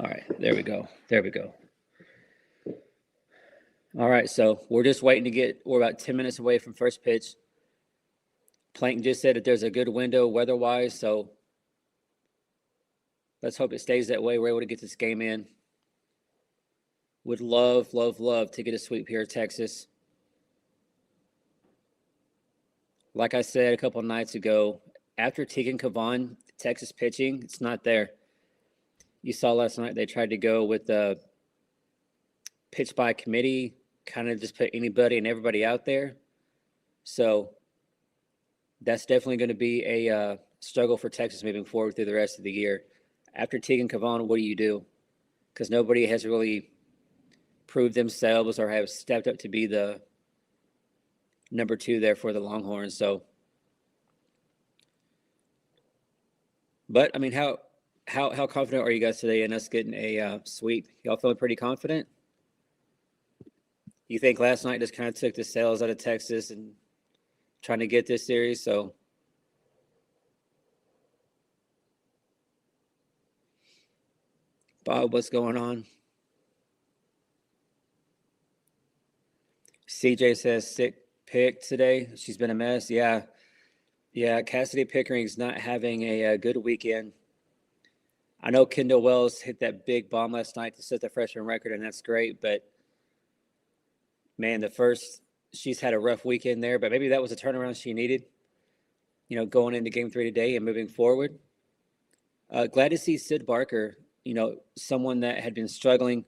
All right, there we go. There we go. All right, so we're just waiting to we're about 10 minutes away from first pitch. Plankton just said that there's a good window weather-wise, so let's hope it stays that way. We're able to get this game in. Would love, love, love to get a sweep here at Texas. Like I said a couple of nights ago, after Tegan Kavan, Texas pitching, it's not there. You saw last night they tried to go with the pitch by committee, kind of just put anybody and everybody out there. So that's definitely going to be a struggle for Texas moving forward through the rest of the year. After Tegan Kavan, what do you do? Because nobody has really proved themselves or have stepped up to be the number 2 there for the Longhorns. So, but I mean, how confident are you guys today in us getting a sweep? Y'all feeling pretty confident? You think last night just kind of took the sails out of Texas and trying to get this series? So, Bob, what's going on? CJ says sick pick today. She's been a mess. Yeah. Cassidy Pickering's not having a good weekend. I know Kendall Wells hit that big bomb last night to set the freshman record, and that's great. But man, she's had a rough weekend there. But maybe that was a turnaround she needed. Going into Game 3 today and moving forward. Glad to see Sid Barker. Someone that had been struggling.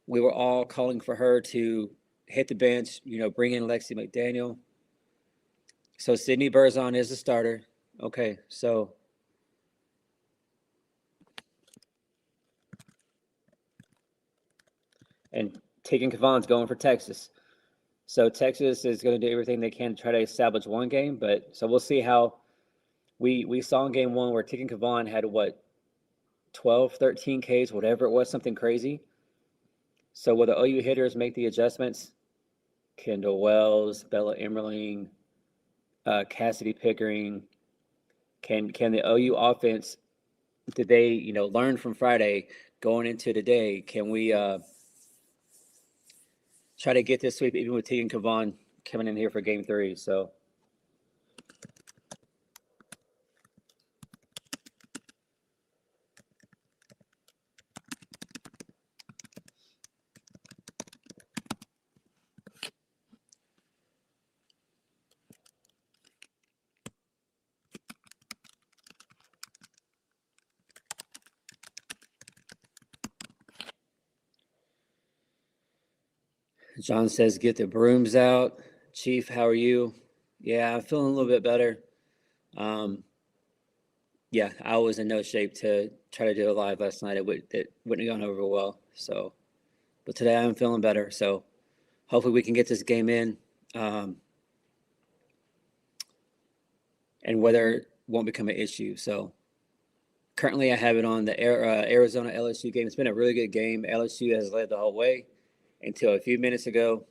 We were all calling for her to hit the bench, bring in Lexi McDaniel. So Sydney Berzon is the starter. Okay, so and Tegan Kavan's going for Texas. So Texas is going to do everything they can to try to establish one game, but so we'll see how we saw in game 1 where Tegan Kavan had 12, 13 Ks, whatever it was, something crazy. So will the OU hitters make the adjustments? Kendall Wells, Bella Emmerling, Cassidy Pickering. Can the OU offense, did they learn from Friday going into today? Can we try to get this sweep even with Tegan Kavan coming in here for Game 3? So. John says, get the brooms out. Chief, how are you? Yeah, I'm feeling a little bit better. Yeah, I was in no shape to try to do it live last night. It wouldn't have gone over well. So, but today I'm feeling better. So hopefully we can get this game in. And weather won't become an issue. So currently I have it on the Arizona LSU game. It's been a really good game. LSU has led the whole way until a few minutes ago,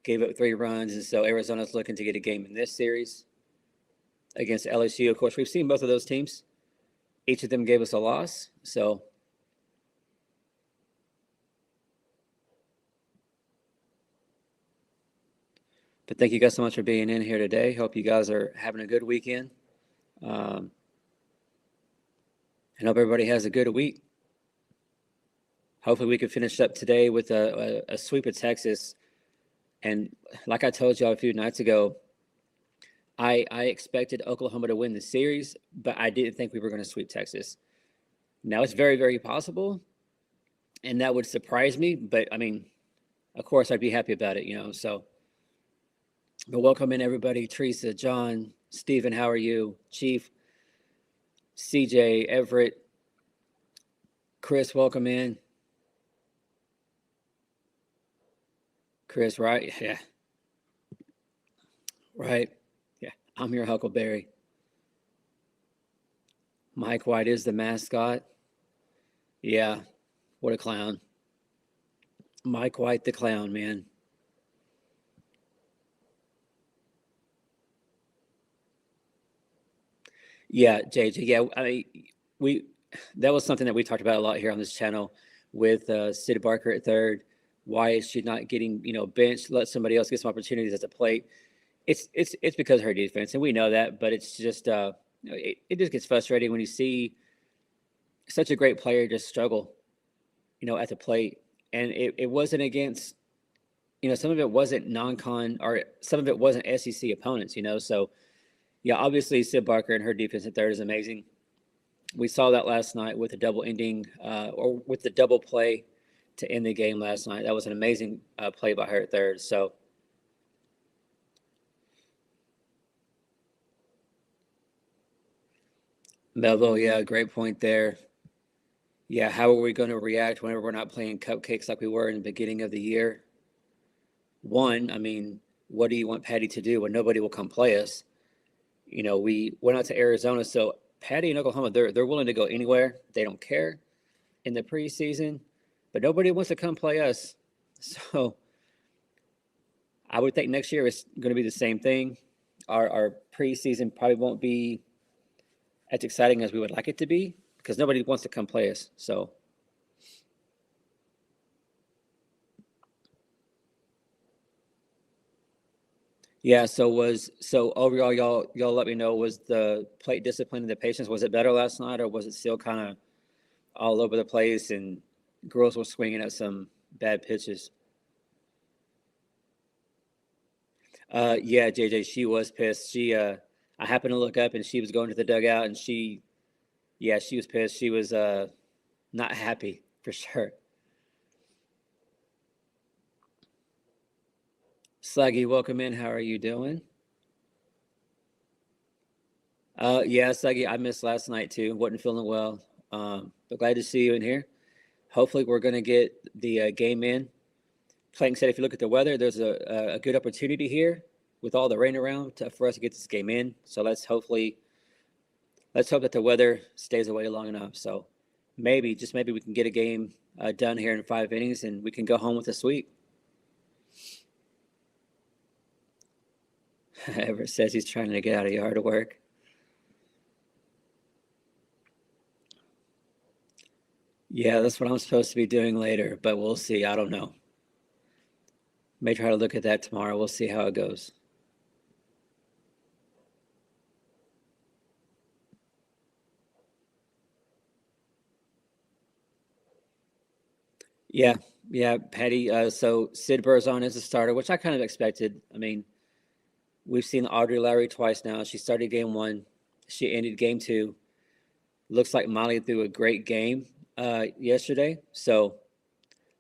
gave up 3 runs. And so Arizona's looking to get a game in this series against LSU. Of course, we've seen both of those teams. Each of them gave us a loss. So but thank you guys so much for being in here today. Hope you guys are having a good weekend. And hope everybody has a good week. Hopefully we can finish up today with a sweep of Texas. And like I told y'all a few nights ago, I expected Oklahoma to win the series, but I didn't think we were going to sweep Texas. Now it's very, very possible, and that would surprise me. But I mean, of course, I'd be happy about it, So, but welcome in everybody: Teresa, John, Stephen. How are you? Chief, CJ, Everett, Chris. Welcome in. Chris, right? Yeah. Right. Yeah. I'm your Huckleberry. Mike White is the mascot. Yeah. What a clown. Mike White, the clown, man. Yeah, JJ. Yeah, I mean, that was something that we talked about a lot here on this channel with Sid Barker at third. Why is she not getting, benched? Let somebody else get some opportunities at the plate. It's because of her defense, and we know that. But it's just it just gets frustrating when you see such a great player just struggle, at the plate. And it wasn't against, some of it wasn't non-con, or some of it wasn't SEC opponents. So yeah, obviously Sid Barker and her defense at third is amazing. We saw that last night with the double ending, or with the double play to end the game last night. That was an amazing play by her at third. So Melville, yeah, great point there. Yeah, how are we going to react whenever we're not playing cupcakes like we were in the beginning of the year? One, I mean, what do you want Patty to do when nobody will come play us? We went out to Arizona, so Patty and Oklahoma, they're willing to go anywhere. They don't care in the preseason, but nobody wants to come play us. So I would think next year is going to be the same thing. Our preseason probably won't be as exciting as we would like it to be because nobody wants to come play us. So yeah, so overall, y'all let me know, was the plate discipline and the patience, was it better last night, or was it still kind of all over the place and girls were swinging at some bad pitches? Yeah, JJ, she was pissed. I happened to look up and she was going to the dugout, and yeah, she was pissed. She was not happy for sure. Sluggy, welcome in. How are you doing? Yeah, Sluggy, I missed last night too. Wasn't feeling well. But glad to see you in here. Hopefully, we're going to get the game in. Plank said, if you look at the weather, there's a good opportunity here with all the rain around for us to get this game in. So let's hope that the weather stays away long enough. So just maybe we can get a game done here in 5 innings and we can go home with a sweep. Everett says he's trying to get out of yard work. Yeah, that's what I'm supposed to be doing later, but we'll see. I don't know. May try to look at that tomorrow. We'll see how it goes. Yeah, yeah, Patty. So Sid Burzon is a starter, which I kind of expected. I mean, we've seen Audrey Lowry twice now. She started game one. She ended game two. Looks like Molly threw a great game yesterday. So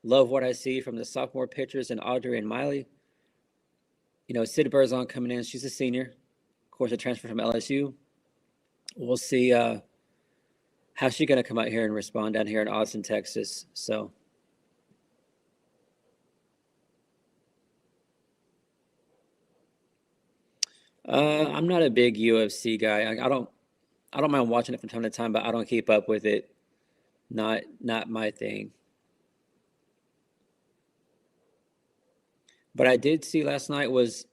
love what I see from the sophomore pitchers and Audrey and Miley. Sid Burzon coming in. She's a senior. Of course, a transfer from LSU. We'll see how's she going to come out here and respond down here in Austin, Texas. So I'm not a big UFC guy. I don't mind watching it from time to time, but I don't keep up with it. Not my thing. But I did see last night, was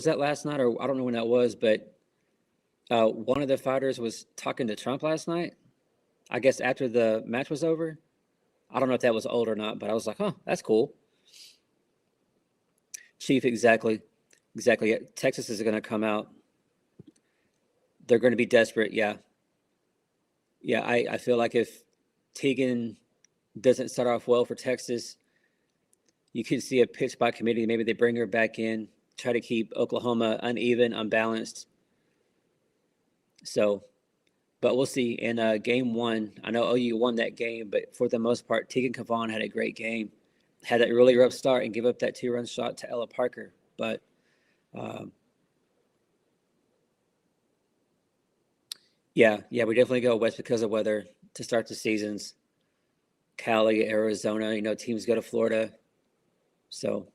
that last night, or I don't know when that was, but one of the fighters was talking to Trump last night. I guess after the match was over. I don't know if that was old or not, but I was like, huh, that's cool. Chief, exactly. Exactly. Texas is going to come out. They're going to be desperate. Yeah. Yeah. I feel like if Teagan doesn't start off well for Texas, you could see a pitch by committee. Maybe they bring her back in, try to keep Oklahoma uneven, unbalanced. So, but we'll see. In game one, I know OU won that game, but for the most part, Teagan Kavan had a great game. Had that really rough start and give up that 2-run shot to Ella Parker. But yeah, we definitely go west because of weather to start the seasons. Cali, Arizona, teams go to Florida. So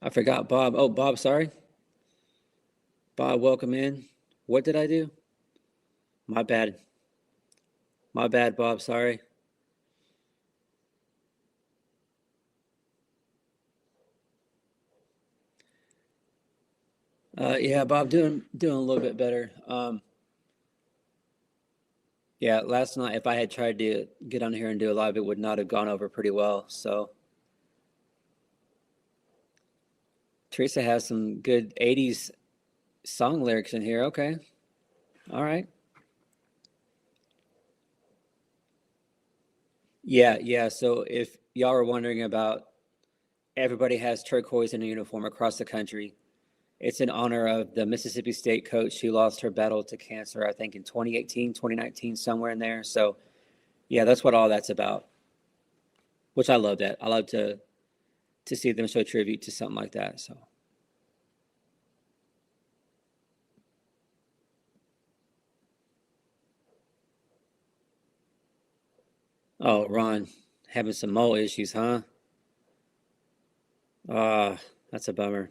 I forgot Bob. Oh, Bob, sorry. Bob, welcome in. What did I do? My bad. My bad, Bob. Sorry. Yeah, Bob, doing a little bit better. Yeah, last night if I had tried to get on here and do a live, it would not have gone over pretty well. So Teresa has some good '80s song lyrics in here. Okay, all right. Yeah, yeah. So if y'all are wondering about, everybody has turquoise in a uniform across the country. It's in honor of the Mississippi State coach who lost her battle to cancer, I think in 2018, 2019, somewhere in there. So yeah, that's what all that's about. Which I love that. I love to see them show tribute to something like that. So, oh, Ron, having some mole issues, huh? Ah, that's a bummer.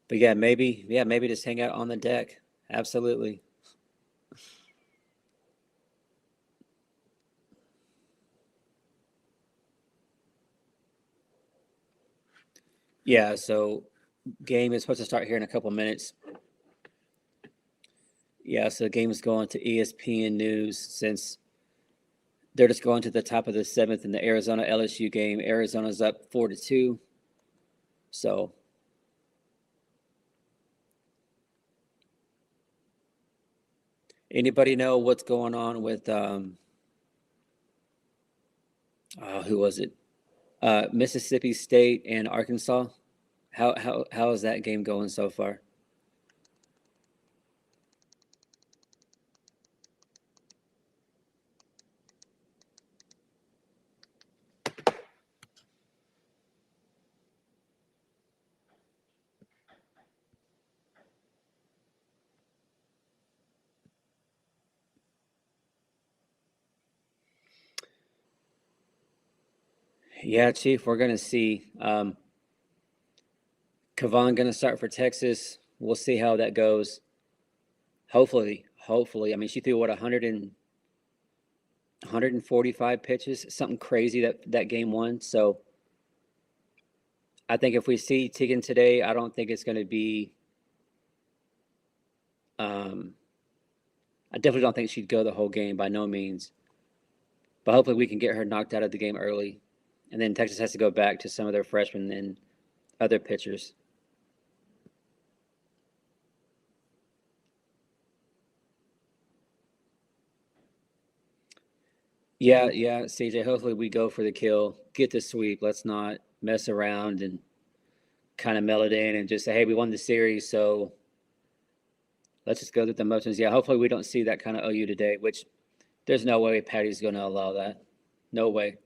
But yeah, maybe just hang out on the deck. Absolutely. Yeah, so game is supposed to start here in a couple minutes. Yeah, so the game is going to ESPN News since they're just going to the top of the seventh in the Arizona LSU game. Arizona's up 4-2. So anybody know what's going on with who was it? Mississippi State and Arkansas. How is that game going so far? Yeah, Chief, we're gonna see. Kavan gonna start for Texas. We'll see how that goes. Hopefully. I mean, she threw what 145 pitches, something crazy that game won. So I think if we see Tegan today, I don't think it's going to be. Um, I definitely don't think she'd go the whole game by no means. But hopefully we can get her knocked out of the game early, and then Texas has to go back to some of their freshmen and other pitchers. Yeah, CJ. Hopefully we go for the kill, get the sweep. Let's not mess around and kind of mail it in and just say, hey, we won the series, so let's just go through the motions. Yeah, hopefully we don't see that kind of OU today, which there's no way Patty's going to allow that. No way.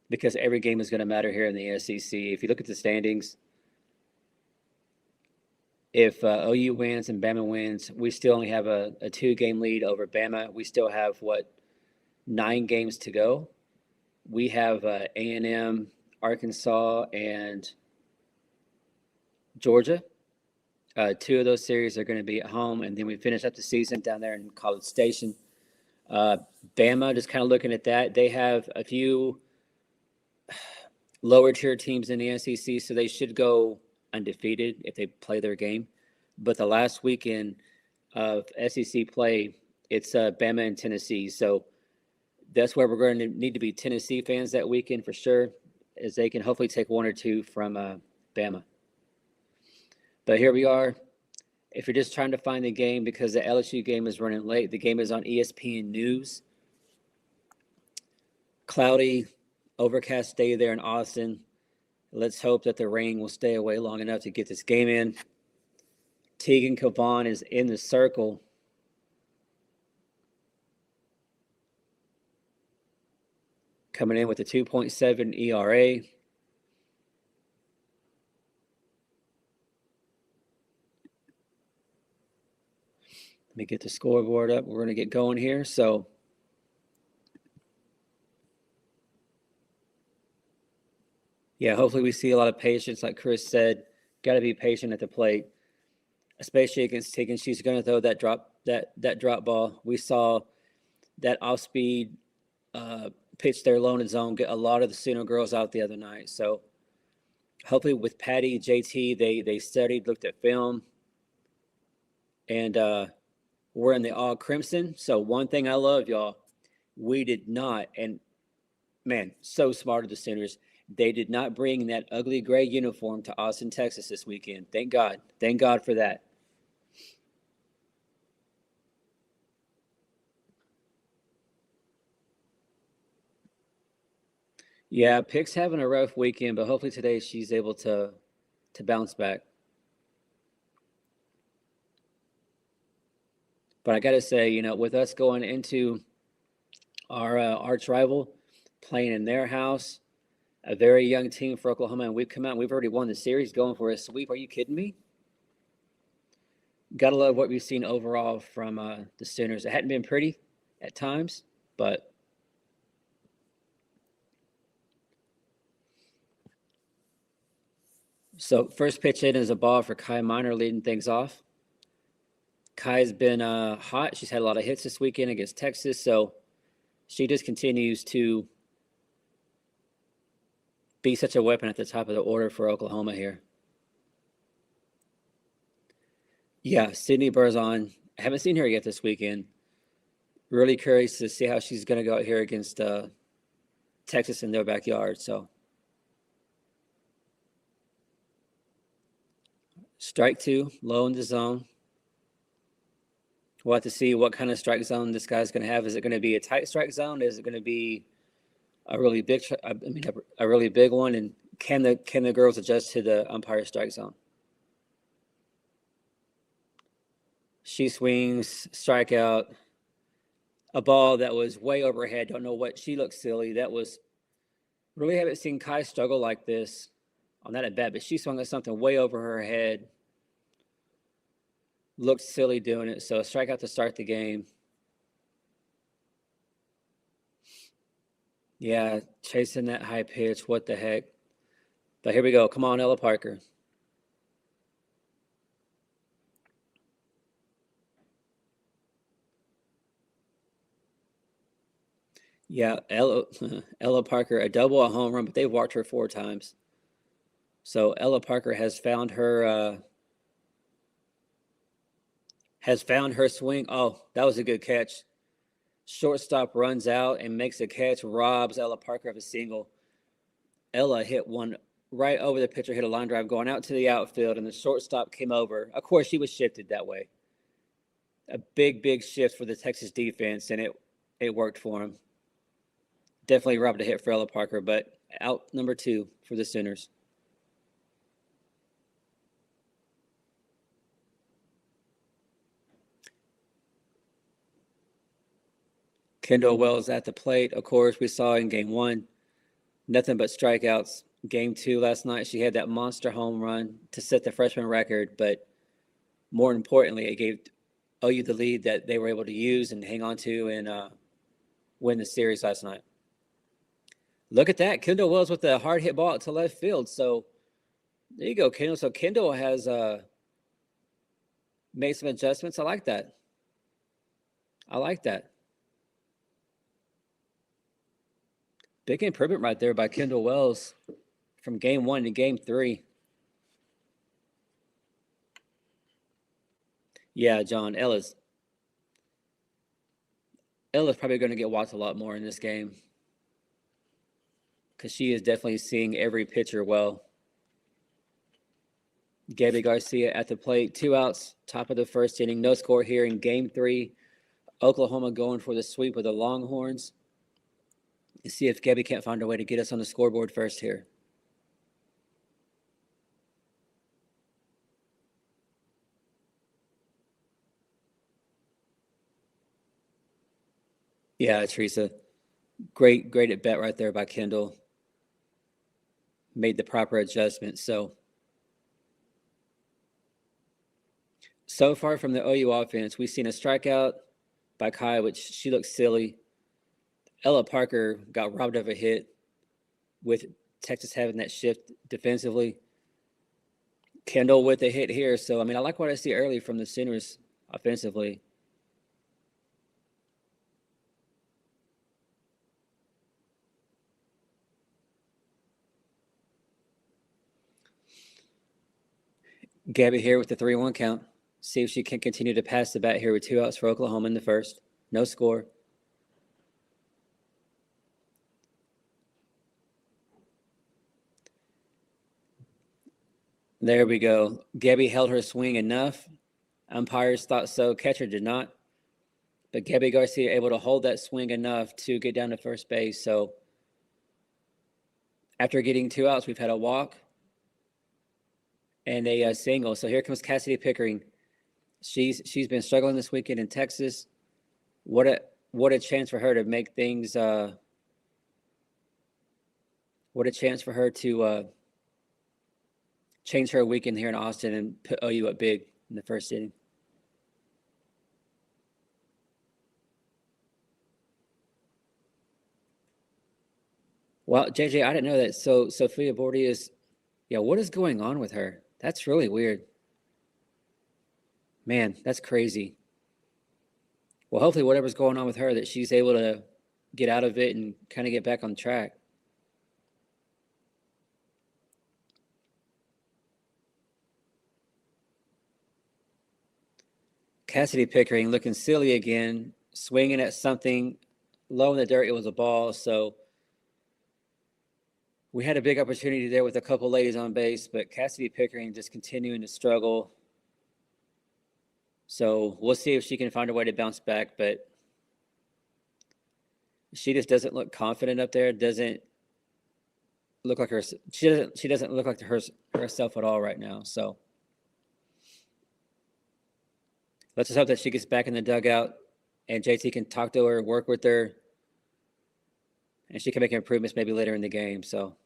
Because every game is going to matter here in the SEC. If you look at the standings, if OU wins and Bama wins, we still only have a 2-game lead over Bama. We still have, 9 games to go. We have A&M, Arkansas, and Georgia. 2 of those series are going to be at home, and then we finish up the season down there in College Station. Uh, Bama, just kind of looking at that, they have a few lower tier teams in the SEC, so they should go undefeated if they play their game. But the last weekend of SEC play, it's Bama and Tennessee. So that's where we're going to need to be Tennessee fans that weekend for sure, as they can hopefully take 1 or 2 from Bama. But here we are. If you're just trying to find the game because the LSU game is running late, the game is on ESPN News. Cloudy, overcast day there in Austin. Let's hope that the rain will stay away long enough to get this game in. Tegan Kavan is in the circle. Coming in with a 2.7 ERA. Let me get the scoreboard up. We're going to get going here. So, yeah, hopefully we see a lot of patience. Like Chris said, got to be patient at the plate, especially against Tegan. She's going to throw that drop ball. We saw that off-speed pitch there low in the zone get a lot of the Sooner girls out the other night. So hopefully with Patty, JT, they studied, looked at film, and we're in the all crimson. So one thing I love, y'all, we did not, and man, so smart of the Sooners. They did not bring that ugly gray uniform to Austin, Texas this weekend. Thank God. Thank God for that. Yeah, Pick's having a rough weekend, but hopefully today she's able to bounce back. But I got to say, you know, with us going into our arch rival, playing in their house, a very young team for Oklahoma, and we've come out and we've already won the series, going for a sweep. Are you kidding me? Gotta love what we've seen overall from the Sooners. It hadn't been pretty at times, but so first pitch in is a ball for Kai Miner leading things off. Kai's been hot. She's had a lot of hits this weekend against Texas, so she just continues to be such a weapon at the top of the order for Oklahoma here. Yeah, Sydney Burzon. I haven't seen her yet this weekend. Really curious to see how she's going to go out here against Texas in their backyard. So, strike two, low in the zone. We'll have to see what kind of strike zone this guy's going to have. Is it going to be a tight strike zone? Is it going to be a really big, a really big one? And can the girls adjust to the umpire strike zone? She swings, strikeout, a ball that was way overhead. Don't know what. She looks silly. That was really haven't seen Kai struggle like this on that at bat, but she swung at something way over her head. Looked silly doing it. So a strikeout to start the game. Yeah, chasing that high pitch. What the heck? But here we go. Come on, Ella Parker. Yeah, Ella Parker, a double, a home run, but they've walked her 4 times. So Ella Parker has found her swing. Oh, that was a good catch. Shortstop runs out and makes a catch, robs Ella Parker of a single. Ella hit one right over the pitcher, hit a line drive going out to the outfield, and the shortstop came over. Of course, she was shifted that way. A big shift for the Texas defense, and it worked for him. Definitely robbed a hit for Ella Parker, but out number 2 for the Sooners. Kendall Wells at the plate. Of course, we saw in game 1, nothing but strikeouts. Game 2 last night, she had that monster home run to set the freshman record, but more importantly, it gave OU the lead that they were able to use and hang on to and win the series last night. Look at that. Kendall Wells with a hard hit ball out to left field. So there you go, Kendall. So Kendall has made some adjustments. I like that. Big improvement right there by Kendall Wells from game 1 to game 3. Yeah, John, Ella's probably going to get watched a lot more in this game because she is definitely seeing every pitcher well. Gabby Garcia at the plate, 2 outs, top of the first inning. No score here in game 3. Oklahoma going for the sweep with the Longhorns. Let's see if Gabby can't find a way to get us on the scoreboard first here. Yeah, Teresa. Great at bat right there by Kendall. Made the proper adjustment. So far from the OU offense, we've seen a strikeout by Kai, which she looks silly. Ella Parker got robbed of a hit with Texas having that shift defensively. Kendall with a hit here. So, I mean, I like what I see early from the Sooners offensively. Gabby here with the 3-1 count. See if she can continue to pass the bat here with 2 outs for Oklahoma in the first. No score. There we go. Gabby held her swing enough. Umpires thought so. Catcher did not. But Gabby Garcia able to hold that swing enough to get down to first base. So after getting 2 outs, we've had a walk and a single. So here comes Cassidy Pickering. She's been struggling this weekend in Texas. What a chance for her to make things. What a chance for her to change her weekend here in Austin and put OU up big in the first inning. Well, JJ, I didn't know that. So Sophia Bordy is, yeah. What is going on with her? That's really weird. Man, that's crazy. Well, hopefully whatever's going on with her, that she's able to get out of it and kind of get back on track. Cassidy Pickering looking silly again, swinging at something low in the dirt. It was a ball, so we had a big opportunity there with a couple ladies on base, but Cassidy Pickering just continuing to struggle. So we'll see if she can find a way to bounce back, but she just doesn't look confident up there. Doesn't look like her. She doesn't look like herself at all right now. So let's just hope that she gets back in the dugout and JT can talk to her, work with her, and she can make improvements maybe later in the game. So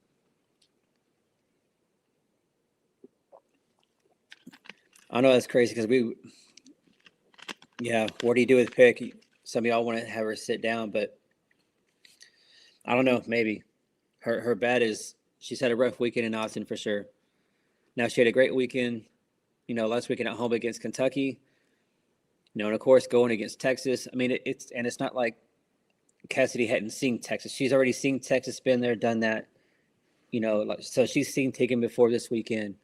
I know that's crazy because what do you do with Pick? Some of y'all want to have her sit down, but I don't know. Maybe her bat is. She's had a rough weekend in Austin for sure. Now she had a great weekend, last weekend at home against Kentucky. And of course going against Texas. I mean, it's not like Cassidy hadn't seen Texas. She's already seen Texas, been there, done that. So she's seen Tiggin before this weekend.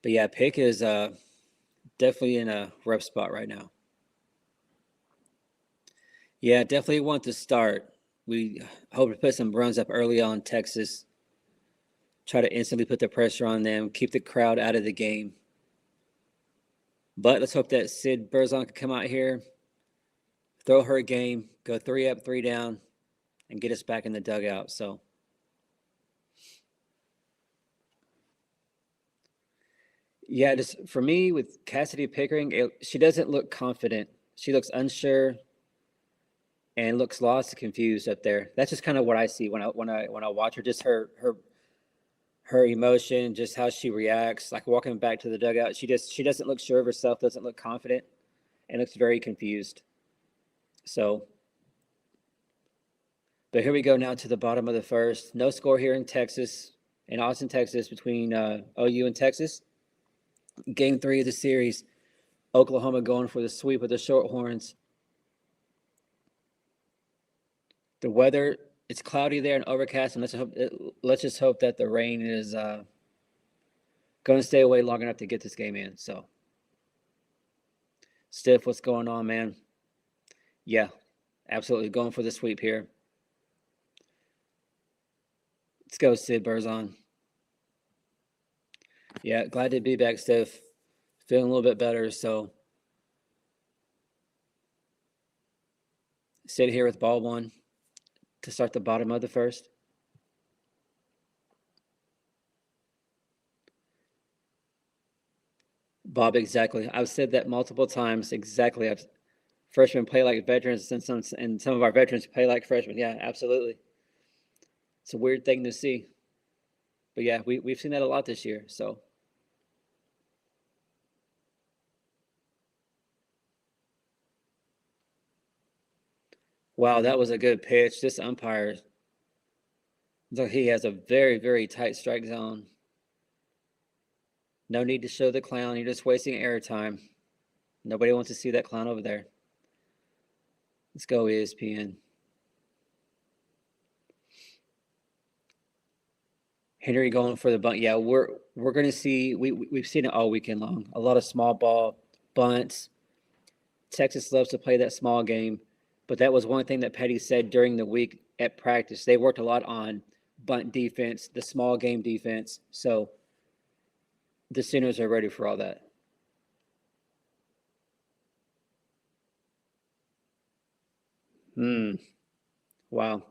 But yeah, Pick is definitely in a rough spot right now. Yeah, definitely want to start. We hope to put some runs up early on Texas. Try to instantly put the pressure on them, keep the crowd out of the game. But let's hope that Sid Berzon can come out here, throw her a game, go 3 up, 3 down, and get us back in the dugout. So yeah, just for me with Cassidy Pickering, she doesn't look confident. She looks unsure and looks lost and confused up there. That's just kind of what I see when I watch her. Just her emotion, just how she reacts, like walking back to the dugout. She doesn't look sure of herself, doesn't look confident, and looks very confused. So, but here we go now to the bottom of the first. No score here in Austin, Texas, between OU and Texas. Game 3 of the series. Oklahoma going for the sweep of the Shorthorns. The weather, it's cloudy there and overcast, and let's just hope that the rain is going to stay away long enough to get this game in. So, Stiff, what's going on, man? Yeah, absolutely going for the sweep here. Let's go, Sid Berzon. Yeah, glad to be back, Stiff. Feeling a little bit better, so sit here with ball 1 to start the bottom of the first. Bob, exactly. I've said that multiple times. Exactly. Freshmen play like veterans, and some of our veterans play like freshmen. Yeah, absolutely. It's a weird thing to see, but yeah, we've seen that a lot this year. So, wow, that was a good pitch. This umpire, look, he has a very, very tight strike zone. No need to show the clown. You're just wasting airtime. Nobody wants to see that clown over there. Let's go, ESPN. Henry going for the bunt. Yeah, we're going to see. We've seen it all weekend long. A lot of small ball bunts. Texas loves to play that small game, but that was one thing that Petty said during the week at practice. They worked a lot on bunt defense, the small game defense. So the Sooners are ready for all that. Wow.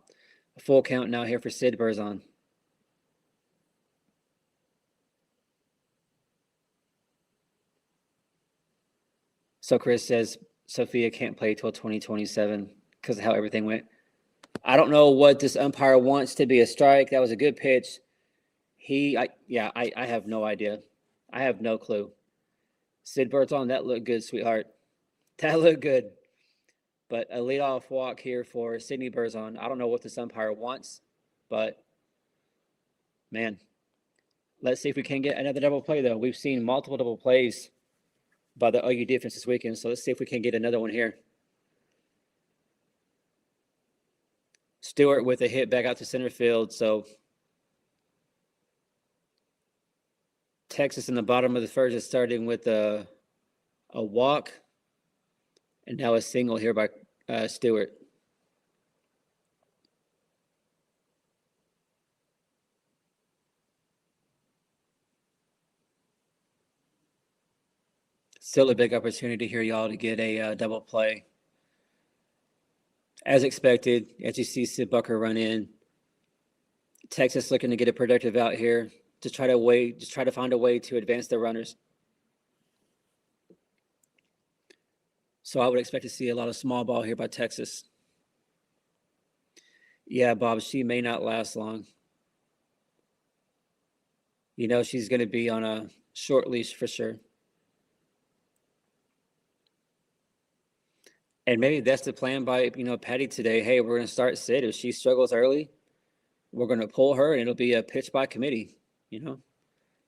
A full count now here for Sid Burzon. So Chris says Sophia can't play till 2027 because of how everything went. I don't know what this umpire wants to be a strike. That was a good pitch. I have no idea. I have no clue. Sid Burzon, that looked good, sweetheart. That looked good. But a leadoff walk here for Sydney Burzon. I don't know what this umpire wants, but man, let's see if we can get another double play, though. We've seen multiple double plays by the OU defense this weekend, so let's see if we can get another one here. Stewart with a hit back out to center field, so Texas in the bottom of the first is starting with a walk, and now a single here by Stewart. Still a big opportunity here, y'all, to get a double play. As expected, as you see Sid Bucker run in, Texas looking to get a productive out here to try to find a way to advance their runners. So I would expect to see a lot of small ball here by Texas. Yeah, Bob, she may not last long. You know, she's going to be on a short leash for sure. And maybe that's the plan by, Patty today. Hey, we're going to start Sid. If she struggles early, we're going to pull her, and it'll be a pitch by committee,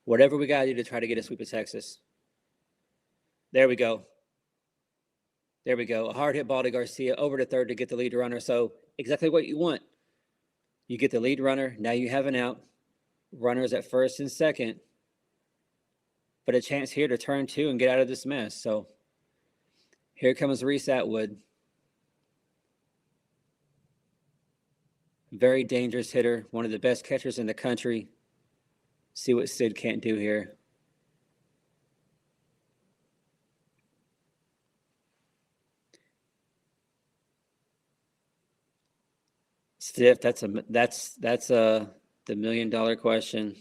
Whatever we got to do to try to get a sweep of Texas. There we go. There we go. A hard hit ball to Garcia over to third to get the lead runner. So exactly what you want. You get the lead runner. Now you have an out. Runners at first and second. But a chance here to turn two and get out of this mess. So here comes Reese Atwood. Very dangerous hitter. One of the best catchers in the country. See what Sid can't do here. Stiff, that's the $1 million question.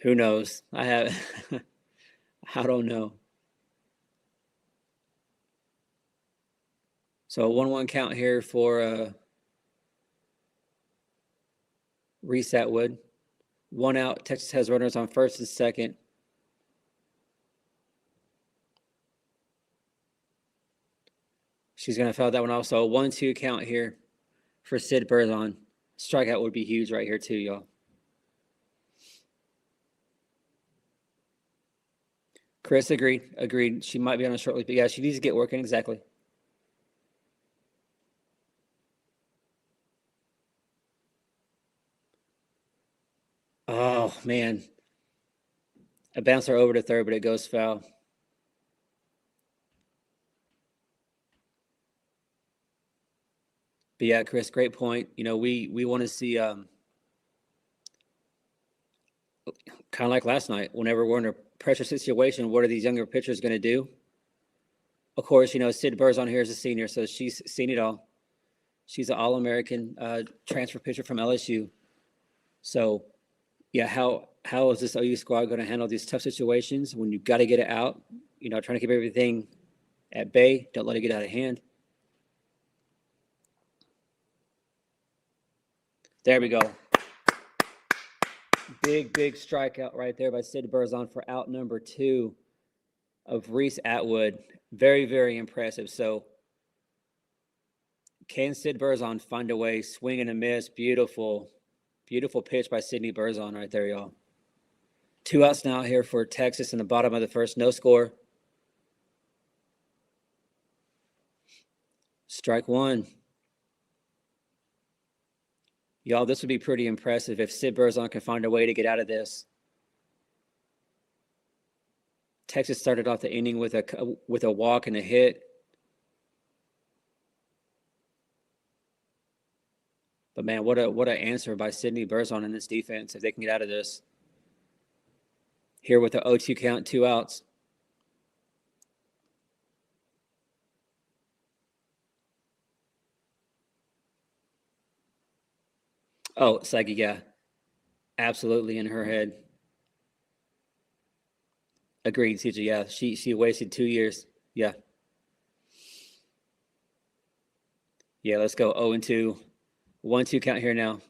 Who knows? I don't know. So a 1-1 count here for Reese Atwood. 1 out. Texas has runners on first and second. She's going to foul that one off. So a 1-2 count here for Sid Burzon. Strikeout would be huge right here too, y'all. Chris agreed. She might be on a short leash, but yeah, she needs to get working. Exactly. Oh, man. A bouncer over to third, but it goes foul. But yeah, Chris, great point. We want to see kind of like last night, whenever we're in a pressure situation, what are these younger pitchers going to do? Of course, Sid Burzon here is a senior, so she's seen it all. She's an All-American transfer pitcher from LSU. So, yeah, how is this OU squad going to handle these tough situations when you've got to get it out? Trying to keep everything at bay. Don't let it get out of hand. There we go. Big strikeout right there by Sid Burzon for out number 2 of Reese Atwood. Very, very impressive. So can Sid Burzon find a way, swing and a miss? Beautiful pitch by Sydney Burzon right there, y'all. 2 outs now here for Texas in the bottom of the first. No score. Strike 1. Y'all, this would be pretty impressive if Sid Berzon can find a way to get out of this. Texas started off the inning with a walk and a hit. But man, what an answer by Sidney Berzon in this defense if they can get out of this. Here with the 0-2 count, 2 outs. Oh, Psyche, yeah. Absolutely in her head. Agreed, CJ. Yeah, she wasted 2 years. Yeah. Yeah, let's go 0-2. 1-2 count here now.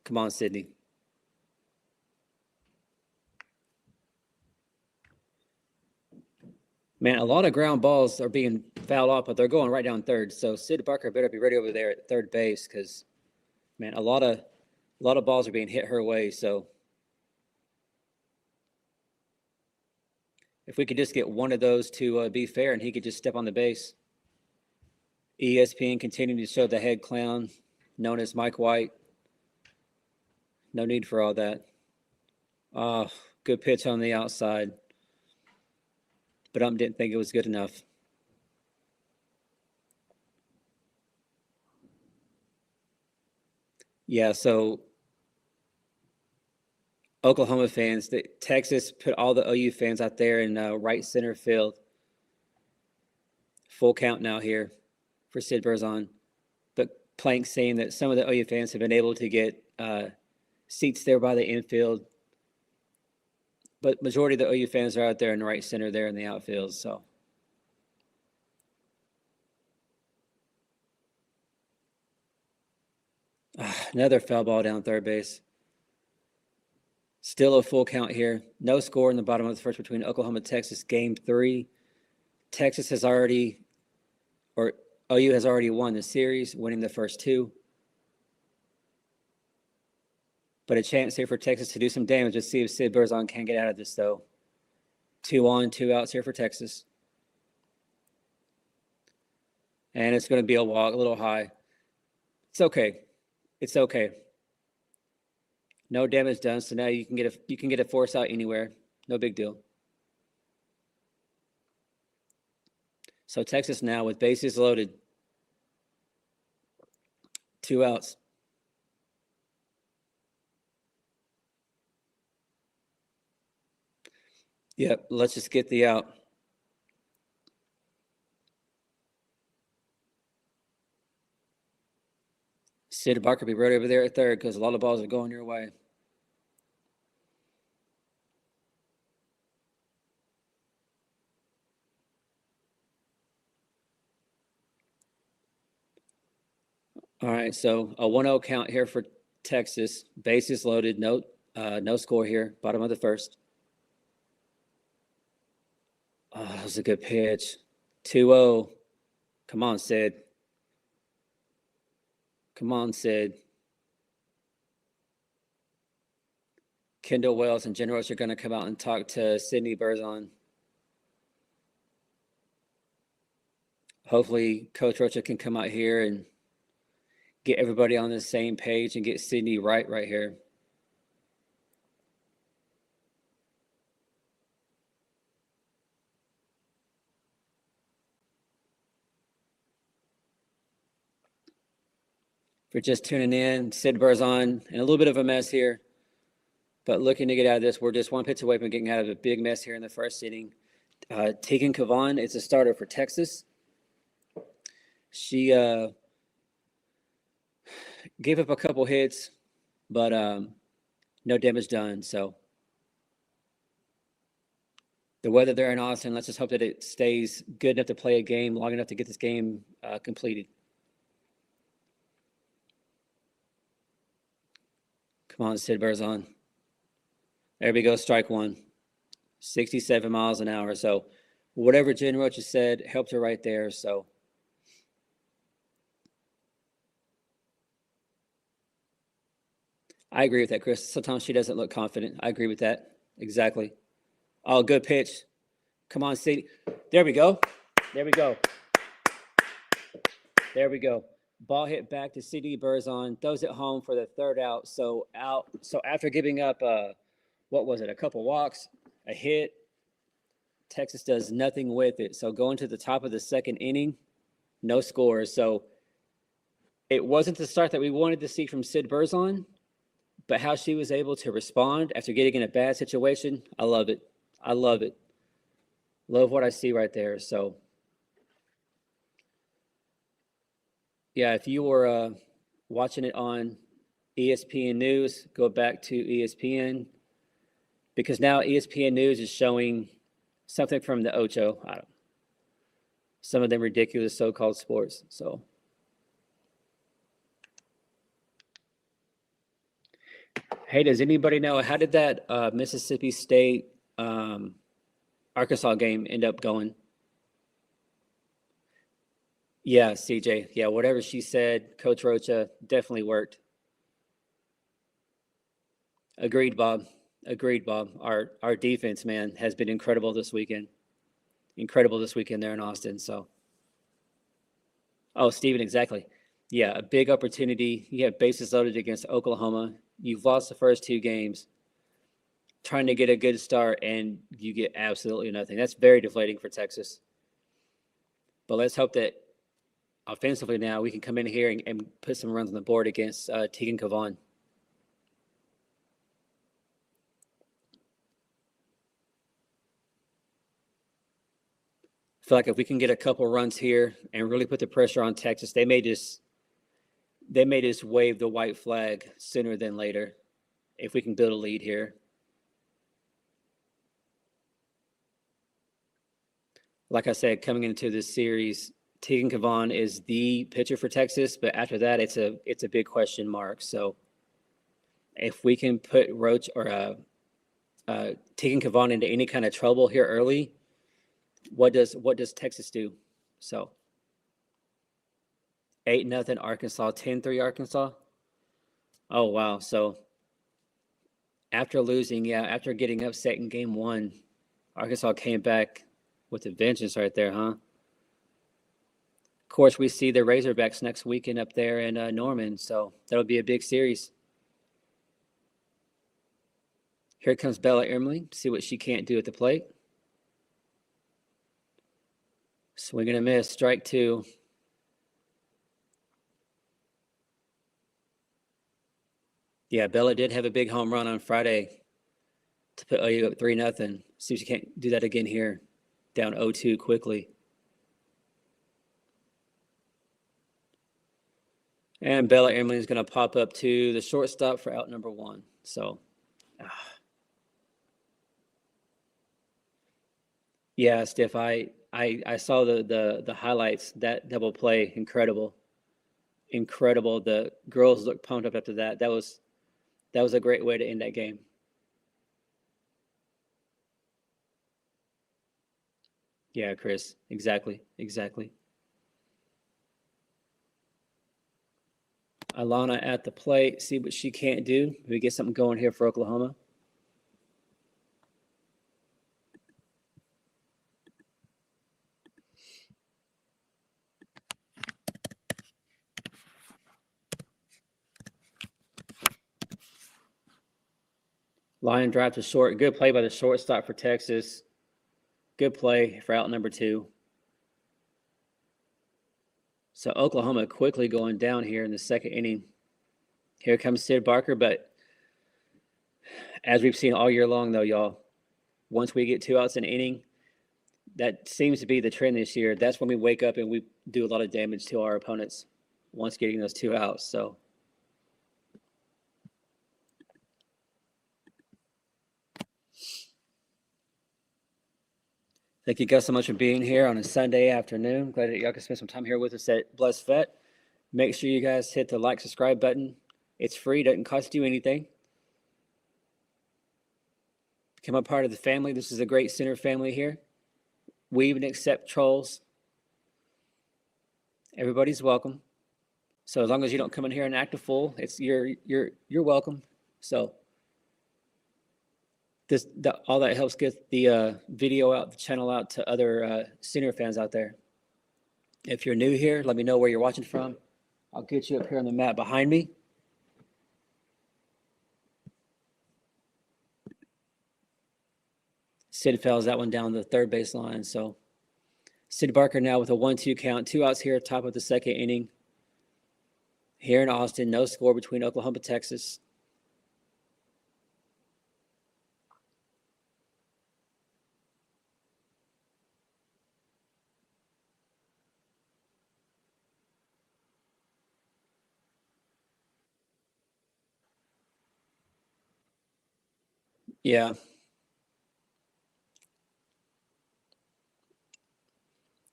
Come on, Sydney. Man, a lot of ground balls are being fouled off, but they're going right down third. So Sid Barker better be ready over there at third base because, man, a lot of balls are being hit her way. So if we could just get one of those to be fair and he could just step on the base. ESPN continuing to show the head clown known as Mike White. No need for all that. Oh, good pitch on the outside. But didn't think it was good enough. Yeah, so Oklahoma fans, Texas put all the OU fans out there in right center field. Full count now here for Sid Berzon. But Plank saying that some of the OU fans have been able to get seats there by the infield. But majority of the OU fans are out there in right center there in the outfield. So another foul ball down third base. Still a full count here. No score in the bottom of the first between Oklahoma and Texas. Game 3. Texas has already, or OU has already won the series, winning the first 2. But a chance here for Texas to do some damage. Let's see if Sid Berzon can get out of this, though. 2 on, 2 outs here for Texas. And it's going to be a walk, a little high. It's okay. It's okay. No damage done, so now you can get a force out anywhere. No big deal. So Texas now with bases loaded. 2 outs. Yep, let's just get the out. Sid Barker be right over there at third because a lot of balls are going your way. All right, so a 1-0 count here for Texas. Bases loaded, no score here. Bottom of the first. Oh, that was a good pitch. 2-0. Come on, Sid. Come on, Sid. Kendall Wells and Jen Roach are going to come out and talk to Sidney Berzon. Hopefully, Coach Rocha can come out here and get everybody on the same page and get Sidney right here. For just tuning in, Sid Berzon in a little bit of a mess here, but looking to get out of this. We're just one pitch away from getting out of a big mess here in the first inning. Tegan Kavan is a starter for Texas. She gave up a couple hits, but no damage done. So the weather there in Austin, let's just hope that it stays good enough to play a game long enough to get this game completed. Come on, Sid Berzon. There we go, strike 1. 67 miles an hour. So whatever Jen Roach has said helped her right there. So I agree with that, Chris. Sometimes she doesn't look confident. I agree with that. Exactly. Oh, good pitch. Come on, Sid. There we go. There we go. There we go. Ball hit back to CD Burzon, throws it home for the third out. So after giving up, what was it, a couple walks, a hit, Texas does nothing with it. So going to the top of the second inning, no scores. So it wasn't the start that we wanted to see from Sid Burzon, but how she was able to respond after getting in a bad situation, I love it. I love it. Love what I see right there. So, yeah, if you were watching it on ESPN News, go back to ESPN because now ESPN News is showing something from the Ocho. I don't, some of them ridiculous so-called sports. So, hey, does anybody know how did that Mississippi State Arkansas game end up going? Yeah, CJ. Yeah, whatever she said, Coach Rocha definitely worked. Agreed, Bob. Agreed, Bob. Our defense, man, has been incredible this weekend. Incredible this weekend there in Austin. So, oh, Steven, exactly. Yeah, a big opportunity. You have bases loaded against Oklahoma. You've lost the first two games, trying to get a good start, and you get absolutely nothing. That's very deflating for Texas. But let's hope that offensively now we can come in here and put some runs on the board against Tegan Cavan. I feel like if we can get a couple runs here and really put the pressure on Texas, they may just wave the white flag sooner than later if we can build a lead here. Like I said, coming into this series, Tegan Cavan is the pitcher for Texas, but after that, it's a big question mark. So if we can put Roach or Tegan Cavan into any kind of trouble here early, what does Texas do? So 8-0 Arkansas, 10-3 Arkansas. Oh wow! So after losing, after getting upset in game one, Arkansas came back with a vengeance right there, huh? Of course, we see the Razorbacks next weekend up there in Norman, so that'll be a big series. Here comes Bella Emily. See what she can't do at the plate. Swing and a miss, strike two. Yeah, Bella did have a big home run on Friday to put OU up 3-0. See if she can't do that again here, down 0-2 quickly. And Bella Emily is going to pop up to the shortstop for out number one. So, yeah, Steph, I saw the highlights. That double play, incredible. The girls looked pumped up after that. That was a great way to end that game. Yeah, Chris, exactly. Alana at the plate, see what she can't do. We get something going here for Oklahoma. Line drive to short. Good play by the shortstop for Texas. Good play for out number two. So Oklahoma quickly going down here in the second inning. Here comes Sid Barker, but as we've seen all year long, though, y'all, once we get 2 outs in an inning, that seems to be the trend this year. That's when we wake up and we do a lot of damage to our opponents once getting those 2 outs. So thank you guys so much for being here on a Sunday afternoon. Glad that y'all can spend some time here with us at Blessed Vet. Make sure you guys hit the like, subscribe button. It's free, doesn't cost you anything. Become a part of the family. This is a great center family here. We even accept trolls. Everybody's welcome. So as long as you don't come in here and act a fool, you're welcome. So all that helps get the video out, the channel out to other Sooner fans out there. If you're new here, let me know where you're watching from. I'll get you up here on the mat behind me. Sid fouls that one down the third base line. So Sid Barker now with a 1-2 count. 2 outs here, top of the second inning. Here in Austin, no score between Oklahoma and Texas. Yeah.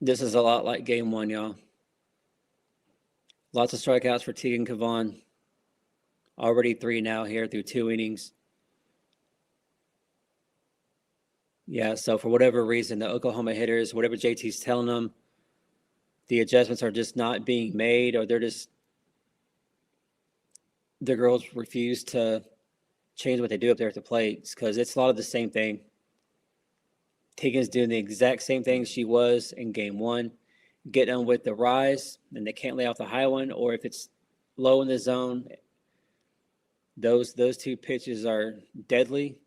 This is a lot like game one, y'all. Lots of strikeouts for Tegan Kavan. Already 3 now here through 2 innings. Yeah, so for whatever reason, the Oklahoma hitters, whatever JT's telling them, the adjustments are just not being made, or the girls refuse to change what they do up there at the plate, because it's a lot of the same thing. Tegan's doing the exact same thing she was in game one, getting them with the rise, and they can't lay off the high one, or if it's low in the zone, those 2 pitches are deadly,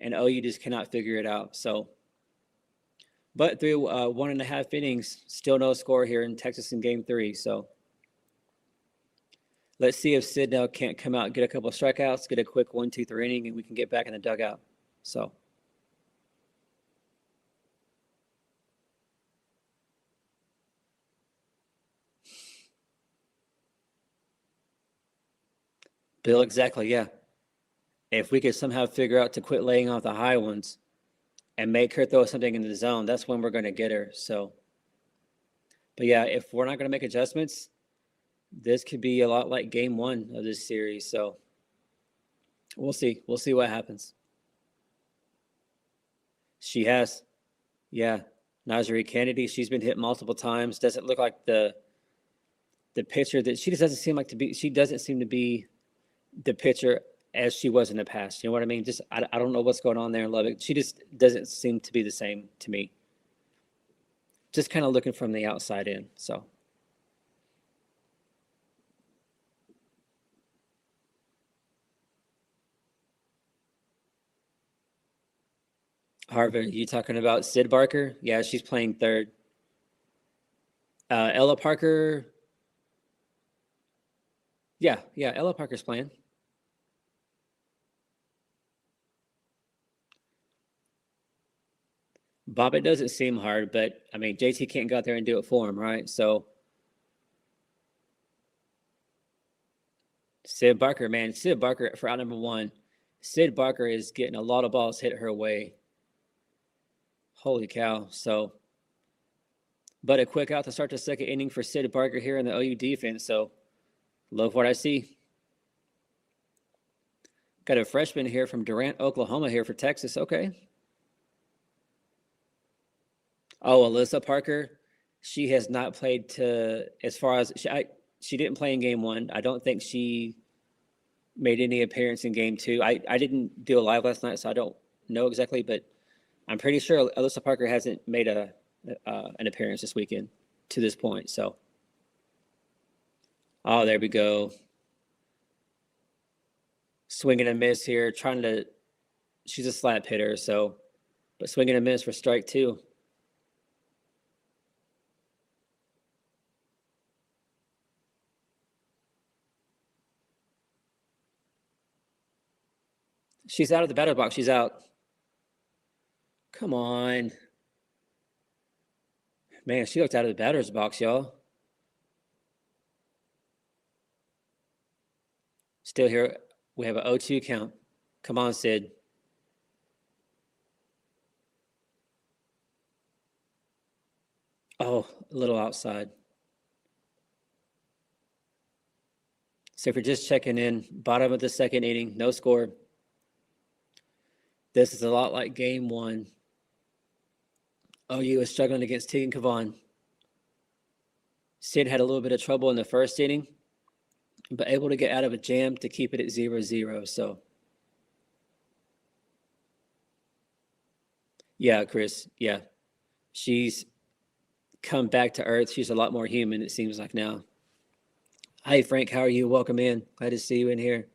and OU just cannot figure it out. So, but through 1.5 innings, still no score here in Texas in game 3. So let's see if Sid now can't come out and get a couple of strikeouts, get a quick 1-2-3 inning, and we can get back in the dugout. So. Bill, exactly, yeah. If we could somehow figure out to quit laying off the high ones and make her throw something in the zone, that's when we're going to get her. So, but yeah, if we're not going to make adjustments, this could be a lot like game one of this series. So we'll see. We'll see what happens. She has, yeah. Nazari Kennedy, she's been hit multiple times. Doesn't look like the pitcher that she just doesn't seem like to be. She doesn't seem to be the pitcher as she was in the past. You know what I mean? Just I don't know what's going on there in Lubbock. She just doesn't seem to be the same to me. Just kind of looking from the outside in. So. Harvard, you talking about Sid Barker? Yeah, she's playing third. Ella Parker. Yeah, Ella Parker's playing. Bob, it doesn't seem hard, but I mean, JT can't go out there and do it for him, right? So, Sid Barker, man, Sid Barker for out number 1. Sid Barker is getting a lot of balls hit her way. Holy cow. So, but a quick out to start the second inning for Sid Barker here in the OU defense. So, love what I see. Got a freshman here from Durant, Oklahoma here for Texas. Okay. Oh, Alyssa Parker. She has not played as far as she didn't play in game 1. I don't think she made any appearance in game 2. I didn't do a live last night, so I don't know exactly, but I'm pretty sure Alyssa Parker hasn't made an appearance this weekend to this point. So, oh, there we go. Swinging a miss here, she's a slap hitter, so, but swinging a miss for strike 2. She's out of the batter's box. She's out. Come on. Man, she looked out of the batter's box, y'all. Still here. We have an 0-2 count. Come on, Sid. Oh, a little outside. So if you're just checking in, bottom of the second inning, no score. This is a lot like game 1. OU is struggling against Tegan Kavan. Sid had a little bit of trouble in the first inning, but able to get out of a jam to keep it at 0-0. So, yeah, Chris, yeah. She's come back to earth. She's a lot more human, it seems like now. Hi, Frank. How are you? Welcome in. Glad to see you in here.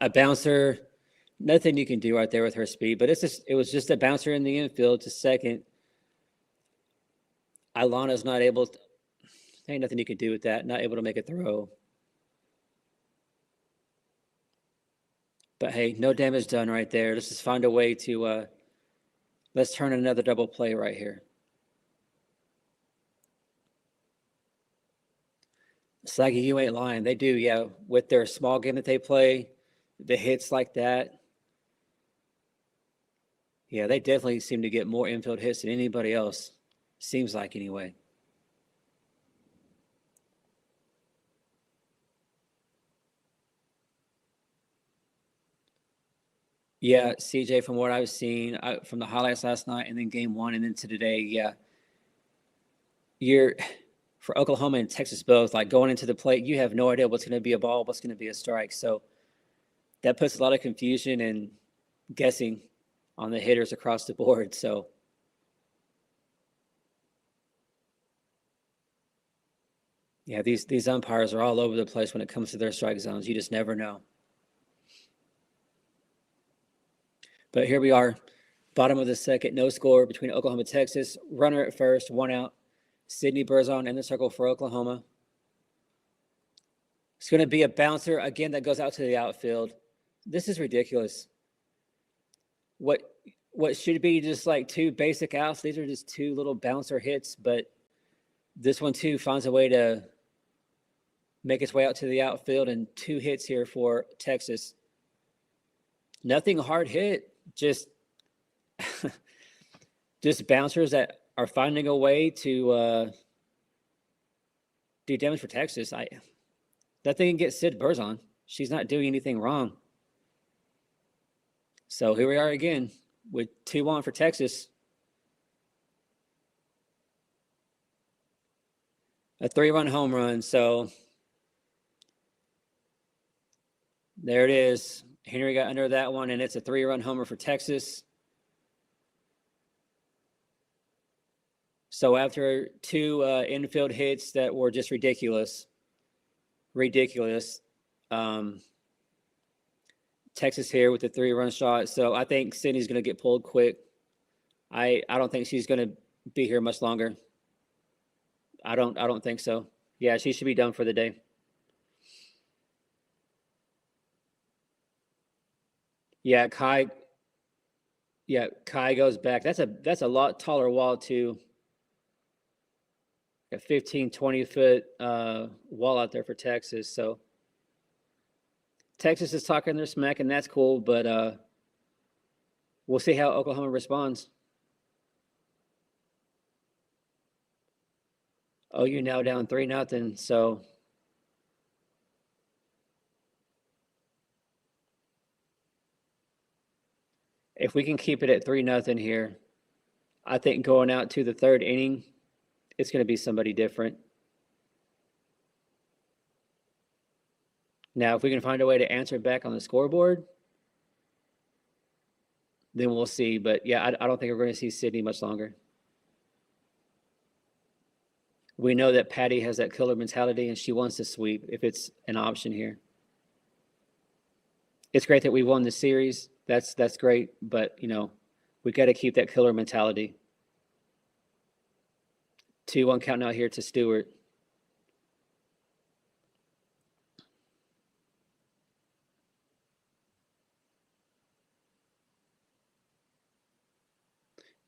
A bouncer, nothing you can do right there with her speed, but it was just a bouncer in the infield to second. Ilana's not able to, ain't nothing you can do with that, not able to make a throw. But hey, no damage done right there. Let's just find a way to let's turn another double play right here. Saggy, you ain't lying. They do, yeah. With their small game that they play, the hits like that. Yeah, they definitely seem to get more infield hits than anybody else. Seems like anyway. Yeah, CJ, from what I've seen from the highlights last night and then game one and then to today, yeah, you're for Oklahoma and Texas both, like going into the plate, you have no idea what's going to be a ball, what's going to be a strike. So that puts a lot of confusion and guessing on the hitters across the board. So yeah, these umpires are all over the place when it comes to their strike zones. You just never know. But here we are, bottom of the second, no score between Oklahoma and Texas. Runner at first, one out. Sydney Berzon in the circle for Oklahoma. It's going to be a bouncer again that goes out to the outfield. This is ridiculous. What what should be just like two basic outs, these are just two little bouncer hits, but this one too finds a way to make its way out to the outfield, and two hits here for Texas. Nothing hard hit, just just bouncers that are finding a way to do damage for Texas. That thing can get Sid Berzon. She's not doing anything wrong. So here we are again with 2-1 for Texas. A 3-run home run. So there it is. Henry got under that one, and it's a 3-run homer for Texas. So after two infield hits that were just ridiculous, Texas here with the 3-run shot. So I think Sydney's going to get pulled quick. I don't think she's going to be here much longer. I don't think so. Yeah, she should be done for the day. Yeah, Kai. Yeah, Kai goes back. That's a lot taller wall too. A 15, 20-foot wall out there for Texas. So Texas is talking their smack, and that's cool. But we'll see how Oklahoma responds. Oh, you're now down 3-0. So if we can keep it at 3-0 here, I think going out to the third inning, it's going to be somebody different. Now, if we can find a way to answer back on the scoreboard, then we'll see. But yeah, I don't think we're going to see Sydney much longer. We know that Patty has that killer mentality, and she wants to sweep if it's an option here. It's great that we won the series. That's great, but we got to keep that killer mentality. 2-1 count out here to Stewart.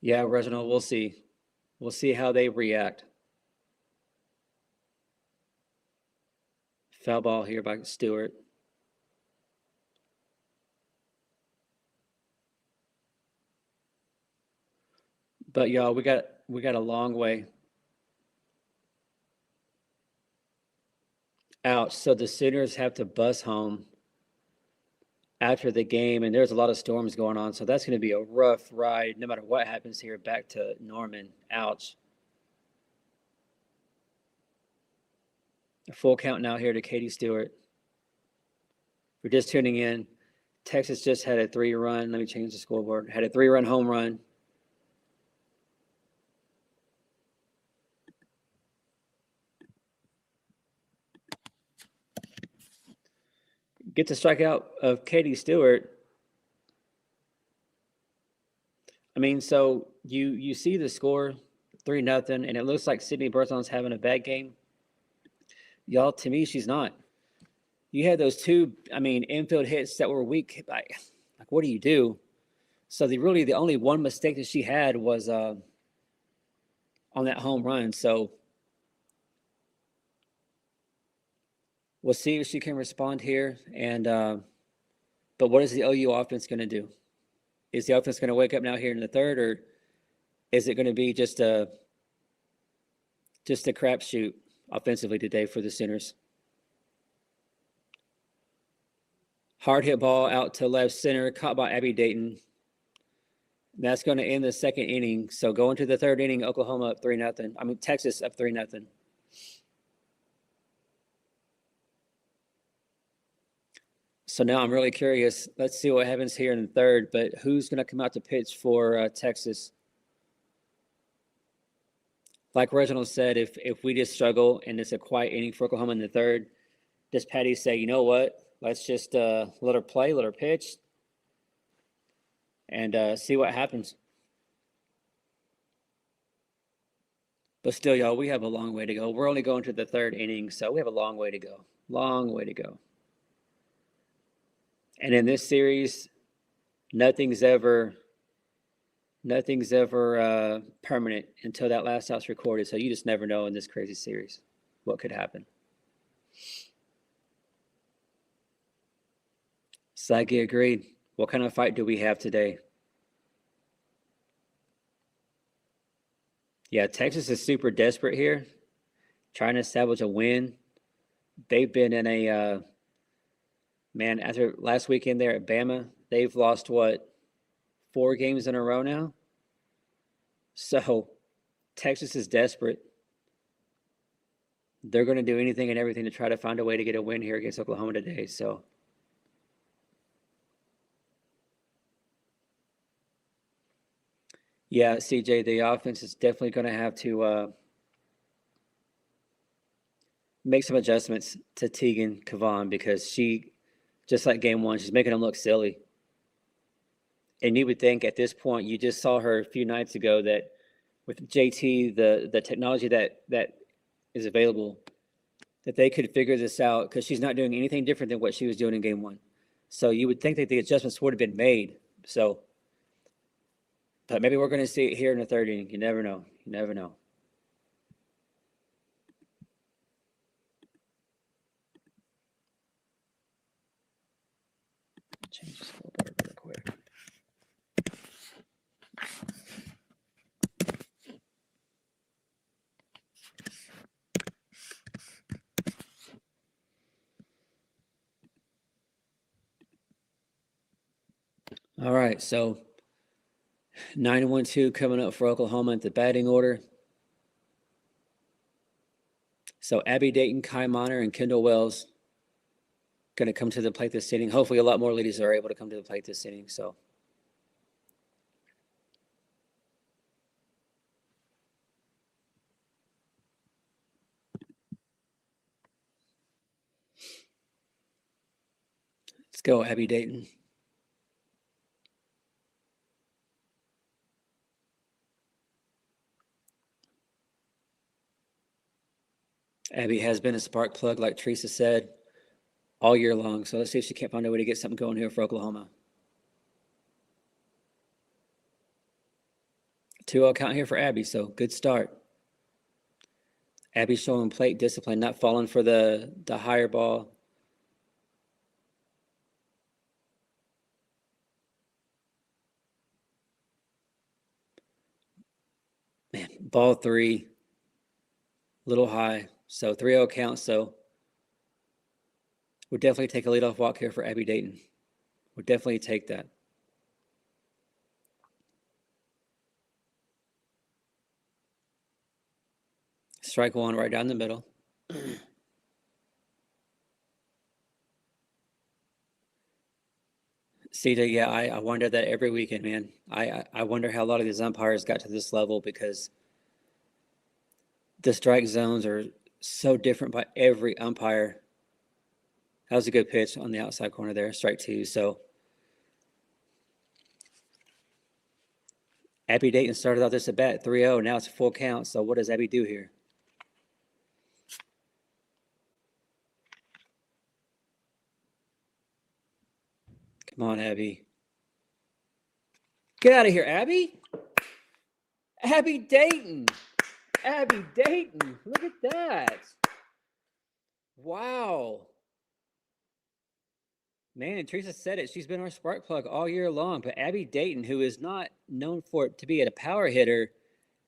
Yeah, Reginald, we'll see. We'll see how they react. Foul ball here by Stewart. But y'all, we got a long way. Ouch. So the Sooners have to bus home after the game, and there's a lot of storms going on. So that's going to be a rough ride no matter what happens here back to Norman. Ouch. A full count now here to Katie Stewart. We're just tuning in. Texas just had a 3-run. Let me change the scoreboard. Had a 3-run home run. Get the strikeout of Katie Stewart. I mean, so you see the score, 3-0, and it looks like Sydney Berthon's having a bad game. Y'all, to me, she's not. You had those two, infield hits that were weak. Like, what do you do? So the only one mistake that she had was on that home run. So we'll see if she can respond here. And but what is the OU offense going to do? Is the offense going to wake up now here in the third, or is it going to be just a crapshoot offensively today for the Sooners? Hard hit ball out to left center, caught by Abby Dayton. That's going to end the second inning. So going to the third inning, Oklahoma up 3-0. Texas up 3-0. So now I'm really curious. Let's see what happens here in the third. But who's going to come out to pitch for Texas? Like Reginald said, if we just struggle and it's a quiet inning for Oklahoma in the third, does Patty say, you know what? Let's just let her play, let her pitch, and see what happens. But still, y'all, we have a long way to go. We're only going to the third inning, so we have a long way to go. Long way to go. And in this series, nothing's ever permanent until that last out's recorded. So you just never know in this crazy series what could happen. Sagi agreed. What kind of fight do we have today? Yeah, Texas is super desperate here, trying to establish a win. They've been in a after last weekend there at Bama, they've lost 4 games in a row now. So Texas is desperate. They're going to do anything and everything to try to find a way to get a win here against Oklahoma today. So yeah, CJ, the offense is definitely going to have to make some adjustments to Tegan Kavan, because she, just like game one, she's making them look silly. And you would think at this point, you just saw her a few nights ago, that with JT, the technology that is available, that they could figure this out, because she's not doing anything different than what she was doing in game one. So you would think that the adjustments would have been made. So, but maybe we're going to see it here in the third inning. You never know. You never know. Change the scoreboard real quick. All right, so 9-1-2 coming up for Oklahoma at the batting order. So Abby Dayton, Kai Monner, and Kendall Wells going to come to the plate this inning. Hopefully a lot more ladies are able to come to the plate this inning. So let's go, Abby Dayton. Abby has been a spark plug, like Teresa said, all year long. So let's see if she can't find a way to get something going here for Oklahoma. 2-0 count here for Abby, so good start. Abby showing plate discipline, not falling for the higher ball. Man, ball 3, little high. So 3-0 count. So we'll definitely take a leadoff walk here for Abby Dayton. We'll definitely take that. Strike one right down the middle. CJ, yeah, I wonder that every weekend, man. I wonder how a lot of these umpires got to this level because the strike zones are so different by every umpire. That was a good pitch on the outside corner there, strike two. So Abby Dayton started off this at bat 3-0. Now it's a full count. So what does Abby do here? Come on, Abby. Get out of here, Abby. Abby Dayton. Abby Dayton. Look at that. Wow. Man, Teresa said it. She's been our spark plug all year long. But Abby Dayton, who is not known for to be a power hitter,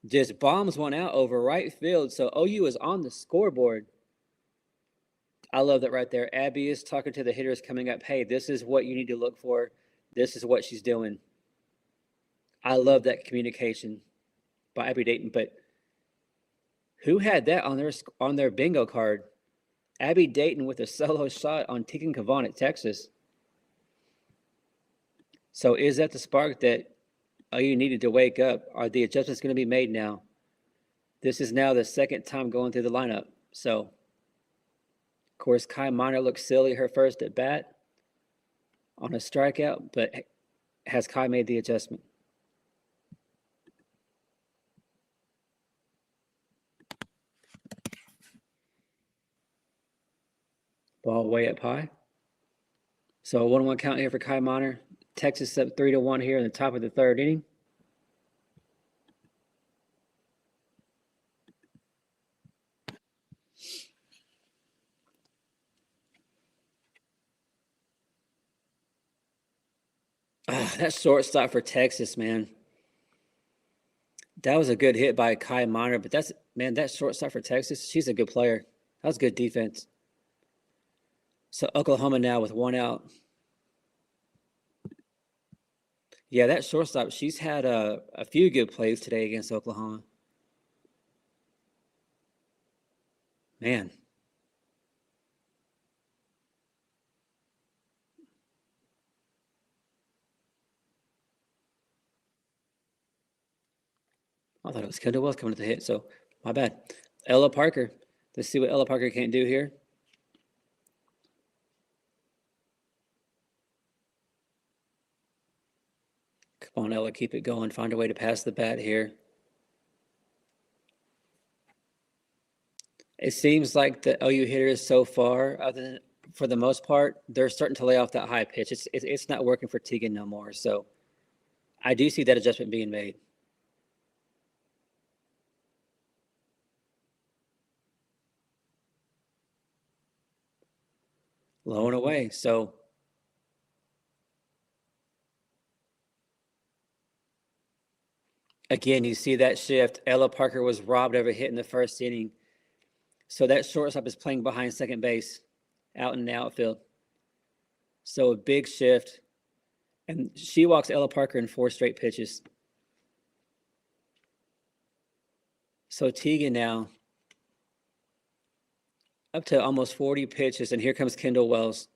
just bombs one out over right field. So OU is on the scoreboard. I love that right there. Abby is talking to the hitters coming up. Hey, this is what you need to look for. This is what she's doing. I love that communication by Abby Dayton. But who had that on their bingo card? Abby Dayton with a solo shot on Tegan Kavan at Texas. So is that the spark that OU needed to wake up? Are the adjustments going to be made now? This is now the second time going through the lineup. So, of course, Kai Miner looked silly her first at bat on a strikeout, but has Kai made the adjustment? Ball way up high. So 1-1 count here for Kai Miner. Texas up 3-1 here in the top of the third inning. That shortstop for Texas, man. That was a good hit by Kai Miner, but that shortstop for Texas, she's a good player. That was good defense. So Oklahoma now with one out. Yeah, that shortstop, she's had a few good plays today against Oklahoma. Man. I thought it was Kendall Wells coming to the hit, so my bad. Ella Parker. Let's see what Ella Parker can do here. Come on, Ella, keep it going. Find a way to pass the bat here. It seems like the OU hitters so far, other than for the most part, they're starting to lay off that high pitch. It's not working for Tegan no more. So I do see that adjustment being made. Low and away. So again, you see that shift. Ella Parker was robbed of a hit in the first inning. So that shortstop is playing behind second base, out in the outfield. So a big shift. And she walks Ella Parker in 4 straight pitches. So Tegan now up to almost 40 pitches, and here comes Kendall Wells.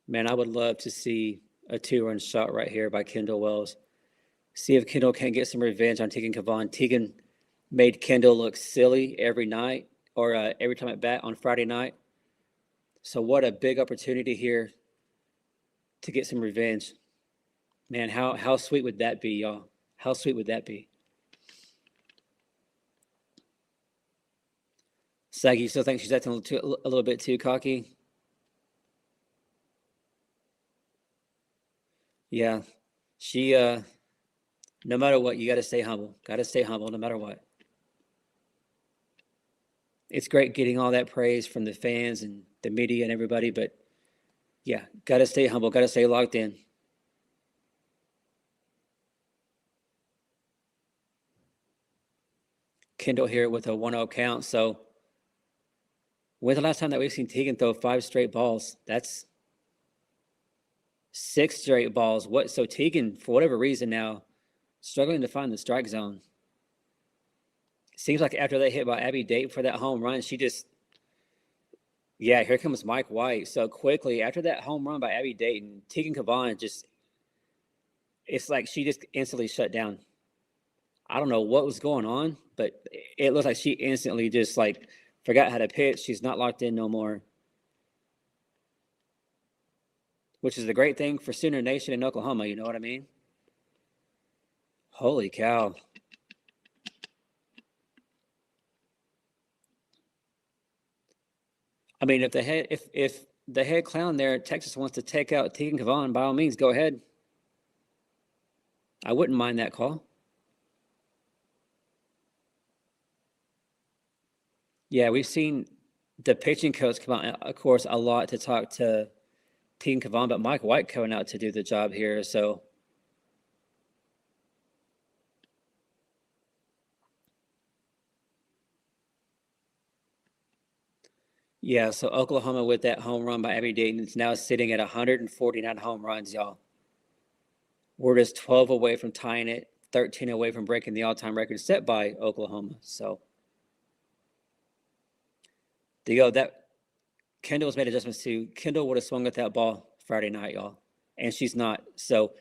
Man, I would love to see a 2-run shot right here by Kendall Wells. See if Kendall can't get some revenge on Tegan Kavan. Tegan made Kendall look silly every night or every time at bat on Friday night. So what a big opportunity here to get some revenge. Man, how sweet would that be, y'all? How sweet would that be? Saggy, you still think she's acting a little bit too cocky? Yeah. She, no matter what, you got to stay humble. Got to stay humble no matter what. It's great getting all that praise from the fans and the media and everybody, but yeah, got to stay humble. Got to stay locked in. Kendall here with a 1-0 count. So when's the last time that we've seen Tegan throw 5 straight balls? That's 6 straight balls. So Tegan, for whatever reason now, struggling to find the strike zone. Seems like after that hit by Abby Date for that home run, she just Yeah, here comes Mike White. So quickly after that home run by Abby Dayton, Tegan Kavan it's like she just instantly shut down. I don't know what was going on, but it looks like she instantly just like forgot how to pitch. She's not locked in no more, which is the great thing for Sooner Nation in Oklahoma. You know what I mean? Holy cow. I mean, if the head clown there at Texas wants to take out Tegan Kavan, by all means, go ahead. I wouldn't mind that call. Yeah, we've seen the pitching coach come out, of course, a lot to talk to Tegan Kavan, but Mike White coming out to do the job here. So, yeah, so Oklahoma with that home run by Abby Dayton is now sitting at 149 home runs, y'all. We're just 12 away from tying it, 13 away from breaking the all-time record set by Oklahoma. So, there you go. That Kendall's made adjustments too. Kendall would have swung at that ball Friday night, y'all, and she's not. So,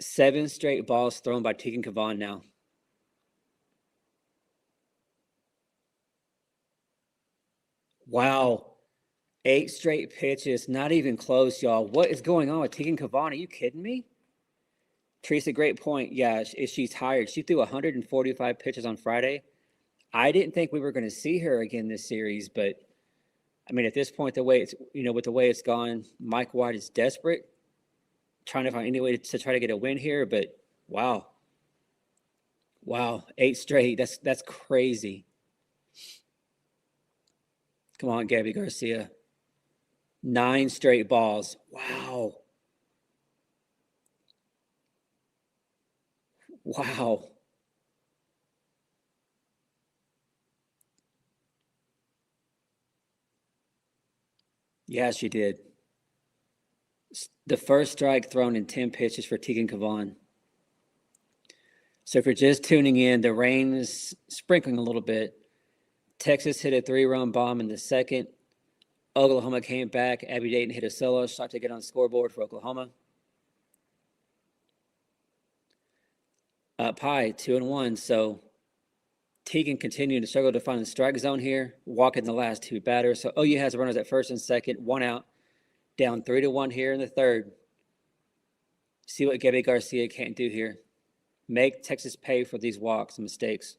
7 straight balls thrown by Tegan Kavan now. Wow. 8 straight pitches, not even close, y'all. What is going on with Tegan Kavan? Are you kidding me? Teresa, great point. Yeah, she's tired. She threw 145 pitches on Friday. I didn't think we were going to see her again this series, but I mean, at this point, the way it's, with the way it's gone, Mike White is desperate, trying to find any way to try to get a win here. But wow, 8 straight. That's crazy. Come on, Gabby Garcia. 9 straight balls. Wow. Wow. Yeah, she did. The first strike thrown in 10 pitches for Tegan Kavan. So if you're just tuning in, the rain is sprinkling a little bit. Texas hit a 3-run bomb in the second. Oklahoma came back. Abby Dayton hit a solo shot to get on the scoreboard for Oklahoma. Up high, 2-1. So Tegan continuing to struggle to find the strike zone here, walking the last 2 batters. So OU has runners at first and second, 1 out, down 3-1 here in the third. See what Gabby Garcia can't do here. Make Texas pay for these walks and mistakes.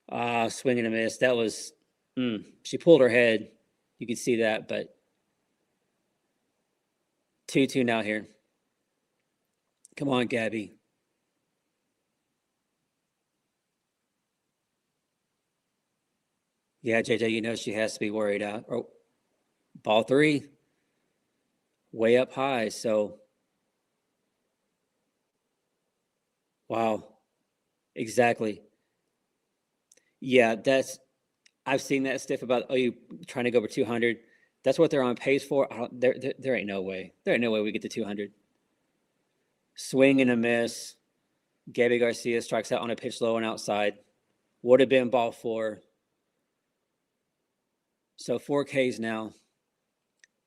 Swing and a miss. That was, she pulled her head. You can see that, but 2-2 now here. Come on, Gabby. Yeah, JJ, she has to be worried out. Oh, ball 3. Way up high, so. Wow. Exactly. Yeah, I've seen that stuff about you trying to go over 200. That's what they're on pace for. There ain't no way. There ain't no way we get to 200. Swing and a miss. Gabby Garcia strikes out on a pitch low and outside. Would have been ball 4. So 4 Ks now.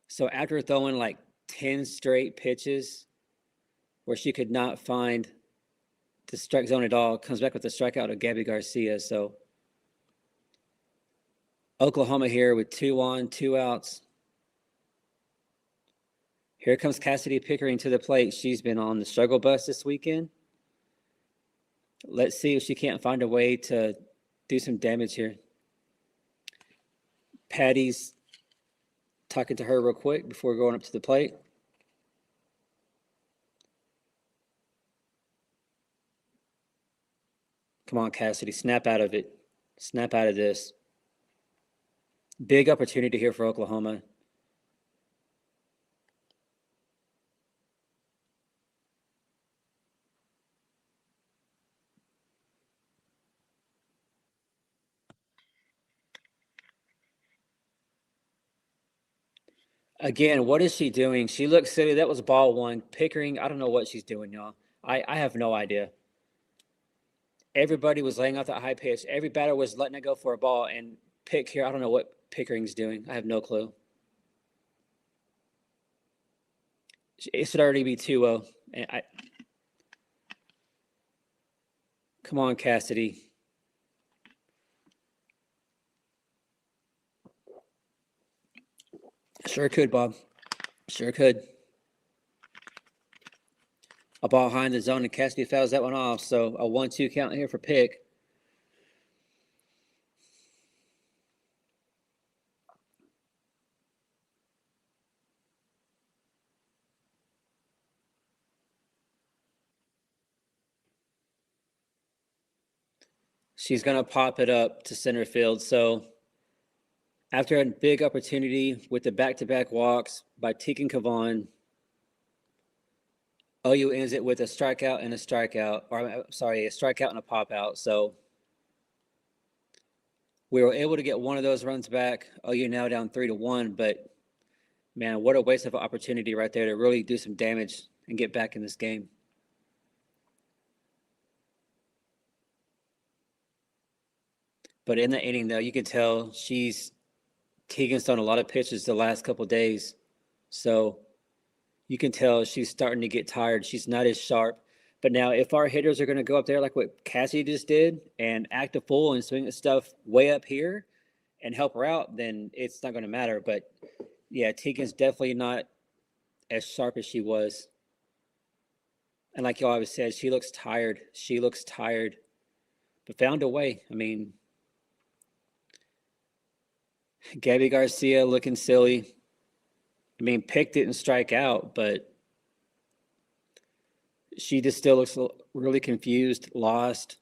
So after throwing like 10 straight pitches where she could not find the strike zone at all, comes back with the strikeout of Gabby Garcia. So Oklahoma here with 2 on, 2 outs. Here comes Cassidy Pickering to the plate. She's been on the struggle bus this weekend. Let's see if she can't find a way to do some damage here. Patty's talking to her real quick before going up to the plate. Come on, Cassidy, snap out of it. Snap out of this. Big opportunity here for Oklahoma. Again, what is she doing? She looks silly. That was ball 1. Pickering, I don't know what she's doing, y'all. I have no idea. Everybody was laying off that high pitch. Every batter was letting it go for a ball, and pick here. I don't know what Pickering's doing. I have no clue. It should already be 2-0. Come on, Cassidy. Sure could, Bob. Sure could. A ball high in the zone, and Cassidy fouls that one off. So a 1-2 count here for Pick. She's going to pop it up to center field. So after a big opportunity with the back-to-back walks by Tegan Kavan, OU ends it with a strikeout and a strikeout, or sorry, a strikeout and a pop out. So we were able to get one of those runs back. OU now down 3-1, but man, what a waste of an opportunity right there to really do some damage and get back in this game. But in the inning, though, you can tell Tegan's thrown a lot of pitches the last couple of days. So you can tell she's starting to get tired. She's not as sharp. But now if our hitters are going to go up there like what Cassie just did and act a fool and swing the stuff way up here and help her out, then it's not going to matter. But, yeah, Tegan's definitely not as sharp as she was. And like you always said, she looks tired. She looks tired. But found a way. I mean, Gabby Garcia looking silly. I mean, Pick didn't strike out, but she just still looks really confused, lost,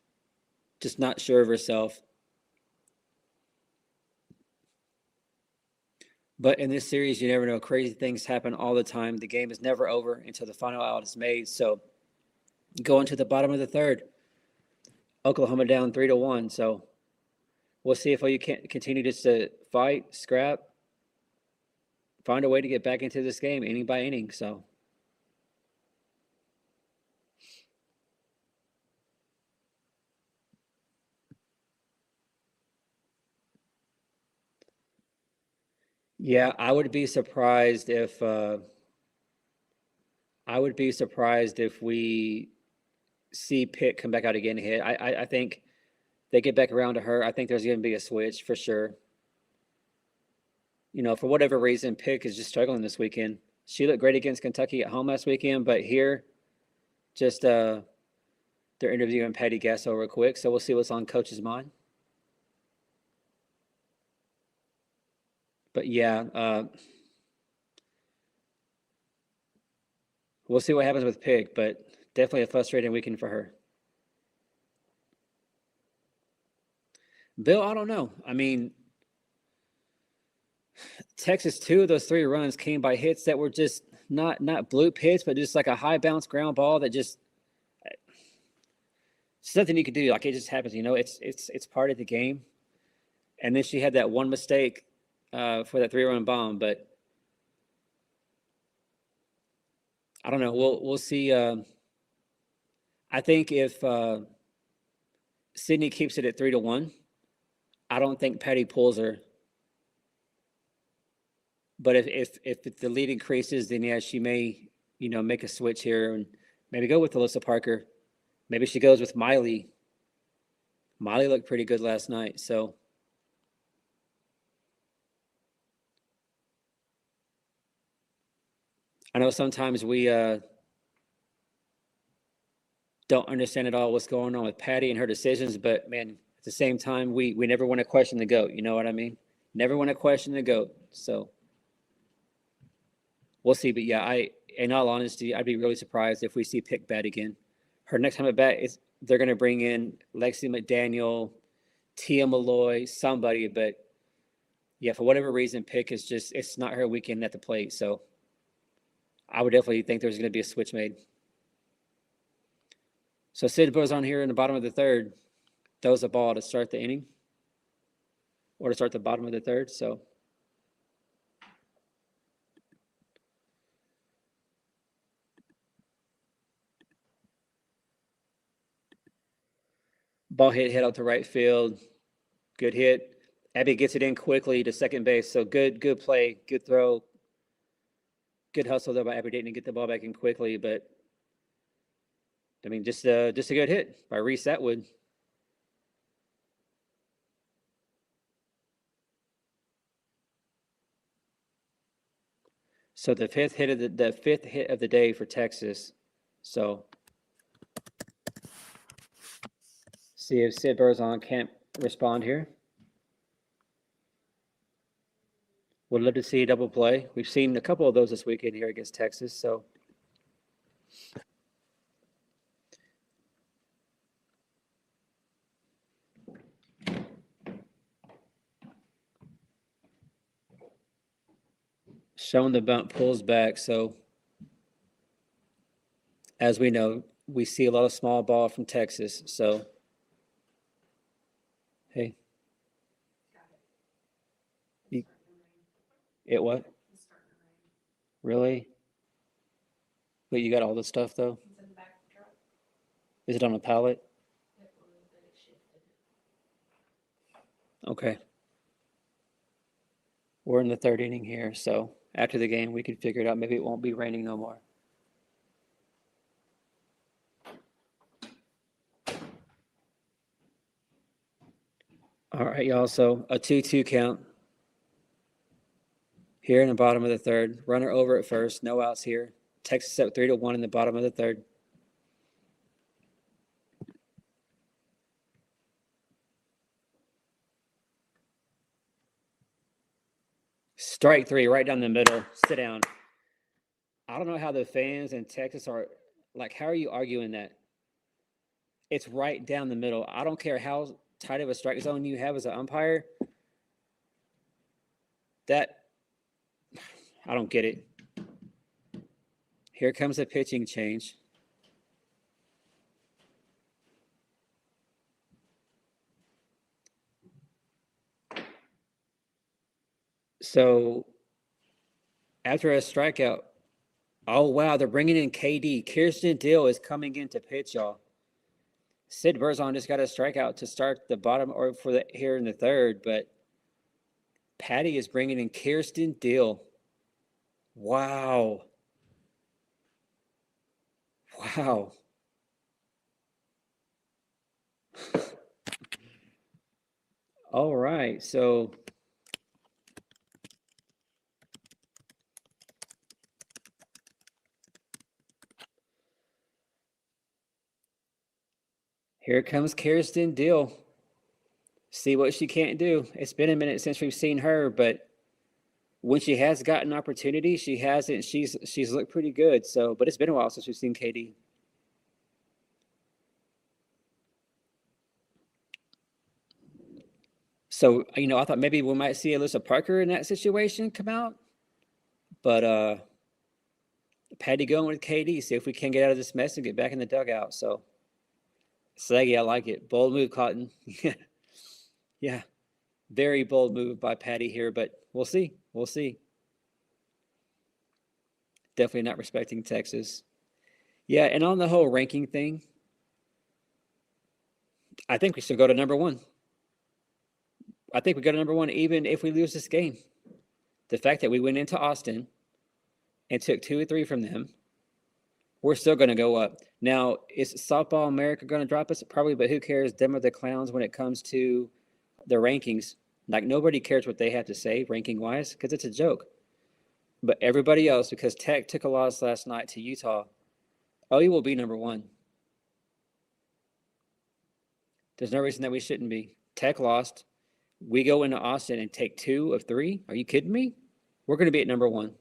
just not sure of herself. But in this series, you never know. Crazy things happen all the time. The game is never over until the final out is made. So going to the bottom of the third, Oklahoma down 3-1. So we'll see if you can continue just to fight, scrap, find a way to get back into this game inning by inning. So yeah, I would be surprised if we see Pitt come back out again and hit. I think they get back around to her. I think there's going to be a switch for sure. You know, for whatever reason, Pick is just struggling this weekend. She looked great against Kentucky at home last weekend, but here, just they're interviewing Patty Gasso real quick, so we'll see what's on Coach's mind. But yeah, we'll see what happens with Pick, but definitely a frustrating weekend for her. Bill, I don't know. I mean, Texas, 2 of those 3 runs came by hits that were just not bloop hits, but just like a high bounce ground ball that just it's nothing you can do. Like it just happens, you know. It's part of the game. And then she had that one mistake for that 3-run bomb, but I don't know. We'll see. I think if Sydney keeps it at 3-1, I don't think Patty pulls her. But if the lead increases, then yeah, she may, you know, make a switch here and maybe go with Alyssa Parker. Maybe she goes with Miley. Miley looked pretty good last night, so I know sometimes we don't understand at all what's going on with Patty and her decisions, but man, at the same time, we never want to question the GOAT. You know what I mean? Never want to question the GOAT. So we'll see. But yeah, in all honesty, I'd be really surprised if we see Pick bat again. Her next time at bat is they're going to bring in Lexi McDaniel, Tia Malloy, somebody. But yeah, for whatever reason, Pick is just it's not her weekend at the plate. So I would definitely think there's going to be a switch made. So Sid goes on here in the bottom of the third, throws a ball to start the inning or to start the bottom of the third. So ball hit out to right field. Good hit. Abby gets it in quickly to second base. So good play, good throw, good hustle there by Abby Dayton to get the ball back in quickly. But I mean, just a good hit by Reese Atwood. So the fifth hit of the day for Texas. So see if Sid Burzon can't respond here. Would love to see a double play. We've seen a couple of those this weekend here against Texas. So showing the bunt pulls back. So as we know, we see a lot of small ball from Texas. So hey, it what? Really? But you got all the stuff though? Is it on a pallet? Okay. We're in the third inning here, so after the game we can figure it out. Maybe it won't be raining no more. All right, y'all. So a 2-2 count here in the bottom of the third. Runner over at first, no outs here. Texas up 3-1 in the bottom of the third. Strike three, right down the middle. Sit down. I don't know how the fans in Texas are like. How are you arguing that? It's right down the middle. I don't care how tight of a strike zone you have as an umpire. That I don't get it. Here comes a pitching change. So after a strikeout, oh wow, they're bringing in KD. Kirsten Dill is coming in to pitch, y'all. Sid Burzon just got a strikeout to start the bottom or for the here in the third, but Patty is bringing in Kirsten Dill. Wow. Wow. All right, so here comes Kirsten Dill. See what she can't do. It's been a minute since we've seen her, but when she has gotten opportunity, she hasn't. She's looked pretty good. So, but it's been a while since we've seen KD. So, I thought maybe we might see Alyssa Parker in that situation come out, but Patty going with KD. See if we can get out of this mess and get back in the dugout. So, Saggy, I like it. Bold move, Cotton. Yeah, very bold move by Patty here, but we'll see. We'll see. Definitely not respecting Texas. Yeah, and on the whole ranking thing, I think we should go to number one. I think we go to number one even if we lose this game. The fact that we went into Austin and took 2 or 3 from them, we're still going to go up. Now, is Softball America going to drop us? Probably, but who cares? Them are the clowns when it comes to the rankings. Like, nobody cares what they have to say ranking-wise because it's a joke. But everybody else, because Tech took a loss last night to Utah, OU will be number one. There's no reason that we shouldn't be. Tech lost. We go into Austin and take 2 of 3. Are you kidding me? We're going to be at number one.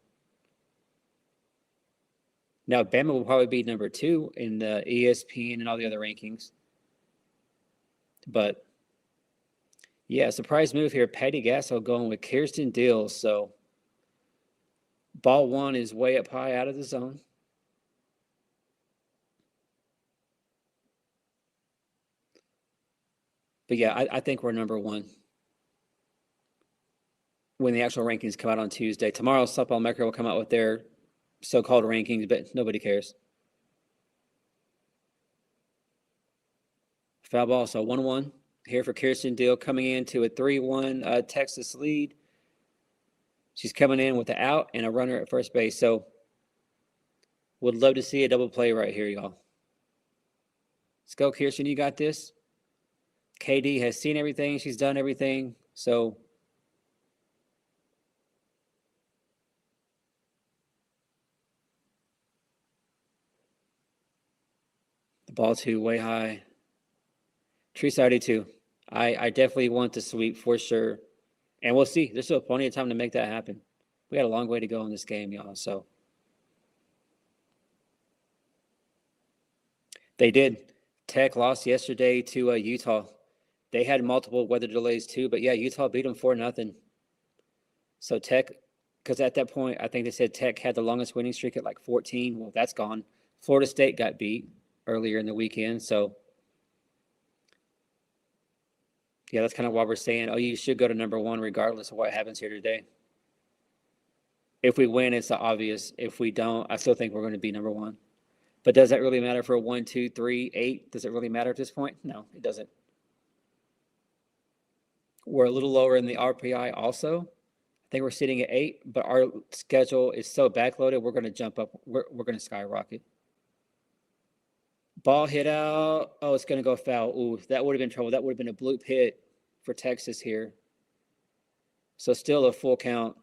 Now, Bama will probably be number 2 in the ESPN and all the other rankings. But, yeah, surprise move here. Patty Gasso going with Kirsten Dill. So, ball 1 is way up high out of the zone. But, yeah, I think we're number 1 when the actual rankings come out on Tuesday. Tomorrow, Softball America will come out with their so-called rankings, but nobody cares. Foul ball, so 1-1. here for Kirsten Deal, coming into a 3-1 Texas lead. She's coming in with an out and a runner at first base. So would love to see a double play right here, y'all. Let's go, Kirsten. You got this. KD has seen everything. She's done everything. So the ball two way high. Teresa already too. I definitely want the sweep for sure. And we'll see. There's still plenty of time to make that happen. We got a long way to go in this game, y'all. So they did. Tech lost yesterday to Utah. They had multiple weather delays too, but yeah, Utah beat them 4-0. So Tech, because at that point, I think they said Tech had the longest winning streak at like 14. Well, that's gone. Florida State got beat earlier in the weekend. So yeah, that's kind of why we're saying, oh, you should go to number one regardless of what happens here today. If we win, it's obvious. If we don't, I still think we're going to be number one. But does that really matter for 1, 2, 3, 8? Does it really matter at this point? No, it doesn't. We're a little lower in the RPI also. I think we're sitting at 8, but our schedule is so backloaded, we're going to jump up. We're going to skyrocket. Ball hit out. Oh, it's going to go foul. Ooh, that would have been trouble. That would have been a bloop hit for Texas here. So still a full count.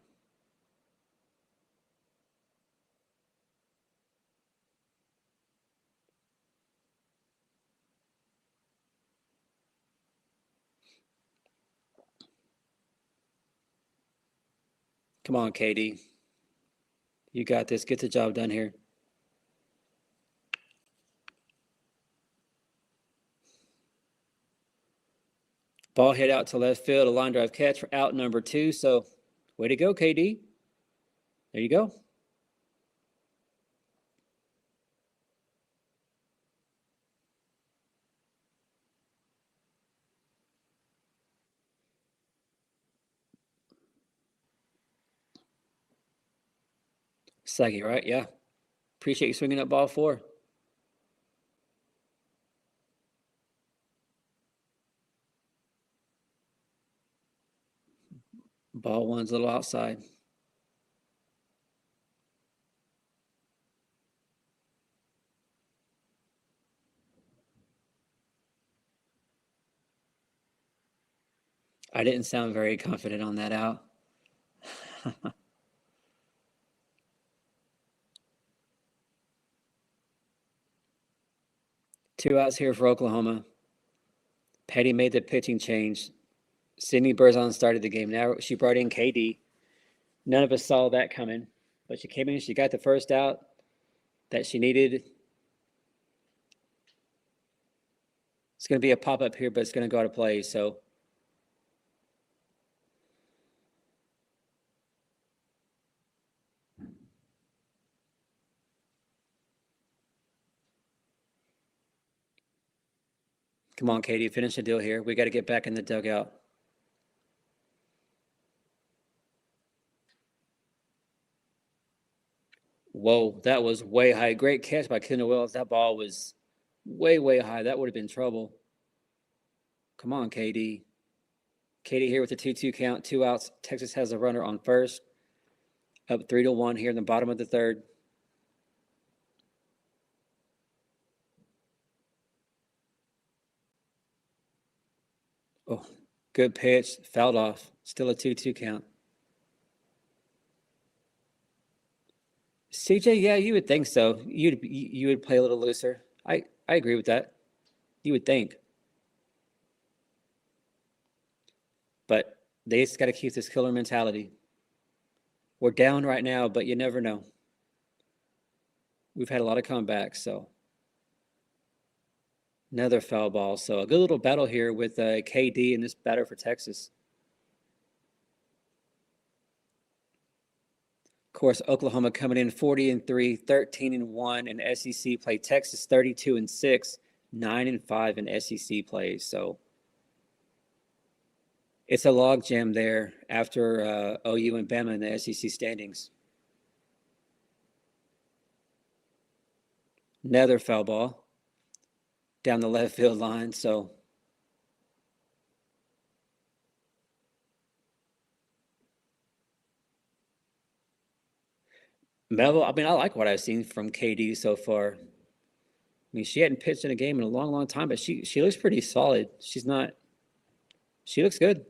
Come on, KD. You got this. Get the job done here. Ball hit out to left field. A line drive catch for out number 2. So way to go, KD. There you go. Saggy, right? Yeah. Appreciate you swinging that ball 4. Ball 1's a little outside. I didn't sound very confident on that out. 2 outs here for Oklahoma. Petty made the pitching change. Sydney Berzon started the game. Now she brought in KD. None of us saw that coming, but she came in. She got the first out that she needed. It's going to be a pop-up here, but it's going to go out of play. So come on, Katie, finish the deal here. We got to get back in the dugout. Whoa, that was way high. Great catch by Kendall Wells. That ball was way, way high. That would have been trouble. Come on, KD. KD here with the 2-2 count, 2 outs. Texas has a runner on first. Up 3-1 here in the bottom of the third. Oh, good pitch. Fouled off. Still a 2-2 count. CJ, yeah, you would think so. You would play a little looser. I agree with that. You would think. But they just got to keep this killer mentality. We're down right now, but you never know. We've had a lot of comebacks, so. Another foul ball. So a good little battle here with KD in this batter for Texas. Of course, Oklahoma coming in 40-3, 13-1 in SEC play. Texas 32-6, 9-5 in SEC play. So it's a log jam there after OU and Bama in the SEC standings. Another foul ball down the left field line. So Melville, I mean, I like what I've seen from KD so far. I mean, she hadn't pitched in a game in a long, long time, but she looks pretty solid. She's not. She looks good.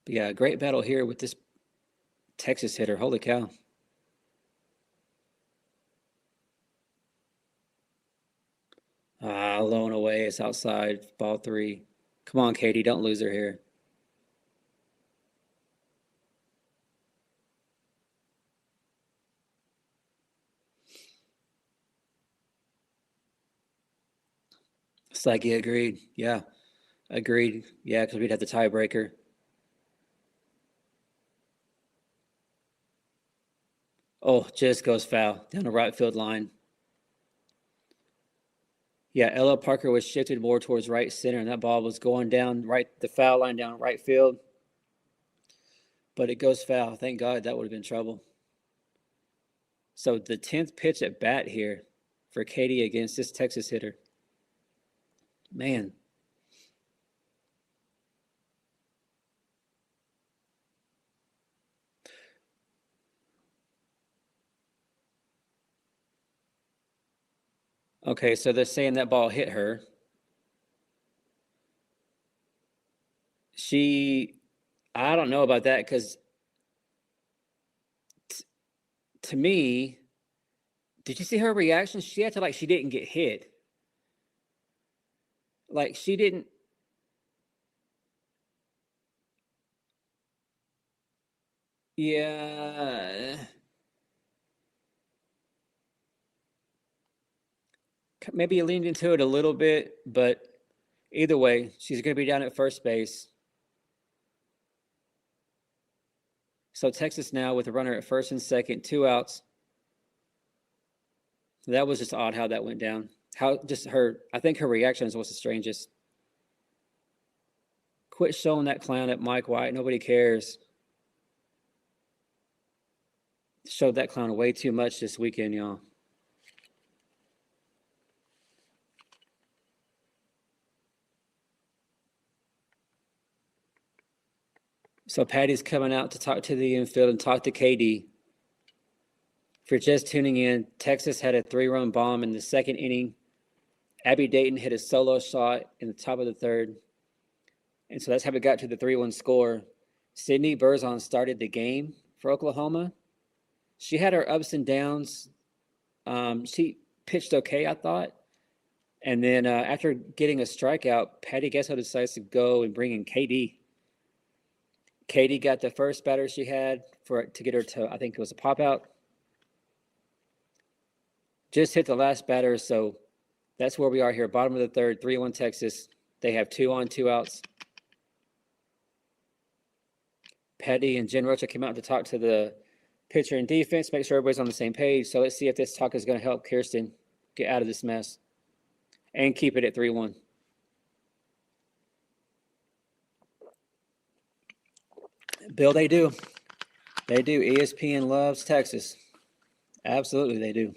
But yeah, great battle here with this Texas hitter. Holy cow! Low and away. It's outside. Ball three. Come on, Katie. Don't lose her here. Psyche agreed. Yeah, agreed. Yeah, because we'd have the tiebreaker. Oh, just goes foul down the right field line. Yeah, Ella Parker was shifted more towards right center, and that ball was going down the foul line down right field. But it goes foul. Thank God, that would have been trouble. So the 10th pitch at bat here for Katie against this Texas hitter. Man. Okay, so they're saying that ball hit her. I don't know about that because to me, did you see her reaction? She acted like she didn't get hit. Like she didn't. Yeah. Maybe leaned into it a little bit, but either way, she's going to be down at first base. So Texas now with a runner at first and second, 2 outs. That was just odd how that went down. I think her reaction was the strangest. Quit showing that clown at Mike White. Nobody cares. Showed that clown way too much this weekend, y'all. So Patty's coming out to talk to the infield and talk to KD. If you're just tuning in, Texas had a 3-run bomb in the second inning. Abby Dayton hit a solo shot in the top of the third. And so that's how we got to the 3-1 score. Sydney Berzon started the game for Oklahoma. She had her ups and downs. She pitched okay, I thought. And then after getting a strikeout, Patty Gesso decides to go and bring in KD. Katie got the first batter she had to get her to, I think it was a pop out. Just hit the last batter, so that's where we are here. Bottom of the third, 3-1 Texas. They have 2 on, 2 outs. Patty and Jen Rocha came out to talk to the pitcher and defense, make sure everybody's on the same page. So let's see if this talk is going to help Kirsten get out of this mess and keep it at 3-1. Bill, they do. They do. ESPN loves Texas. Absolutely, they do.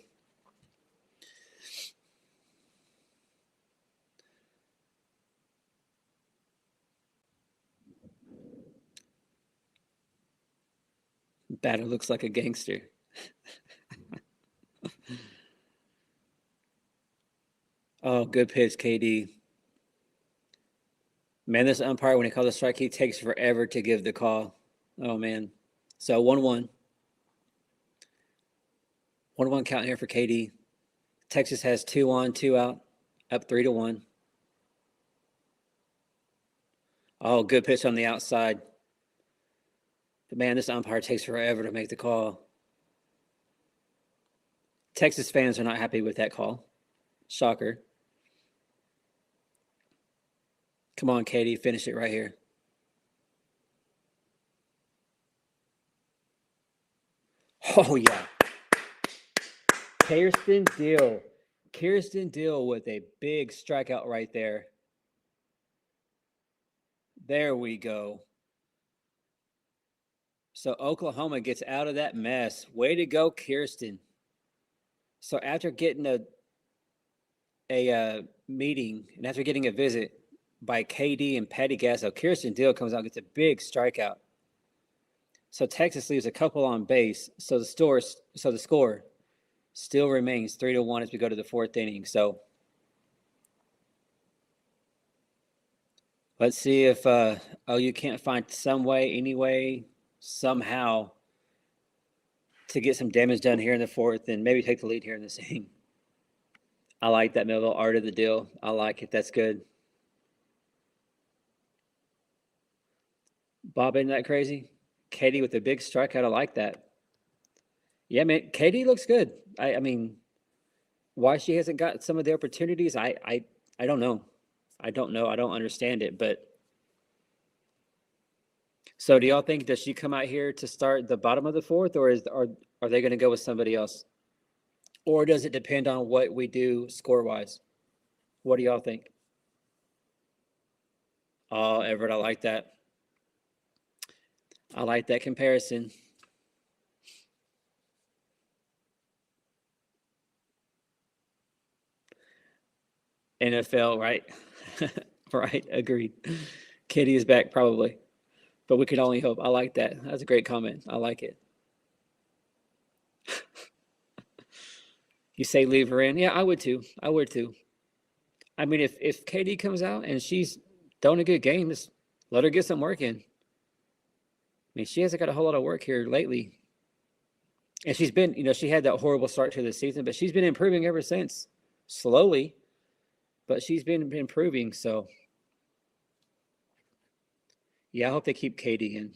Batter looks like a gangster. Oh, good pitch, KD. Man, this umpire, when he calls a strike, he takes forever to give the call. Oh, man. So 1-1. 1-1 count here for KD. Texas has 2 on, 2 out, up 3-1. Oh, good pitch on the outside. But man, this umpire takes forever to make the call. Texas fans are not happy with that call. Shocker. Come on, Katie, finish it right here. Oh, yeah. Kirsten Deal. Kirsten Deal with a big strikeout right there. There we go. So Oklahoma gets out of that mess. Way to go, Kirsten. So after getting a meeting and after getting a visit, by KD and Patty Gasso. Kirsten Deal comes out and gets a big strikeout. So Texas leaves a couple on base. So the score still remains 3-1 as we go to the fourth inning. So let's see if OU can't find some way, any way, somehow to get some damage done here in the fourth and maybe take the lead here in this inning. I like that Melville art of the deal. I like it. That's good. Bob, isn't that crazy? Katie with a big strikeout. I like that. Yeah, man, Katie looks good. I mean, why she hasn't got some of the opportunities, I don't know. I don't know. I don't understand it. But so do y'all think, does she come out here to start the bottom of the fourth, or are they going to go with somebody else? Or does it depend on what we do score-wise? What do y'all think? Oh, Everett, I like that. I like that comparison. NFL, right? Right, agreed. Katie is back probably, but we can only hope. I like that. That's a great comment. I like it. You say leave her in? Yeah, I would too. I would too. I mean, if Katie comes out and she's throwing a good game, just let her get some work in. I mean, she hasn't got a whole lot of work here lately. And she's been, she had that horrible start to the season, but she's been improving ever since. Slowly, but she's been improving. So, yeah, I hope they keep Katie in.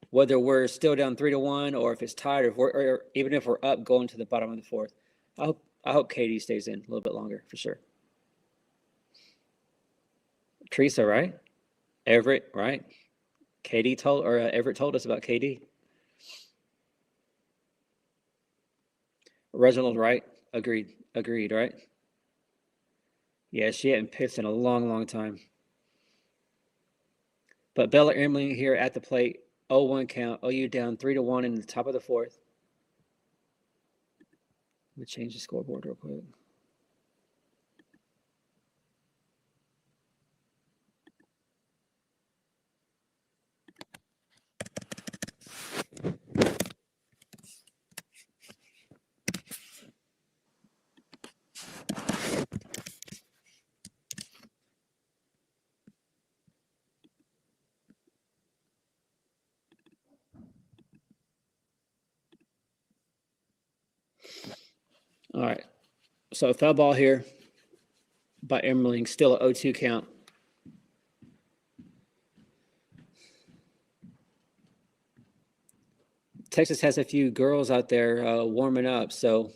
Whether we're still down 3-1 or if it's tied or even if we're up going to the bottom of the fourth, I hope Katie stays in a little bit longer for sure. Teresa, right? Everett, right? Everett told us about Katie. Reginald, right? Agreed, right? Yeah, she hadn't pitched in a long, long time. But Bella Emling here at the plate, 0-1 count. OU down 3-1 in the top of the fourth. Let me change the scoreboard real quick. All right. So foul ball here by Emmerling, still a 0-2 count. Texas has a few girls out there warming up, so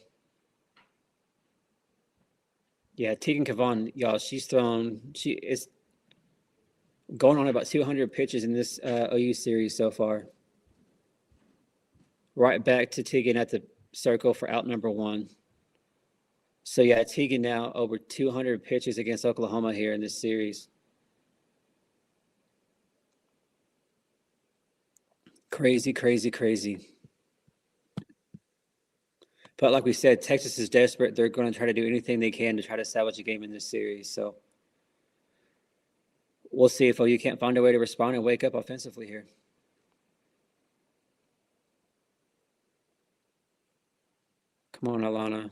yeah, Tegan Cavan, y'all, she is going on about 200 pitches in this OU series so far. Right back to Tegan at the circle for out number 1. So yeah, Tegan now over 200 pitches against Oklahoma here in this series. Crazy, crazy, crazy. But like we said, Texas is desperate. They're going to try to do anything they can to try to salvage a game in this series. So we'll see if OU can't find a way to respond and wake up offensively here. Come on, Alana.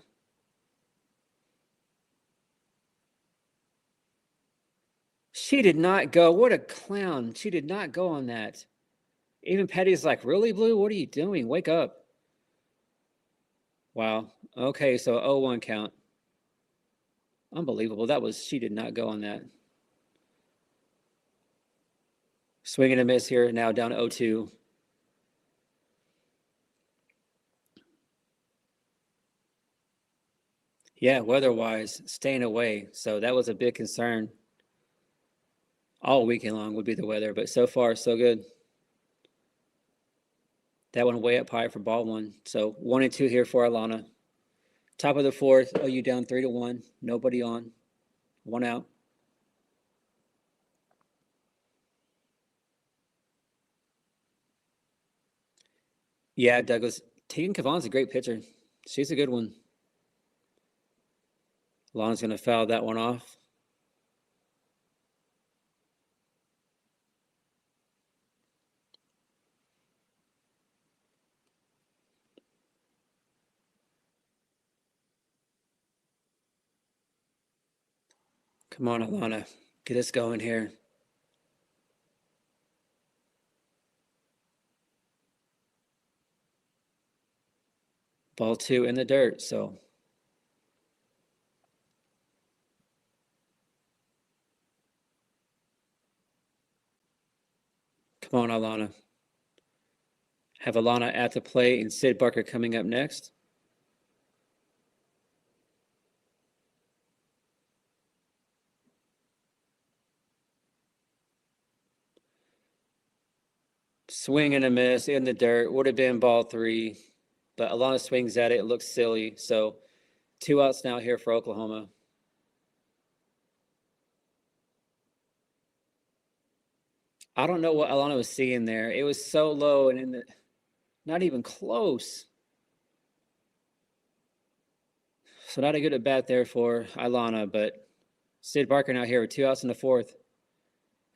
She did not go. What a clown. She did not go on that. Even Patty's like, really, Blue? What are you doing? Wake up. Wow. Okay, so 0-1 count. Unbelievable. She did not go on that. Swing and a miss here, now down 0-2. Yeah, weather-wise, staying away. So that was a big concern. All weekend long would be the weather, but so far, so good. That one way up high for ball 1. So 1-2 here for Alana. Top of the fourth, OU down 3-1. Nobody on. 1 out. Yeah, Douglas. Tegan Cavan's a great pitcher. She's a good one. Alana's going to foul that one off. Come on, Alana. Get us going here. Ball 2 in the dirt, so. Come on, Alana. Have Alana at the plate and Sid Barker coming up next. Swing and a miss in the dirt. Would have been ball 3, but Alana swings at it. It looks silly. So 2 outs now here for Oklahoma. I don't know what Alana was seeing there. It was so low and in the not even close. So not a good at bat there for Alana, but Sid Barker now here with 2 outs in the 4th.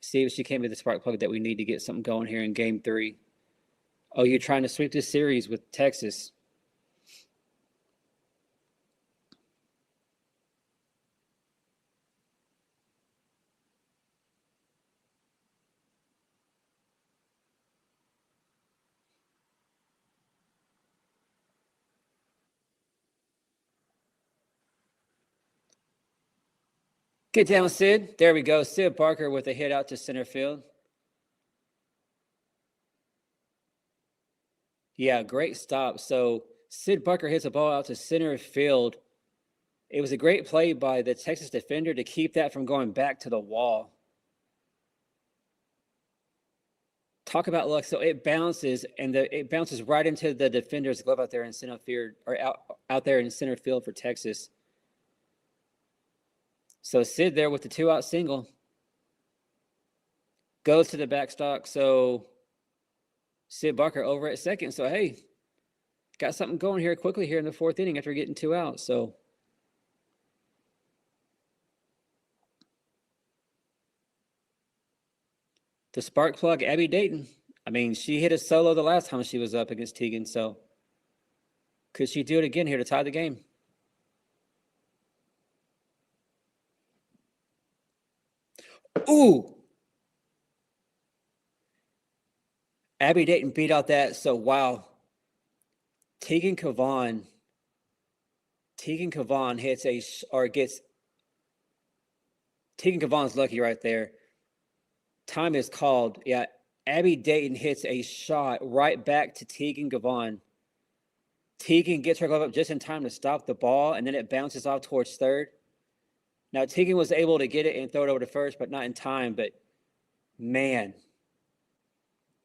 See if she came to the spark plug that we need to get something going here in game 3. Oh, you're trying to sweep this series with Texas. Get down, Sid. There we go. Sid Barker with a hit out to center field. Yeah, great stop. So Sid Barker hits a ball out to center field. It was a great play by the Texas defender to keep that from going back to the wall. Talk about luck. So it bounces, and it bounces right into the defender's glove out there in center field, or out there in center field for Texas. So Sid there with the 2-out single. Goes to the backstop. So Sid Barker over at second. So, hey, got something going here quickly here in the 4th inning after getting 2 outs. So the spark plug, Abby Dayton. I mean, she hit a solo the last time she was up against Tegan. So could she do it again here to tie the game? Ooh! Abby Dayton beat out that. So, wow. Tegan Kavan hits Tegan Kavan's lucky right there. Time is called. Yeah, Abby Dayton hits a shot right back to Tegan Kavan. Tegan gets her glove up just in time to stop the ball, and then it bounces off towards third. Now, Tegan was able to get it and throw it over to first, but not in time. But, man,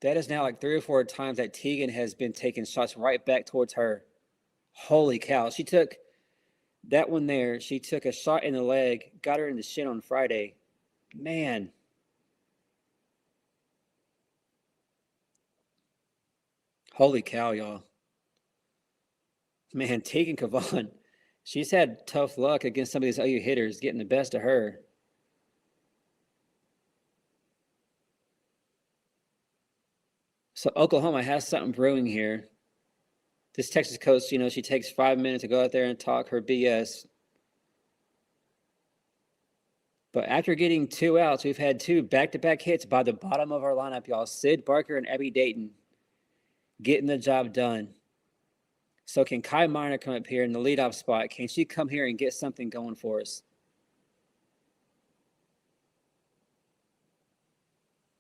that is now like 3 or 4 times that Tegan has been taking shots right back towards her. Holy cow. She took that one there. She took a shot in the leg, got her in the shin on Friday. Man. Holy cow, y'all. Man, Tegan Kavan, she's had tough luck against some of these OU hitters getting the best of her. So Oklahoma has something brewing here. This Texas coach, she takes 5 minutes to go out there and talk her BS. But after getting 2 outs, we've had 2 back-to-back hits by the bottom of our lineup, y'all. Sid Barker and Abby Dayton getting the job done. So can Kai Miner come up here in the leadoff spot? Can she come here and get something going for us?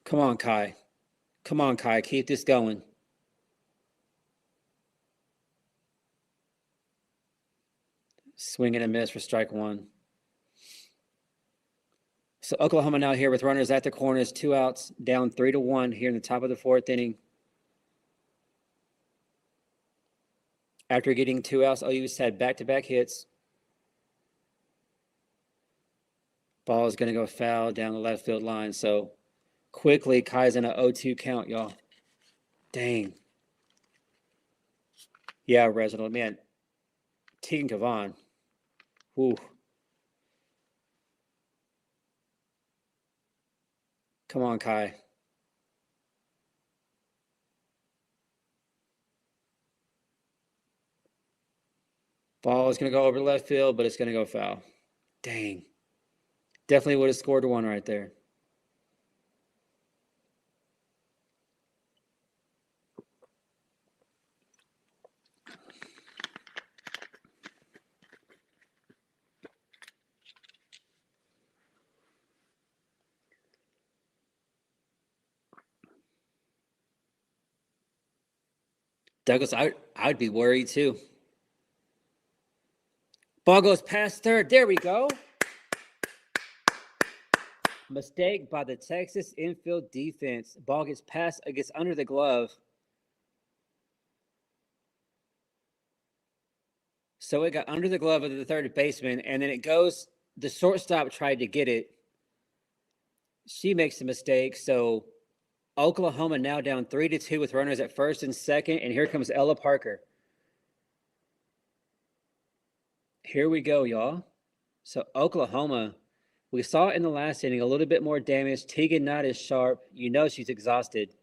Come on, Kai. Come on, Kai. Keep this going. Swing and a miss for strike 1. So Oklahoma now here with runners at the corners, 2 outs, down 3-1 here in the top of the 4th inning. After getting 2 outs, OU's had back-to-back hits. Ball is going to go foul down the left field line. So quickly, Kai's in an 0-2 count, y'all. Dang. Yeah, Reginald, man. Tegan Kavan. Whew. Come on, Kai. Ball is going to go over left field, but it's going to go foul. Dang. Definitely would have scored one right there. Douglas, I'd be worried too. Ball goes past third. There we go. Mistake by the Texas infield defense. Ball gets past, it gets under the glove. So it got under the glove of the third baseman, and then it goes, the shortstop tried to get it. She makes a mistake. So Oklahoma now down 3-2 with runners at first and second. And here comes Ella Parker. Here we go, y'all. So Oklahoma, we saw in the last inning a little bit more damage. Teagan not as sharp. You know she's exhausted.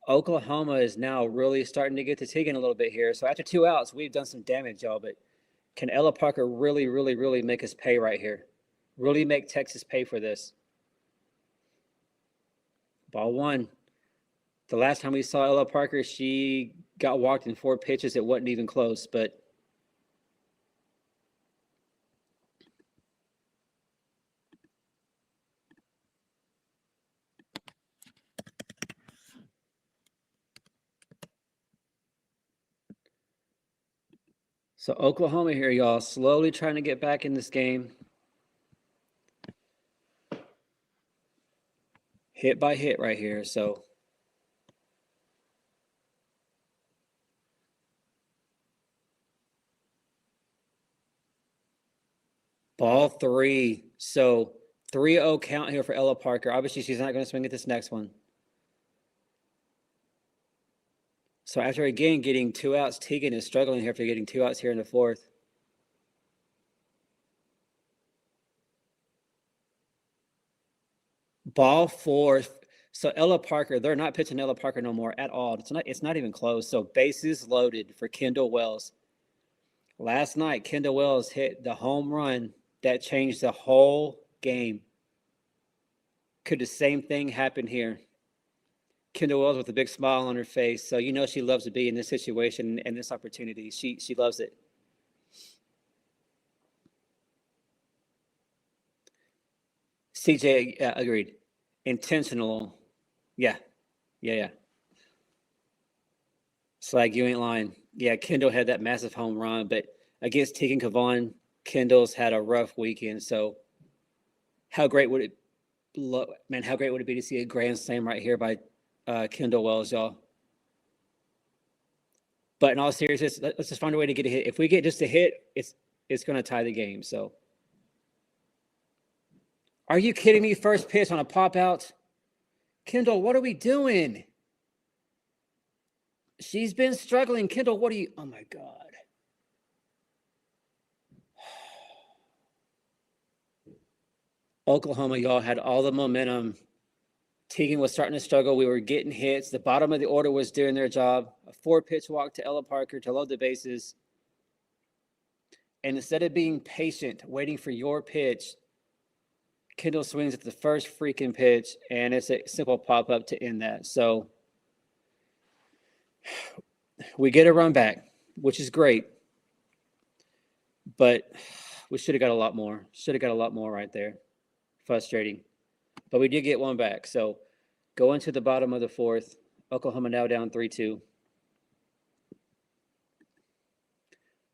Oklahoma is now really starting to get to Teagan a little bit here. So after 2 outs, we've done some damage, y'all. But can Ella Parker really, really, really make us pay right here? Really make Texas pay for this? Ball one. The last time we saw Ella Parker, she got walked in 4 pitches. It wasn't even close, but so Oklahoma here, y'all, slowly trying to get back in this game. Hit by hit right here, so. Ball 3. So 3-0 count here for Ella Parker. Obviously, she's not going to swing at this next one. So after again getting 2 outs, Teagan is struggling here after getting 2 outs here in the 4th. Ball 4. So Ella Parker, they're not pitching Ella Parker no more at all. It's not even close. So bases loaded for Kendall Wells. Last night, Kendall Wells hit the home run that changed the whole game. Could the same thing happen here? Kendall Wells with a big smile on her face. So you know she loves to be in this situation and this opportunity. She loves it. CJ agreed. Intentional. Yeah. Slag, you ain't lying. Yeah, Kendall had that massive home run, but against Tegan Kavon, Kendall's had a rough weekend. So how great would it be to see a grand slam right here by Kendall Wells, y'all? But in all seriousness, let's just find a way to get a hit. If we get just a hit, it's going to tie the game. So, are you kidding me? First pitch on a pop out. Kendall, what are we doing? She's been struggling. Kendall, what are you? Oh my God. Oklahoma, y'all had all the momentum. Teagan was starting to struggle. We were getting hits. The bottom of the order was doing their job. A 4-pitch walk to Ella Parker to load the bases. And instead of being patient, waiting for your pitch, Kendall swings at the first freaking pitch, and it's a simple pop-up to end that. So we get a run back, which is great. But we should have got a lot more. Should have got a lot more right there. Frustrating. But we did get one back. So going to the bottom of the 4th, Oklahoma now down 3-2.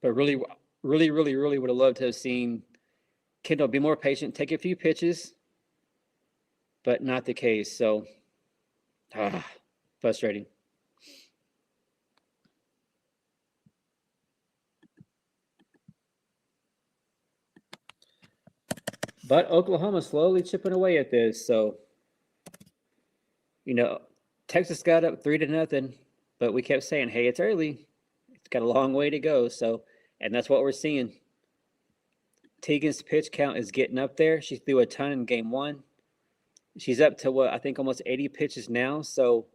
But really would have loved to have seen Kendall be more patient, take a few pitches, but not the case. So, frustrating. But Oklahoma slowly chipping away at this. So, you know, Texas got up 3-0, but we kept saying, hey, it's early. It's got a long way to go. So, and that's what we're seeing. Teagan's pitch count is getting up there. She threw a ton in game 1. She's up to what I think almost 80 pitches now. So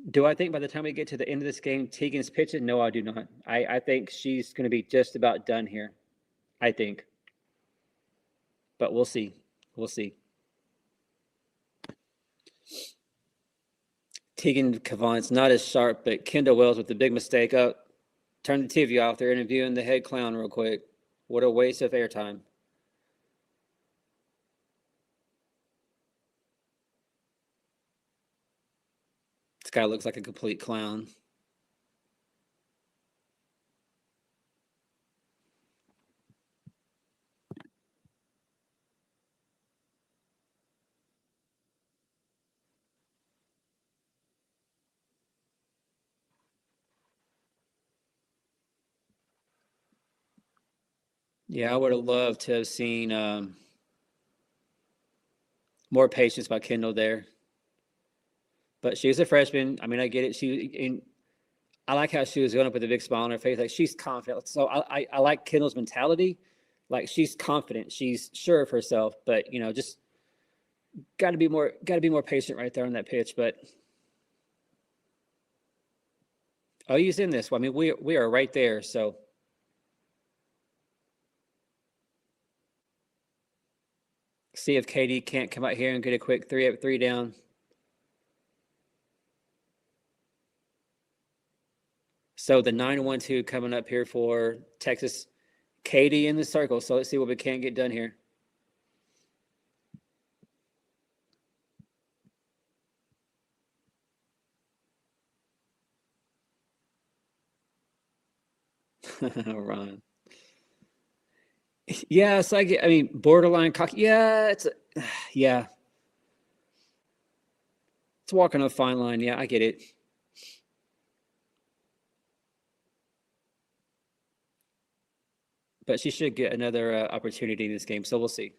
Do I think by the time we get to the end of this game, Tegan's pitching? No, I do not. I think she's going to be just about done here. I think. But we'll see. We'll see. Tegan Cavan's not as sharp, but Kendall Wells with the big mistake up. Turn the TV off. They're interviewing the head clown real quick. What a waste of airtime. This guy looks like a complete clown. Yeah, I would have loved to have seen more patience by Kendall there. But she's a freshman. I mean, I get it. I like how she was going up with a big smile on her face. Like, she's confident. So I like Kendall's mentality. Like, she's confident. She's sure of herself. But, just got to be more patient right there on that pitch. But OU's in this. I mean, we are right there. So see if Katie can't come out here and get a quick 3-up, 3 down. So the 9-1-2 coming up here for Texas. Katie in the circle. So let's see what we can get done here. Ron. Yeah, it's like, I mean, borderline cocky. Yeah, yeah. It's walking a fine line. Yeah, I get it. But she should get another opportunity in this game, so we'll see.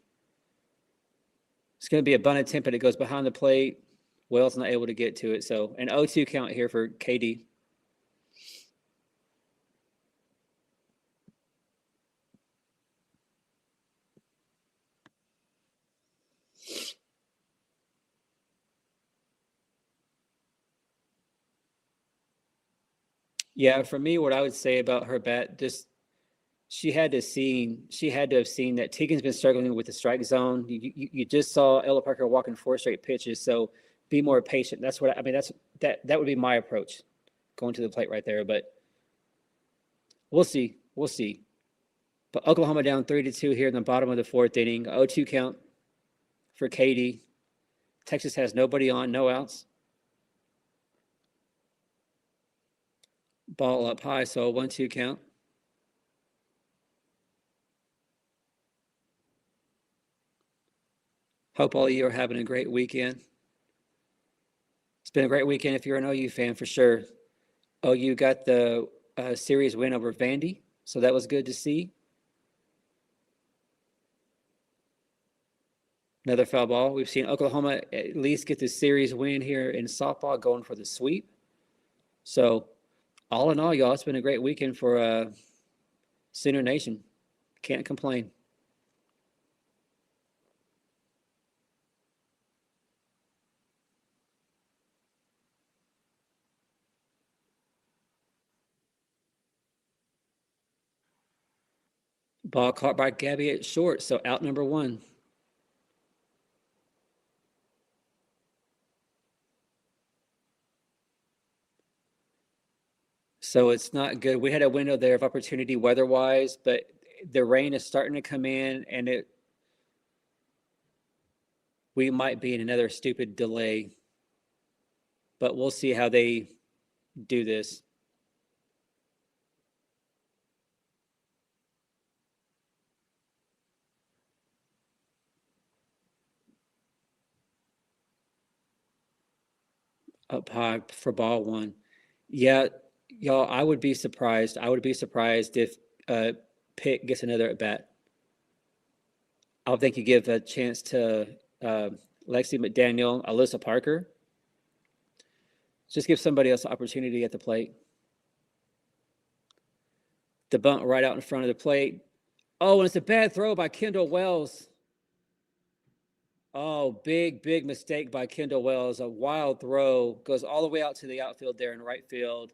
It's going to be a bunt attempt, but it goes behind the plate. Wells not able to get to it, so an 0-2 count here for KD. Yeah, for me, what I would say about her bat, just she had to have seen that Tegan's been struggling with the strike zone. You just saw Ella Parker walking 4 straight pitches, so be more patient. That's what I mean. That would be my approach, going to the plate right there. But we'll see. We'll see. But Oklahoma down 3-2 here in the bottom of the 4th inning. 0-2 count for Katie. Texas has nobody on, no outs. Ball up high, so a 1-2 count. Hope all of you are having a great weekend. It's been a great weekend if you're an OU fan for sure. OU got the series win over Vandy, so that was good to see. Another foul ball. We've seen Oklahoma at least get the series win here in softball, going for the sweep. So, all in all, y'all, it's been a great weekend for Sooner Nation. Can't complain. Ball caught by Gabby at short, so out number 1. So it's not good. We had a window there of opportunity weather-wise, but the rain is starting to come in, and we might be in another stupid delay. But we'll see how they do this. Up high for ball 1. Yeah, y'all, I would be surprised. I would be surprised if Pitt gets another at bat. I don't think you give a chance to Lexi McDaniel, Alyssa Parker. Just give somebody else an opportunity at the plate. The bunt right out in front of the plate. Oh, and it's a bad throw by Kendall Wells. Oh, big mistake by Kendall Wells. A wild throw goes all the way out to the outfield there in right field.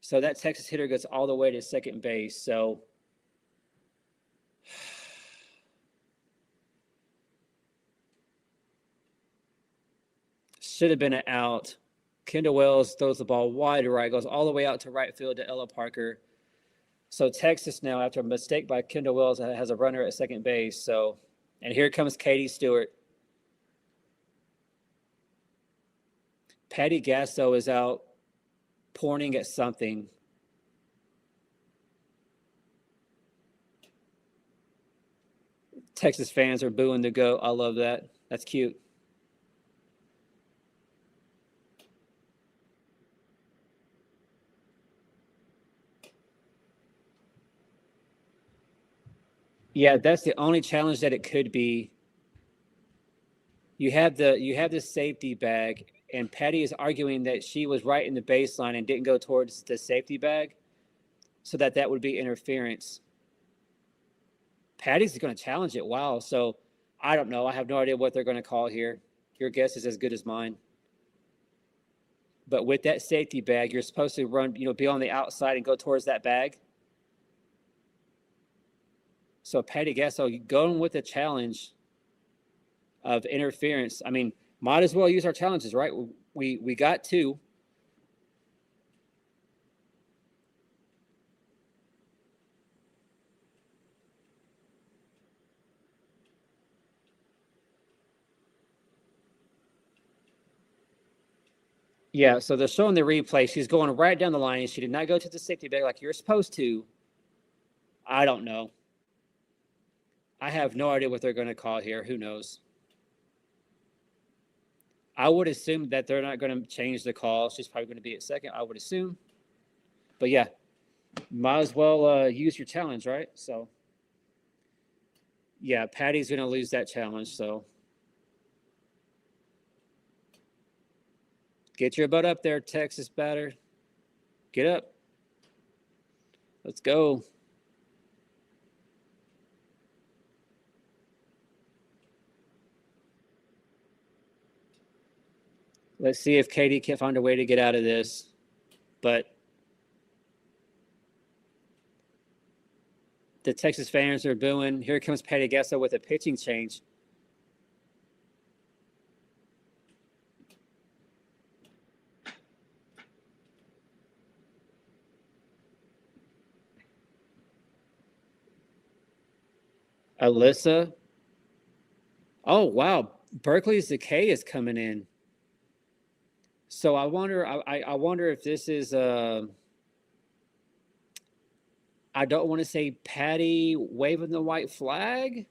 So that Texas hitter gets all the way to second base. So should have been an out. Kendall Wells throws the ball wide right, goes all the way out to right field to Ella Parker. So Texas now, after a mistake by Kendall Wells, has a runner at second base. So, and here comes Katie Stewart. Patty Gasso is out pointing at something. Texas fans are booing the goat. I love that. That's cute. Yeah, that's the only challenge that it could be. You have the safety bag, and Patty is arguing that she was right in the baseline and didn't go towards the safety bag, so that would be interference. Patty's going to challenge it. Wow. So I don't know. I have no idea what they're going to call here. Your guess is as good as mine. But with that safety bag, you're supposed to run, be on the outside and go towards that bag. So Patty Gasso going with a challenge of interference. I mean, might as well use our challenges, right? We got two. Yeah, so they're showing the replay. She's going right down the line. She did not go to the safety bag like you're supposed to. I don't know. I have no idea what they're going to call here. Who knows? I would assume that they're not going to change the call. She's probably going to be at second, I would assume. But yeah, might as well use your challenge, right? So yeah, Patty's going to lose that challenge. So get your butt up there, Texas batter. Get up. Let's go. Let's see if Katie can find a way to get out of this. But the Texas fans are booing. Here comes Patty Gasso with a pitching change. Alyssa. Oh, wow. Berkeley's decay is coming in. So I wonder if this is I don't want to say Patty waving the white flag,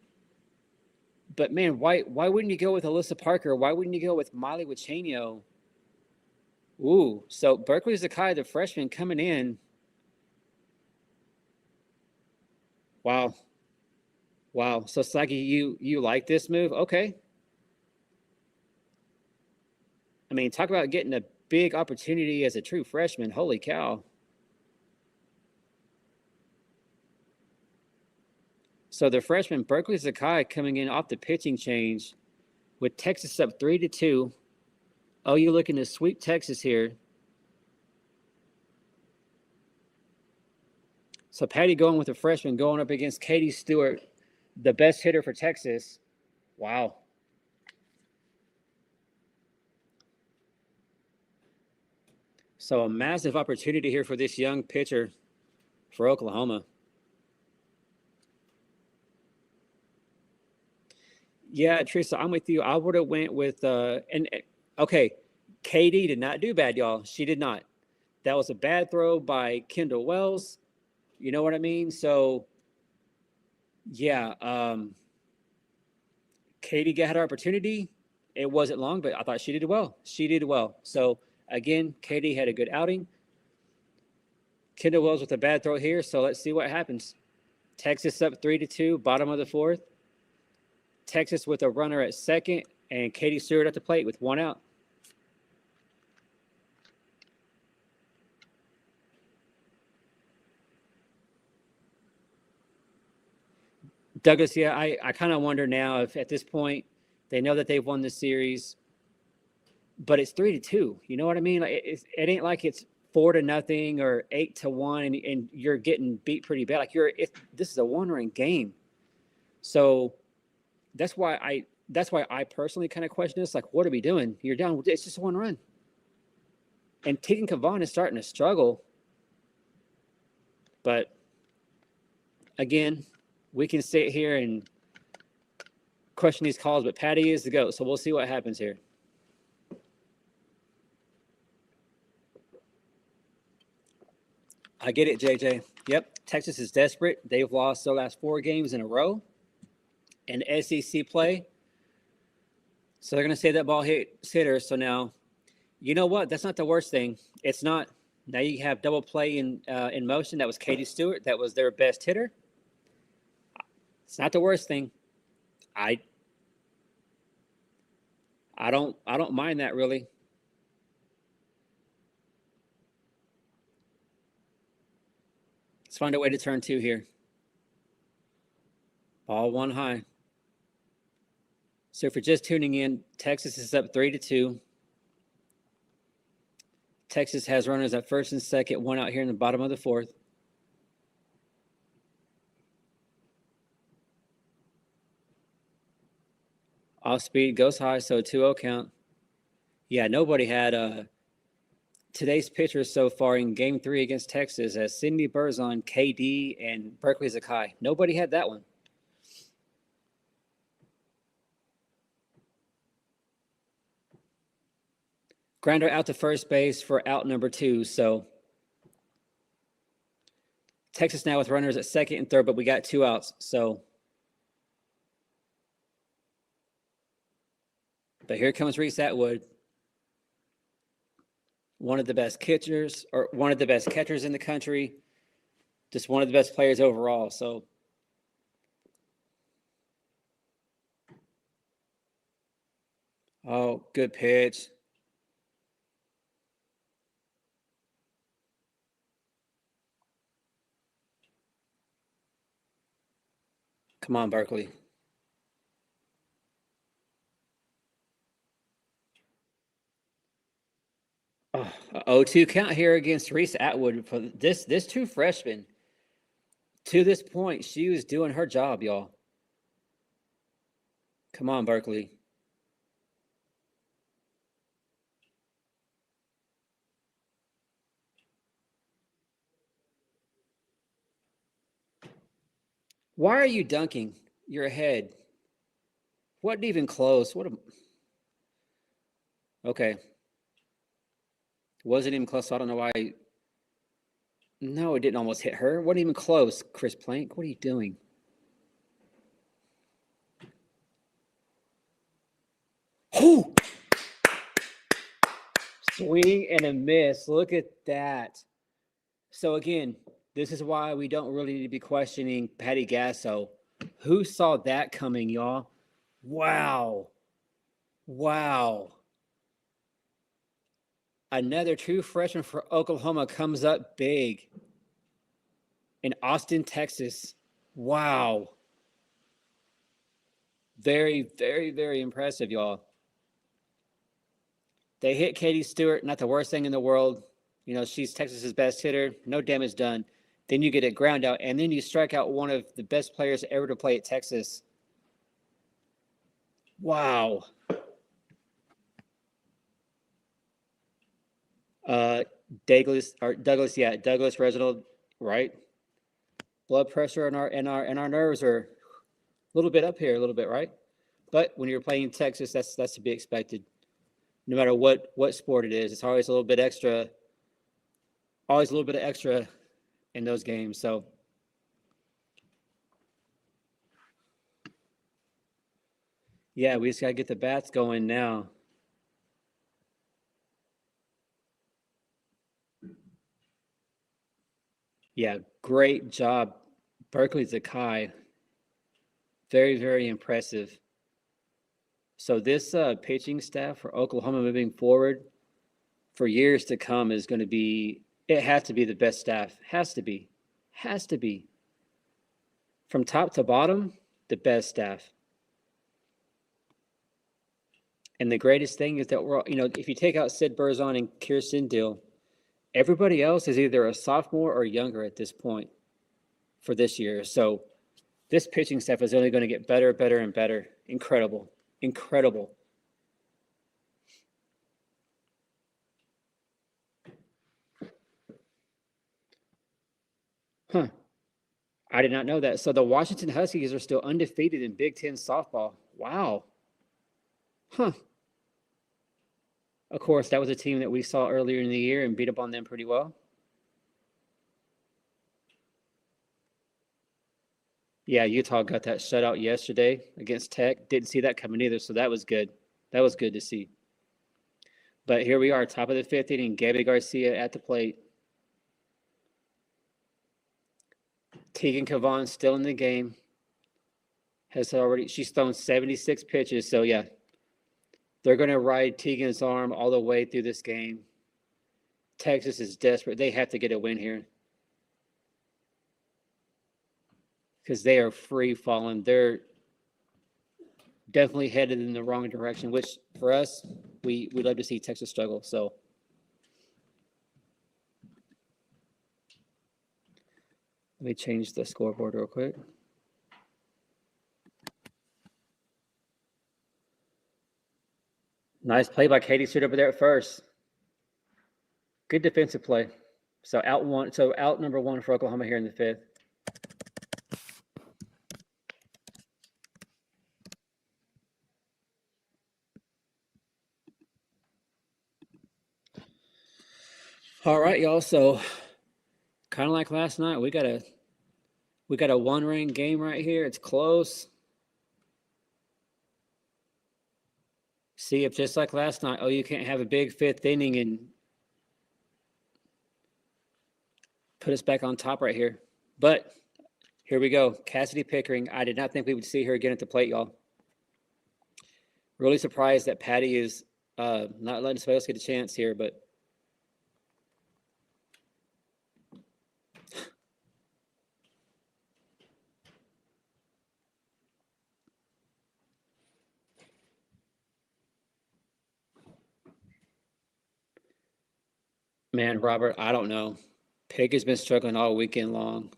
but man, why wouldn't you go with Alyssa Parker? Why wouldn't you go with Molly Wichenio? Ooh, so Berkeley's Zakai, the freshman, coming in. Wow. Wow. So Slaggy, you like this move? Okay. I mean, talk about getting a big opportunity as a true freshman. Holy cow. So the freshman Berkeley Zakai coming in off the pitching change with Texas up 3-2. Oh, you're looking to sweep Texas here. So Patty going with a freshman going up against Katie Stewart, the best hitter for Texas. Wow. So a massive opportunity here for this young pitcher for Oklahoma. Yeah, Teresa, I'm with you. I would have went with okay, Katie did not do bad, y'all. She did not. That was a bad throw by Kendall Wells. You know what I mean? So yeah, Katie got her opportunity. It wasn't long, but I thought she did well. She did well. So again, Katie had a good outing. Kendall Wells with a bad throw here. So let's see what happens. Texas up 3-2, bottom of the fourth. Texas with a runner at second, and Katie Stewart at the plate with one out. Douglas, yeah, I kind of wonder now if at this point They know that they've won the series, but it's 3-2. You know what I mean? Like it ain't like it's 4-0 or 8-1, and you're getting beat pretty bad. Like this is a one-run game. So that's why I personally kind of question this. Like, what are we doing? You're down. It's just one run. And Tegan Kavan is starting to struggle. But again, we can sit here and question these calls, but Patty is the GOAT. So we'll see what happens here. I get it, JJ. Yep, Texas is desperate. They've lost their last 4 games in a row in SEC play. So they're going to say that ball hit hitter. So now, you know what? That's not the worst thing. It's not. Now you have double play in motion. That was Katie Stewart. That was their best hitter. It's not the worst thing. I don't mind that really. Let's find a way to turn 2 here. Ball 1 high. So if you're just tuning in, Texas is up 3-2. Texas has runners at first and second, 1 out here in the bottom of the 4th. Off speed goes high, so 2-0 count. Yeah, nobody had today's pitchers so far in Game 3 against Texas as Sydney Berzon, KD, and Berkeley Zakai. Nobody had that one. Grounder out to first base for out number 2. So Texas now with runners at second and third, but we got 2 outs. So, but here comes Reese Atwood, one of the best catchers in the country, just one of the best players overall. So, oh, good pitch. Come on, Berkeley. 0-2 count here against Reese Atwood. For this true freshman, to this point, she was doing her job, y'all. Come on, Berkeley. Why are you dunking? You're ahead. Wasn't even close. Okay. Wasn't even close. So I don't know why. No, it didn't almost hit her. Wasn't even close, Chris Plank. What are you doing? Oh! Swing and a miss. Look at that. So again, this is why we don't really need to be questioning Patty Gasso. Who saw that coming, y'all? Wow. Another true freshman for Oklahoma comes up big in Austin, Texas. Wow. Very, very, very impressive, y'all. They hit Katie Stewart, not the worst thing in the world. You know, she's Texas's best hitter. No damage done. Then you get a ground out, and then you strike out one of the best players ever to play at Texas. Wow. Douglas Reginald, right? Blood pressure and our nerves are a little bit up here, a little bit, right? But when you're playing Texas, that's to be expected. No matter what sport it is, it's always a little bit extra. Always a little bit of extra in those games. So, yeah, we just gotta get the bats going now. Yeah, great job, Berkeley Zakai. Very, very impressive. So this pitching staff for Oklahoma moving forward for years to come is going to be, it has to be the best staff. Has to be. From top to bottom, the best staff. And the greatest thing is that we're, if you take out Sid Burzon and Kirsten Dill, everybody else is either a sophomore or younger at this point for this year. So this pitching staff is only going to get better, better, and better. Incredible. Incredible. Huh. I did not know that. So the Washington Huskies are still undefeated in Big Ten softball. Wow. Huh. Of course, that was a team that we saw earlier in the year and beat up on them pretty well. Yeah, Utah got that shutout yesterday against Tech. Didn't see that coming either, so that was good. That was good to see. But here we are, top of the fifth inning. Gabby Garcia at the plate. Tegan Cavan still in the game. She's thrown 76 pitches, so yeah. They're going to ride Tegan's arm all the way through this game. Texas is desperate. They have to get a win here. Because they are free falling. They're definitely headed in the wrong direction, which for us, we love to see Texas struggle. So let me change the scoreboard real quick. Nice play by Katie Street over there at first. Good defensive play. So out number one for Oklahoma here in the fifth. All right, y'all. So kind of like last night, we got a one-ring game right here. It's close. See if just like last night, you can't have a big fifth inning and put us back on top right here. But here we go. Cassidy Pickering. I did not think we would see her again at the plate, y'all. Really surprised that Patty is not letting somebody else get a chance here, but man, Robert, I don't know. Pig has been struggling all weekend long.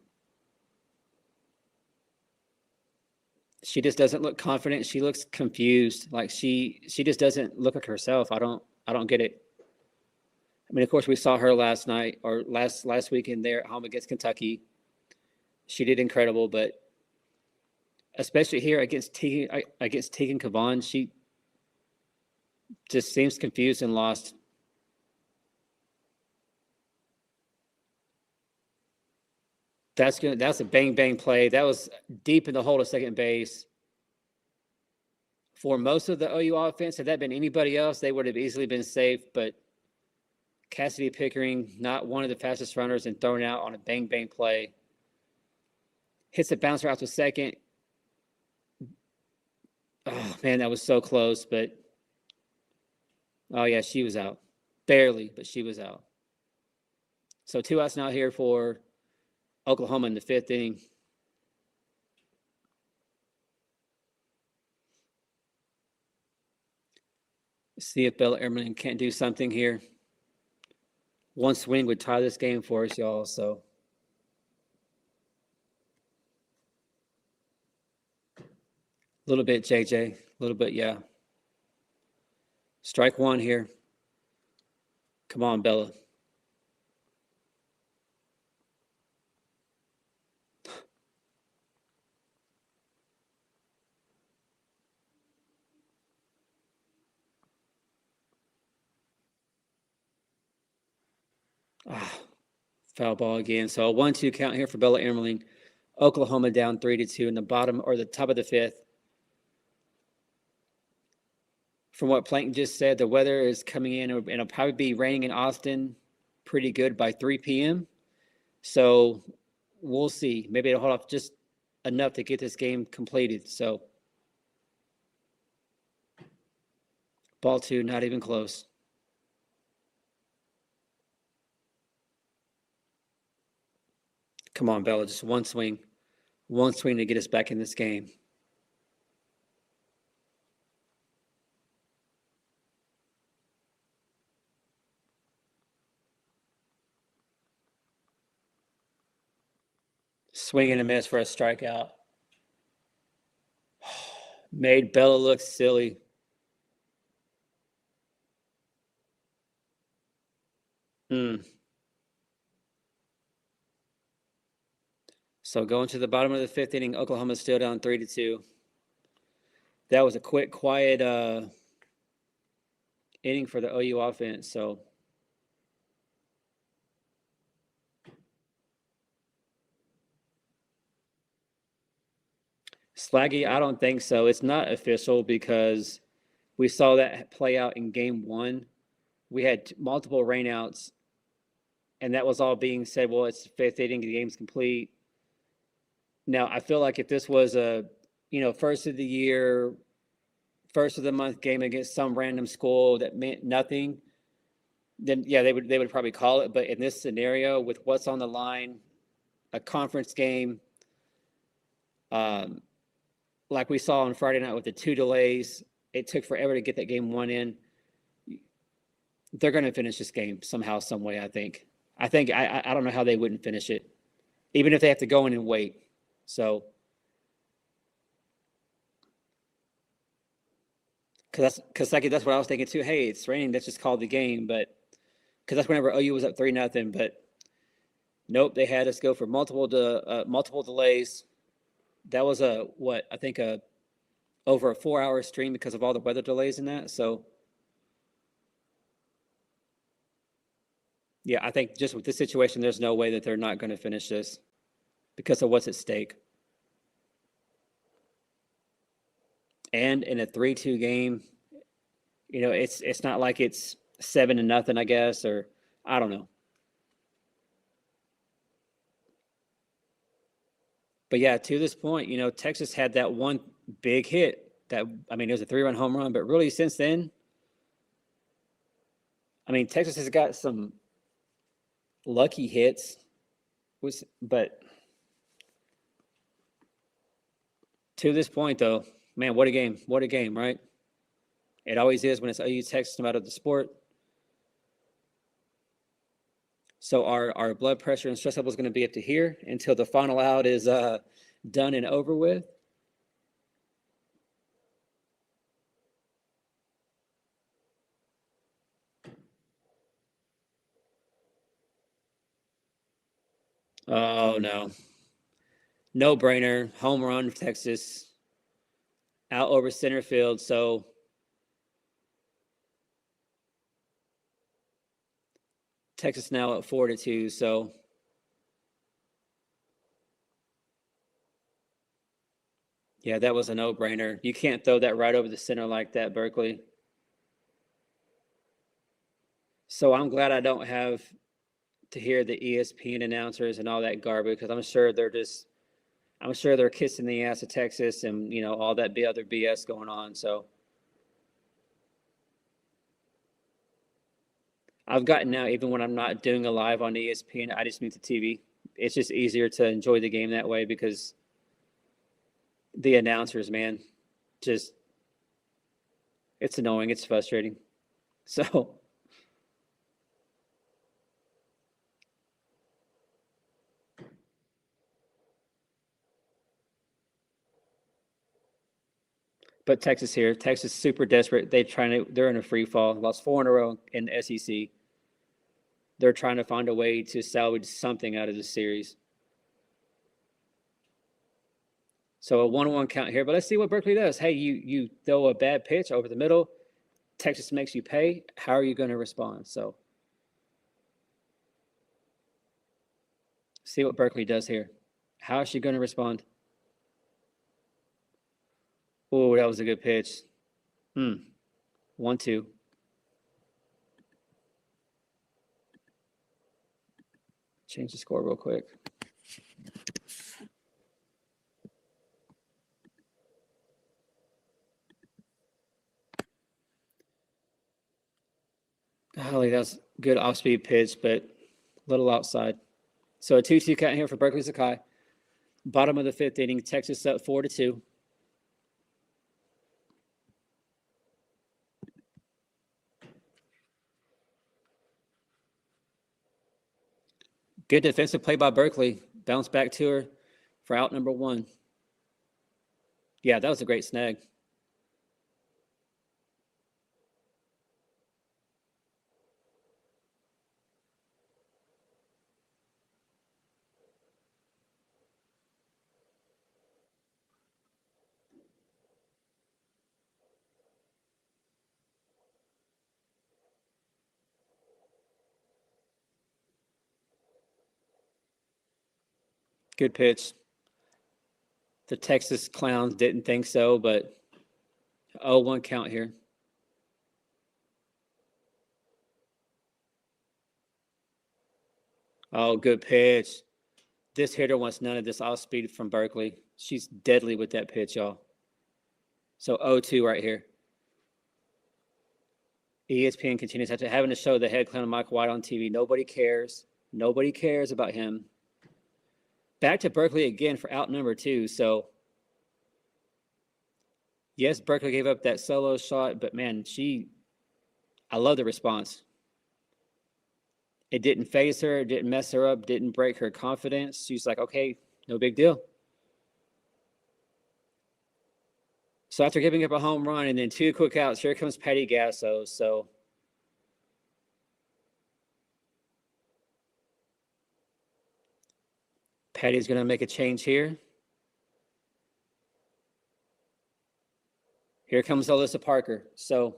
She just doesn't look confident. She looks confused. Like she just doesn't look like herself. I don't get it. I mean, of course, we saw her last night or last weekend there at home against Kentucky. She did incredible, but especially here against Tegan Cavan, she just seems confused and lost. That's a bang bang play. That was deep in the hole to second base. For most of the OU offense, had that been anybody else, they would have easily been safe. But Cassidy Pickering, not one of the fastest runners, and thrown out on a bang bang play. Hits a bouncer out to second. Oh man, that was so close. But oh yeah, she was out. Barely, but she was out. So 2 outs now here for Oklahoma in the fifth inning. See if Bella Ehrman can't do something here. One swing would tie this game for us, y'all. So a little bit, JJ. A little bit, yeah. Strike one here. Come on, Bella. Foul ball again. So a 1-2 count here for Bella Ehrman. Oklahoma down 3-2 in the bottom or the top of the fifth. From what Plankton just said, the weather is coming in and it'll probably be raining in Austin pretty good by 3 p.m. So we'll see. Maybe it'll hold off just enough to get this game completed. So ball two, not even close. Come on, Bella, just one swing. One swing to get us back in this game. Swing and a miss for a strikeout. Made Bella look silly. So going to the bottom of the fifth inning, Oklahoma's still down 3-2. That was a quick, quiet inning for the OU offense. So Slaggy, I don't think so. It's not official because we saw that play out in game one. We had multiple rainouts, and that was all being said, well, it's the fifth inning, the game's complete. Now, I feel like if this was a, first of the year, first of the month game against some random school that meant nothing, then yeah, they would probably call it. But in this scenario, with what's on the line, a conference game, like we saw on Friday night with the 2 delays, it took forever to get that game one in. They're going to finish this game somehow, some way. I think. I don't know how they wouldn't finish it, even if they have to go in and wait. So, because that's what I was thinking too. Hey, it's raining. Let's just call the game. But because that's whenever OU was up 3-0. But nope, they had us go for multiple delays. That was over a 4-hour stream because of all the weather delays in that. So, yeah, I think just with this situation, there's no way that they're not going to finish this because of what's at stake. And in a 3-2 game, it's not like it's 7-0, I guess, or I don't know. But yeah, to this point, Texas had that one big hit it was a 3-run home run, but really since then, Texas has got some lucky hits, but to this point, though, man, what a game. What a game, right? It always is when it's OU Texas, no matter the sport. So our blood pressure and stress level is going to be up to here until the final out is done and over with. Oh, no. No brainer. Home run for Texas. Out over center field. So Texas now at 4-2. So yeah, that was a no-brainer. You can't throw that right over the center like that, Berkeley. So I'm glad I don't have to hear the ESPN announcers and all that garbage because I'm sure they're kissing the ass of Texas and all that other BS going on. So I've gotten now, even when I'm not doing a live on ESPN, I just mute the TV. It's just easier to enjoy the game that way because the announcers, man, just it's annoying. It's frustrating. So. But Texas here, Texas super desperate. They're in a free fall. Lost 4 in a row in the SEC. They're trying to find a way to salvage something out of this series. So a 1-1 count here, but let's see what Berkeley does. Hey, you throw a bad pitch over the middle. Texas makes you pay. How are you going to respond? So see what Berkeley does here. How is she going to respond? Oh, that was a good pitch. 1-2. Change the score real quick. Golly, that's good off-speed pitch, but a little outside. So a 2-2 count here for Berkeley Sakai. Bottom of the fifth inning, Texas up 4-2. Good defensive play by Berkeley. Bounce back to her. for out number 1. Yeah, that was a great snag. Good pitch. The Texas Clowns didn't think so, but 0-1 count here. Oh, good pitch. This hitter wants none of this off speed from Berkeley. She's deadly with that pitch, y'all. So 0-2 right here. ESPN continues after having to show the head clown of Michael White on TV. Nobody cares. Nobody cares about him. Back to Berkeley again for out number 2. So, yes, Berkeley gave up that solo shot, but man, I love the response. It didn't phase her, it didn't mess her up, didn't break her confidence. She's like, okay, no big deal. So after giving up a home run and then 2 quick outs, here comes Patty Gasso. So Patty's going to make a change here. Here comes Alyssa Parker. So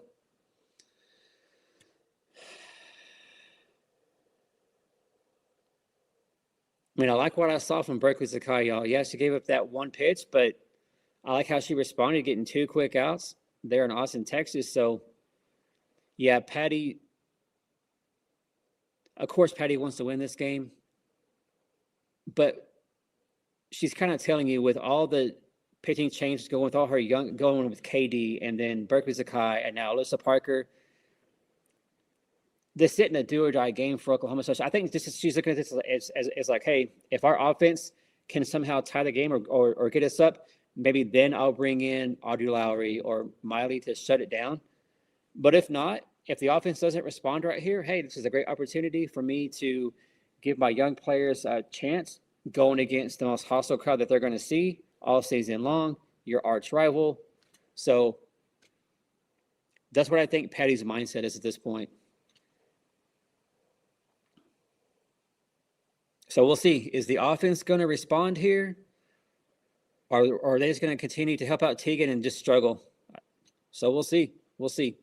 I mean, I like what I saw from Berkeley Zakai, y'all. Yeah, she gave up that 1 pitch, but I like how she responded, getting 2 quick outs there in Austin, Texas. So, yeah, Patty, of course, Patty wants to win this game, but she's kind of telling you with all the pitching changes going with all her going with KD and then Berkeley Zakai and now Alyssa Parker, this isn't a do or die game for Oklahoma. So I think she's looking at this as like, hey, if our offense can somehow tie the game or get us up, maybe then I'll bring in Audrey Lowry or Miley to shut it down. But if not, if the offense doesn't respond right here, hey, this is a great opportunity for me to give my young players a chance going against the most hostile crowd that they're going to see all season long, your arch rival. So that's what I think Patty's mindset is at this point. So we'll see. Is the offense going to respond here? Or are they just going to continue to help out Tegan and just struggle? So we'll see. We'll see.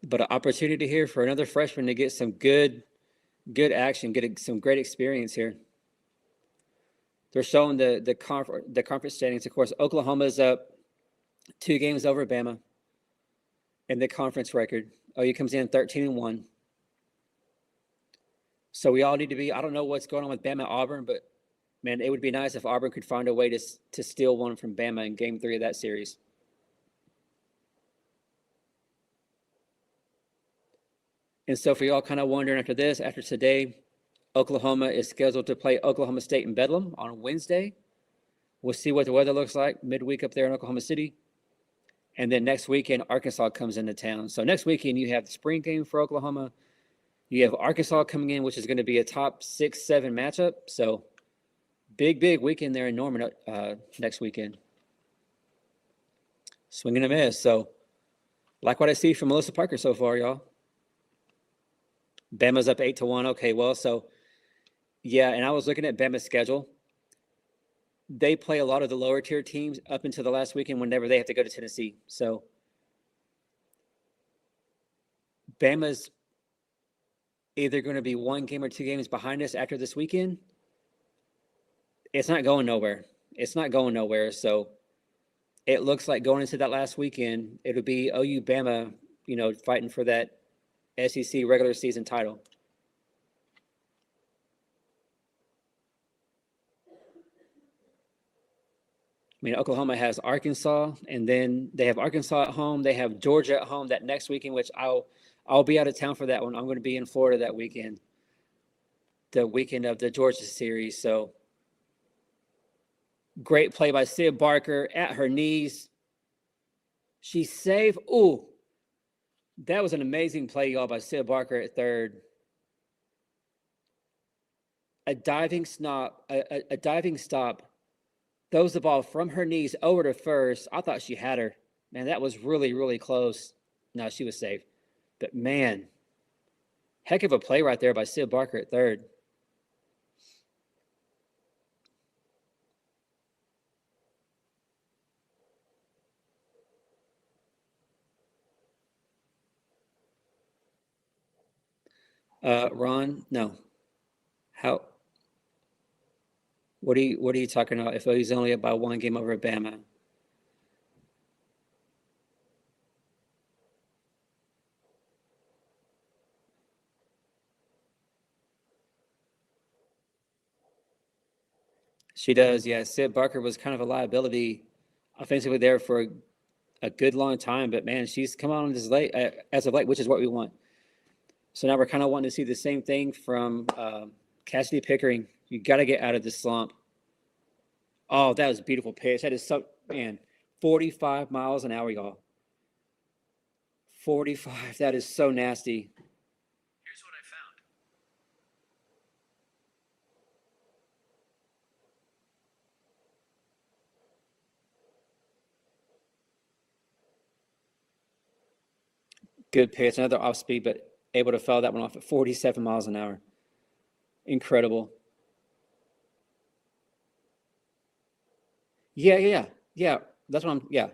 But an opportunity here for another freshman to get some good action, get some great experience here. They're showing the conference standings. Of course, Oklahoma's up 2 games over Bama in the conference record. OU comes in 13-1. So we all need to be, I don't know what's going on with Bama Auburn, but man, it would be nice if Auburn could find a way to steal one from Bama in game 3 of that series. And so for y'all kind of wondering after today, Oklahoma is scheduled to play Oklahoma State in Bedlam on Wednesday. We'll see what the weather looks like midweek up there in Oklahoma City. And then next weekend, Arkansas comes into town. So next weekend, you have the spring game for Oklahoma. You have Arkansas coming in, which is going to be a top 6-7 matchup. So big weekend there in Norman next weekend. Swing and a miss. So like what I see from Melissa Parker so far, y'all. Bama's up 8-1. Okay, well, so yeah, and I was looking at Bama's schedule. They play a lot of the lower tier teams up until the last weekend whenever they have to go to Tennessee. So Bama's either going to be 1 game or 2 games behind us after this weekend. It's not going nowhere. It's not going nowhere. So it looks like going into that last weekend, it'll be OU Bama, fighting for that SEC regular season title. I mean, Oklahoma has Arkansas, and then they have Arkansas at home. They have Georgia at home that next weekend, which I'll be out of town for that one. I'm going to be in Florida that weekend, the weekend of the Georgia series. So great play by Sid Barker at her knees. She's safe. Ooh, That was an amazing play, y'all, by Sid Barker at third. A diving stop, throws the ball from her knees over to first. I thought she had her. Man, that was really, really close. No, she was safe. But man, heck of a play right there by Sid Barker at third. Ron, no. How? What are you talking about? If he's only up by one game over Bama, she does. Yeah, Sid Barker was kind of a liability offensively there for a good long time, but man, she's come on as of late, which is what we want. So now we're kind of wanting to see the same thing from Cassidy Pickering. You got to get out of this slump. Oh, that was a beautiful pitch. That is so, man, 45 miles an hour, y'all. 45. That is so nasty. Here's what I found. Good pitch. Another off speed, but able to foul that one off at 47 miles an hour. Incredible. Yeah. That's what yeah.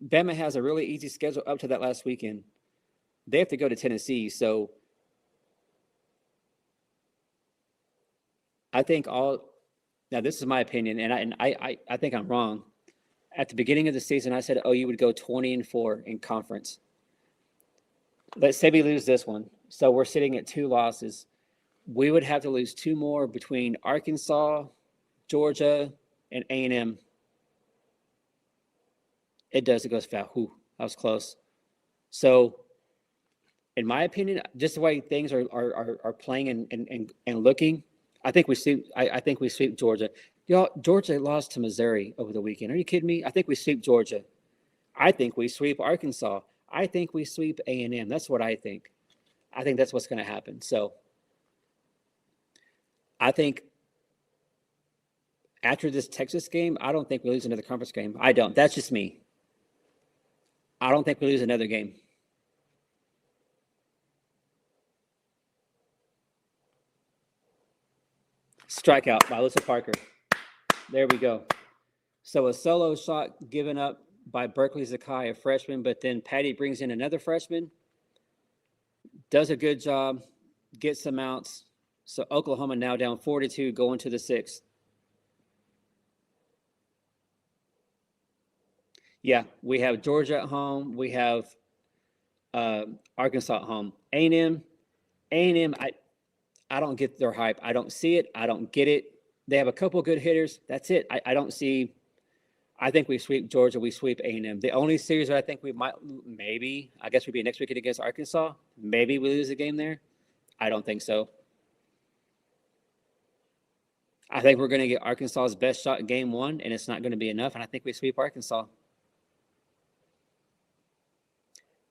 Bama has a really easy schedule up to that last weekend. They have to go to Tennessee, so I think all. Now this is my opinion, and I think I'm wrong. At the beginning of the season, I said OU would go 20-4 in conference. Let's say we lose this one, so we're sitting at 2 losses. We would have to lose 2 more between Arkansas, Georgia, and A&M. It does. It goes foul. Whew, that was close. So, in my opinion, just the way things are playing and looking, I think we sweep. I think we sweep Georgia. Y'all, Georgia lost to Missouri over the weekend. Are you kidding me? I think we sweep Georgia. I think we sweep Arkansas. I think we sweep A&M. That's what I think. I think that's what's going to happen. So, I think after this Texas game, I don't think we lose another conference game. I don't. That's just me. I don't think we lose another game. Strikeout by Alyssa Parker. There we go. So a solo shot given up by Berkeley Zakai, a freshman, but then Patty brings in another freshman, does a good job, gets some outs. So Oklahoma now down 4-2 going to the 6th. Yeah, we have Georgia at home. We have Arkansas at home. A&M, I don't get their hype. I don't see it. I don't get it. They have a couple good hitters. That's it. I don't see. I think we sweep Georgia. We sweep A&M. The only series that I think we might maybe, I guess, would be next weekend against Arkansas. Maybe we lose a game there. I don't think so. I think we're going to get Arkansas's best shot in game 1, and it's not going to be enough. And I think we sweep Arkansas.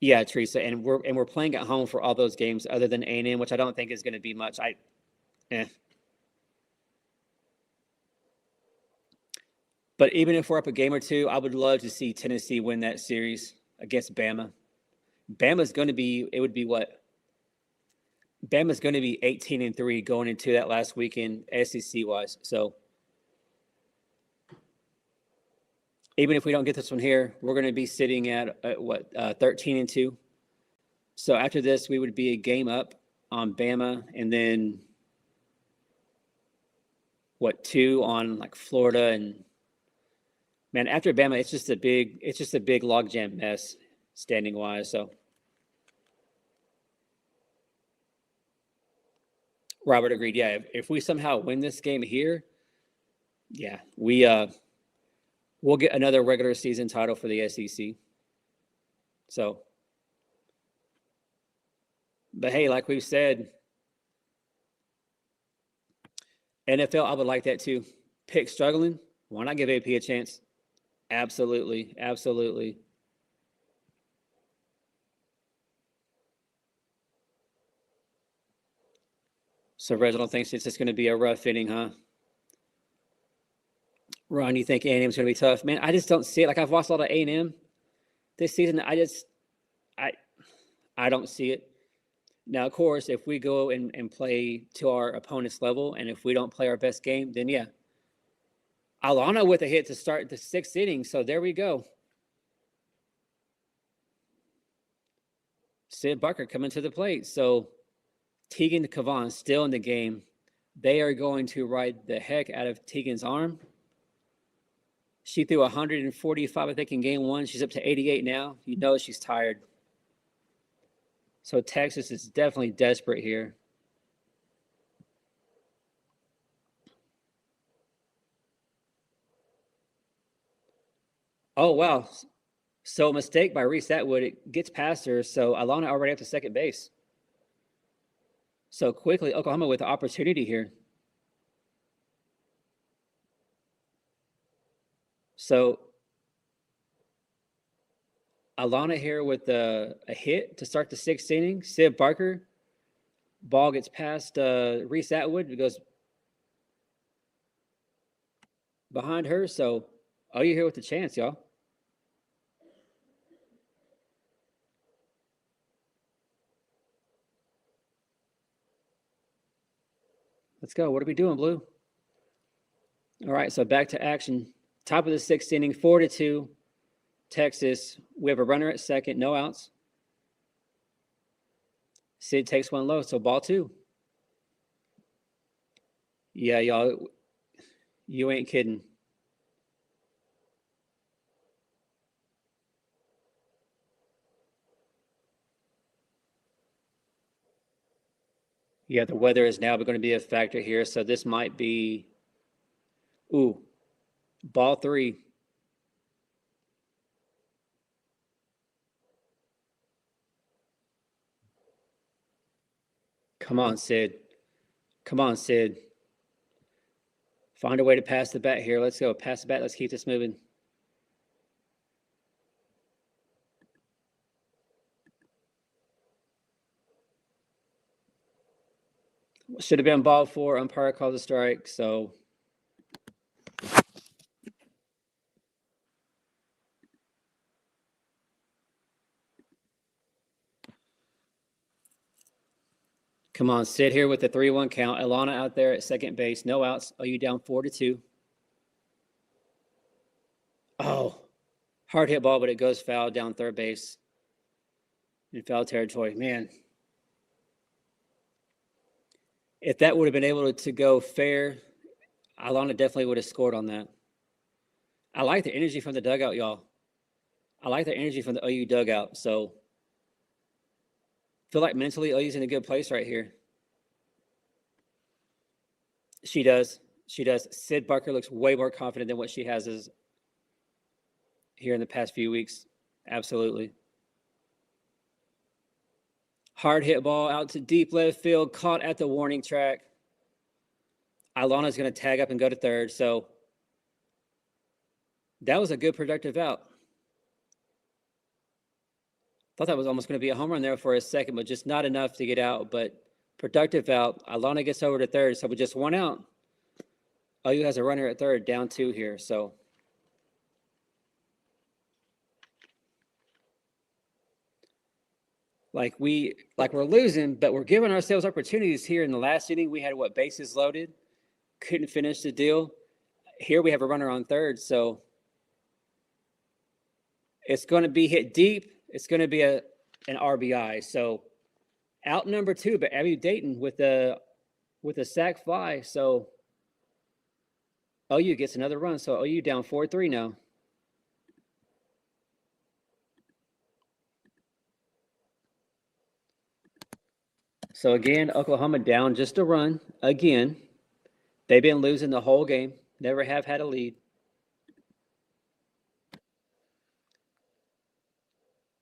Yeah, Teresa, and we're playing at home for all those games other than A&M, which I don't think is going to be much. But even if we're up a game or two, I would love to see Tennessee win that series against Bama. Bama's going to be. It would be what? Bama's going to be 18-3 going into that last weekend SEC wise. So even if we don't get this one here, we're going to be sitting at 13-2. So after this, we would be a game up on Bama, and then 2 on like Florida, and man, after Bama, it's just a big logjam mess standing wise. So Robert agreed. Yeah, if we somehow win this game here, yeah, we'll get another regular season title for the SEC. So, but hey, like we've said, NFL, I would like that too. Pick struggling. Why not give AP a chance? Absolutely. So Reginald thinks it's just going to be a rough inning, huh? Ron, you think A&M's going to be tough? Man, I just don't see it. Like, I've watched a lot of A&M this season. I don't see it. Now, of course, if we go and play to our opponent's level, and if we don't play our best game, then yeah. Alana with a hit to start the 6th inning, so there we go. Sid Barker coming to the plate. So Tegan Kavan still in the game. They are going to ride the heck out of Tegan's arm. She threw 145, I think, in game 1. She's up to 88 now. You know she's tired. So Texas is definitely desperate here. Oh, wow. So a mistake by Reese Atwood. It gets past her. So Alana already up to second base. So quickly, Oklahoma with the opportunity here. So Alana here with a hit to start the 6th inning. Sid Barker. Ball gets past Reese Atwood. It goes behind her. So you here with the chance, y'all. Let's go. What are we doing, Blue? All right, so back to action. Top of the 6th inning, 4-2. Texas. We have a runner at second, no outs. Sid takes one low, so ball 2. Yeah, y'all, you ain't kidding. Yeah, the weather is now going to be a factor here, so this might be, ball 3. Come on, Sid. Come on, Sid. Find a way to pass the bat here. Let's go. Pass the bat. Let's keep this moving. Should have been ball 4. Umpire called a strike, so. Come on, Sid here with the 3-1 count. Alana out there at second base. No outs. OU down 4-2. Oh, hard hit ball, but it goes foul down third base in foul territory. Man, if that would have been able to go fair, Alana definitely would have scored on that. I like the energy from the dugout, y'all. I like the energy from the OU dugout. So feel like mentally OU's in a good place right here. She does. She does. Sid Barker looks way more confident than what she has is here in the past few weeks. Absolutely. Hard hit ball out to deep left field, caught at the warning track. Alana's going to tag up and go to third. So that was a good productive out. Thought that was almost going to be a home run there for a second, but just not enough to get out. But productive out. Alana gets over to third. So with just 1 out, OU has a runner at third, down 2 here. So like we're losing, but we're giving ourselves opportunities here in the last inning. We had bases loaded, couldn't finish the deal. Here we have a runner on third, so it's going to be hit deep. It's going to be an RBI. So out number 2, but Abby Dayton with a sac fly. So OU gets another run. So OU down 4-3 now. So again, Oklahoma down just a run again. They've been losing the whole game. Never have had a lead.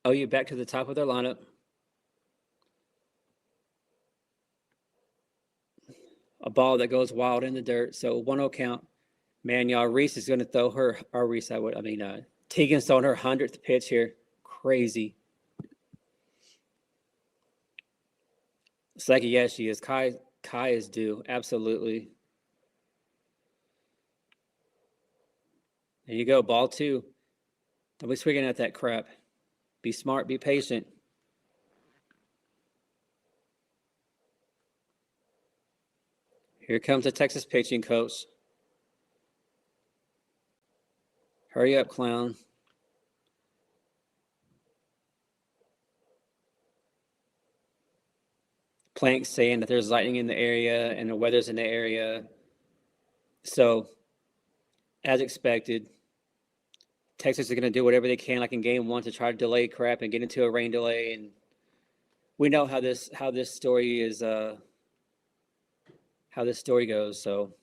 OU back to the top of their lineup. A ball that goes wild in the dirt. So 1-0 count. Man, y'all, Reese is going to throw her, or Reese, Tegan's throwing her 100th pitch here. Crazy. It's like, yeah, she is. Kai Kai is due. Absolutely. There you go. Ball two. Don't be swinging at that crap. Be smart. Be patient. Here comes the Texas pitching coach. Hurry up, clown. Plank saying that there's lightning in the area and the weather's in the area. So, as expected, Texas is going to do whatever they can, like in game one, to try to delay crap and get into a rain delay. And we know how this story is, how this story goes. So,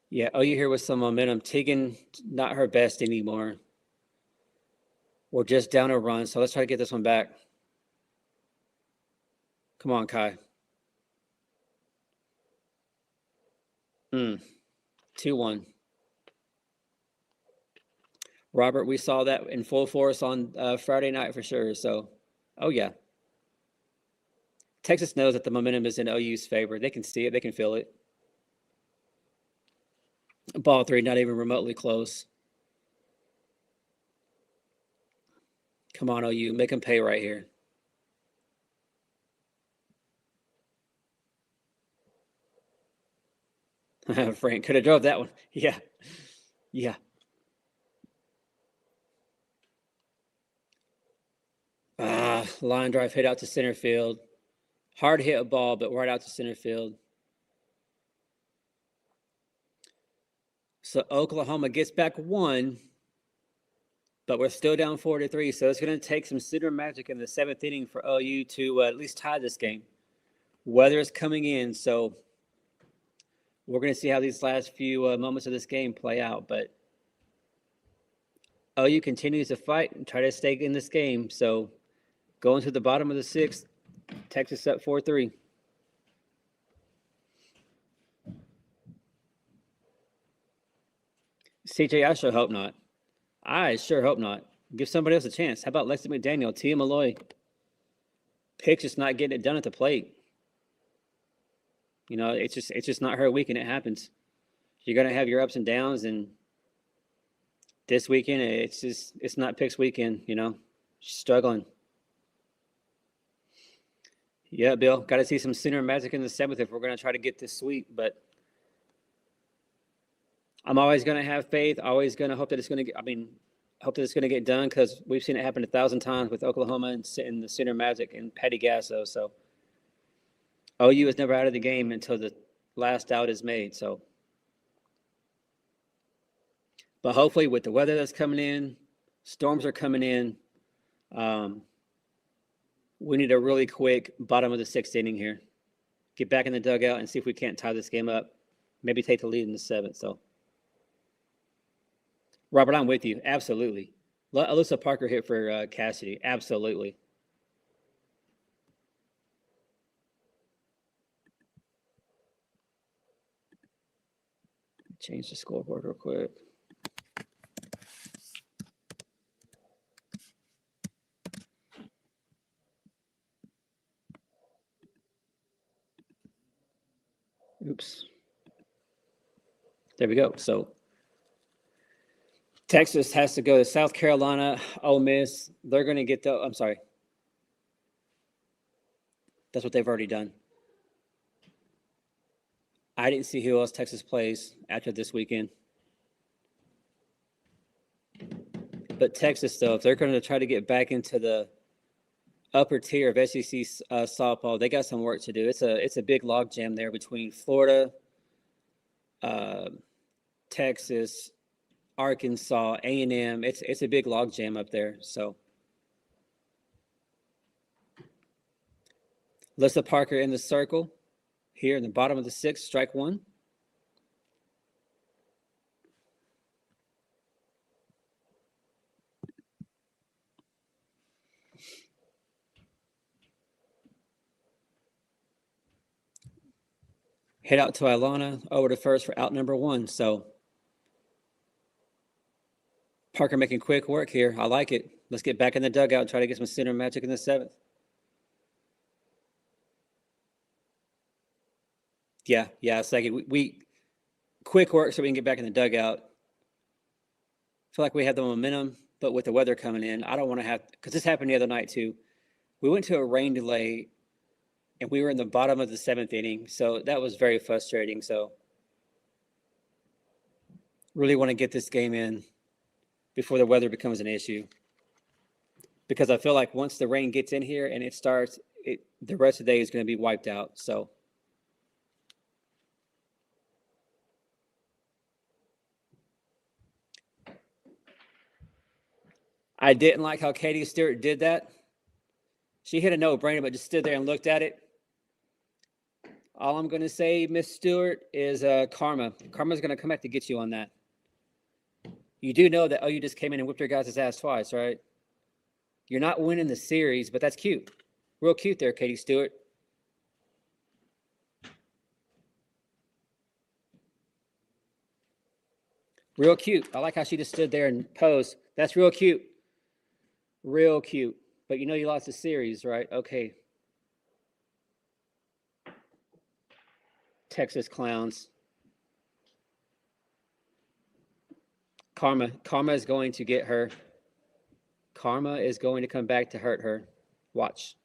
yeah, OU here with some momentum. Tegan, not her best anymore. We're just down a run, so let's try to get this one back. Come on, Kai. 2-1. Robert, we saw that in full force on Friday night for sure. So, oh, yeah. Texas knows that the momentum is in OU's favor. They can see it. They can feel it. Ball three, not even remotely close. Come on, OU. Make them pay right here. Frank could have drove that one. Yeah. Yeah. Line drive hit out to center field. Hard hit ball, but right out to center field. So Oklahoma gets back one, but we're still down 4-3. So it's going to take some Sooner magic in the seventh inning for OU to at least tie this game. Weather is coming in, so we're going to see how these last few moments of this game play out. But OU continues to fight and try to stay in this game. So going to the bottom of the sixth, Texas up 4-3. CJ, I sure hope not. I sure hope not. Give somebody else a chance. How about Lexi McDaniel, Tia Malloy? Pick's just not getting it done at the plate. You know, it's just not her weekend. It happens. You're gonna have your ups and downs, and this weekend it's not Pick's weekend. You know, she's struggling. Yeah, Bill, got to see some Sooner magic in the seventh if we're gonna try to get this sweep. But I'm always gonna have faith. Always gonna hope that it's gonna get. Hope that it's gonna get done because we've seen it happen 1,000 times with Oklahoma and the Sooner Magic and Petty Gasso. So OU is never out of the game until the last out is made. So, but hopefully with the weather that's coming in, storms are coming in. We need a really quick bottom of the sixth inning here. Get back in the dugout and see if we can't tie this game up. Maybe take the lead in the seventh. So, Robert, I'm with you. Absolutely. Alyssa Parker hit for Cassidy. Absolutely. Change the scoreboard real quick. Oops. There we go. So Texas has to go to South Carolina, Ole Miss. They're going to get the. I'm sorry. That's what they've already done. I didn't see who else Texas plays after this weekend. But Texas, though, if they're going to try to get back into the upper tier of SEC softball, they got some work to do. It's a big logjam there between Florida, Texas, Arkansas, A&M. It's a big logjam up there. So, Alyssa Parker in the circle here in the bottom of the sixth, strike one. Hit out to Ilana over to first for out number one. So Parker making quick work here. I like it. Let's get back in the dugout and try to get some center magic in the 7th. Yeah, it's like we quick work so we can get back in the dugout. Feel like we have the momentum, but with the weather coming in, I don't want to have, because this happened the other night too. We went to a rain delay and we were in the bottom of the 7th inning, so that was very frustrating. So really want to get this game in before the weather becomes an issue, because I feel like once the rain gets in here and it starts, the rest of the day is going to be wiped out. So I didn't like how Katie Stewart did that. She hit a no-brainer, but just stood there and looked at it. All I'm going to say, Miss Stewart, is karma. Karma's going to come back to get you on that. You do know that, you just came in and whipped your guys' ass twice, right? You're not winning the series, but that's cute. Real cute there, Katie Stewart. Real cute. I like how she just stood there and posed. That's real cute. Real cute. But you know you lost the series, right? Okay. Texas clowns. Karma is going to get her. Karma is going to come back to hurt her. Watch.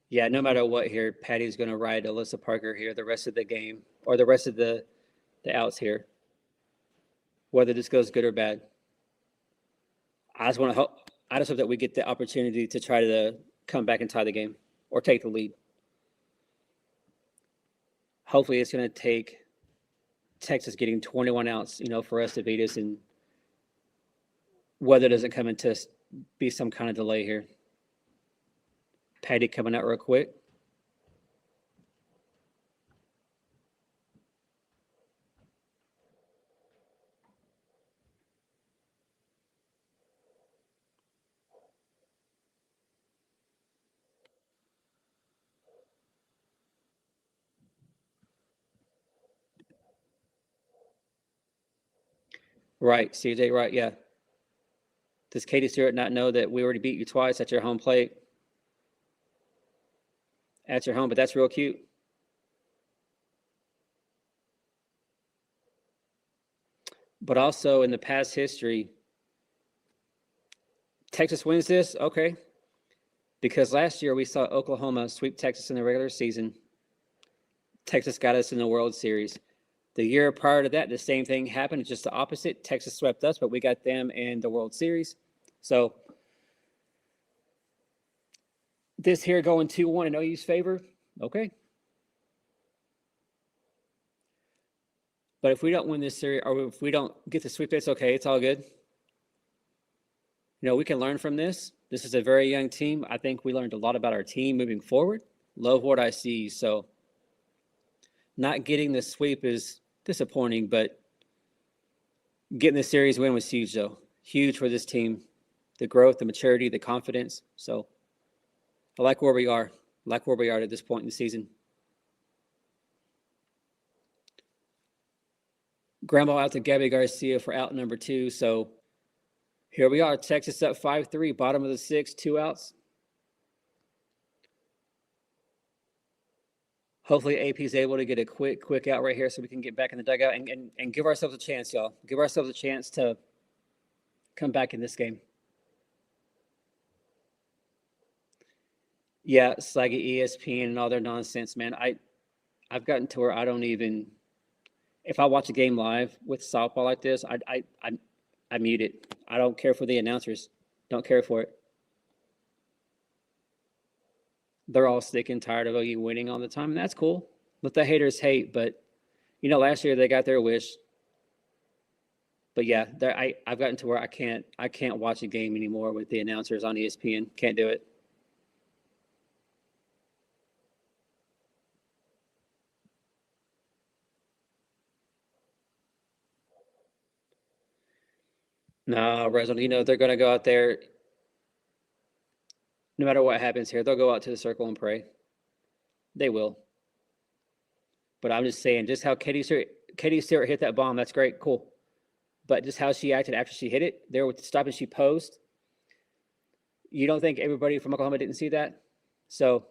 Yeah, no matter what here, Patty's going to ride Alyssa Parker here the rest of the game, or the rest of the outs here, whether this goes good or bad. I just hope that we get the opportunity to try to come back and tie the game or take the lead. Hopefully it's going to take Texas getting 21 outs, for us to beat us, and weather doesn't come into be some kind of delay here. Patty coming out real quick. Right, CJ, right, yeah. Does Katie Stewart not know that we already beat you twice at your home plate? At your home, but that's real cute. But also in the past history, Texas wins this, okay. Because last year we saw Oklahoma sweep Texas in the regular season. Texas got us in the World Series. The year prior to that, the same thing happened, just the opposite. Texas swept us, but we got them in the World Series. So this here going 2-1 in OU's favor, okay. But if we don't win this series, or if we don't get the sweep, it's okay. It's all good. We can learn from this. This is a very young team. I think we learned a lot about our team moving forward. Love what I see. So not getting the sweep is disappointing, but getting the series win was huge, though. Huge for this team. The growth, the maturity, the confidence. So I like where we are. I like where we are at this point in the season. Ground ball out to Gabby Garcia for out number 2. So here we are. Texas up 5-3, bottom of the 6th, 2 outs. Hopefully AP is able to get a quick out right here so we can get back in the dugout and give ourselves a chance, y'all. Give ourselves a chance to come back in this game. Yeah, Slaggy, ESPN, and all their nonsense, man. I've gotten to where I don't even, if I watch a game live with softball like this, I mute it. I don't care for the announcers. Don't care for it. They're all sick and tired of OU winning all the time, and that's cool. Let the haters hate, but last year they got their wish. But yeah, I've gotten to where I can't watch a game anymore with the announcers on ESPN. Can't do it. No, Reginald, they're going to go out there. No matter what happens here, they'll go out to the circle and pray. They will. But I'm just saying, just how Katie Stewart, Katie Stewart hit that bomb. That's great, cool. But just how she acted after she hit it, there with the stop and she posed. You don't think everybody from Oklahoma didn't see that? So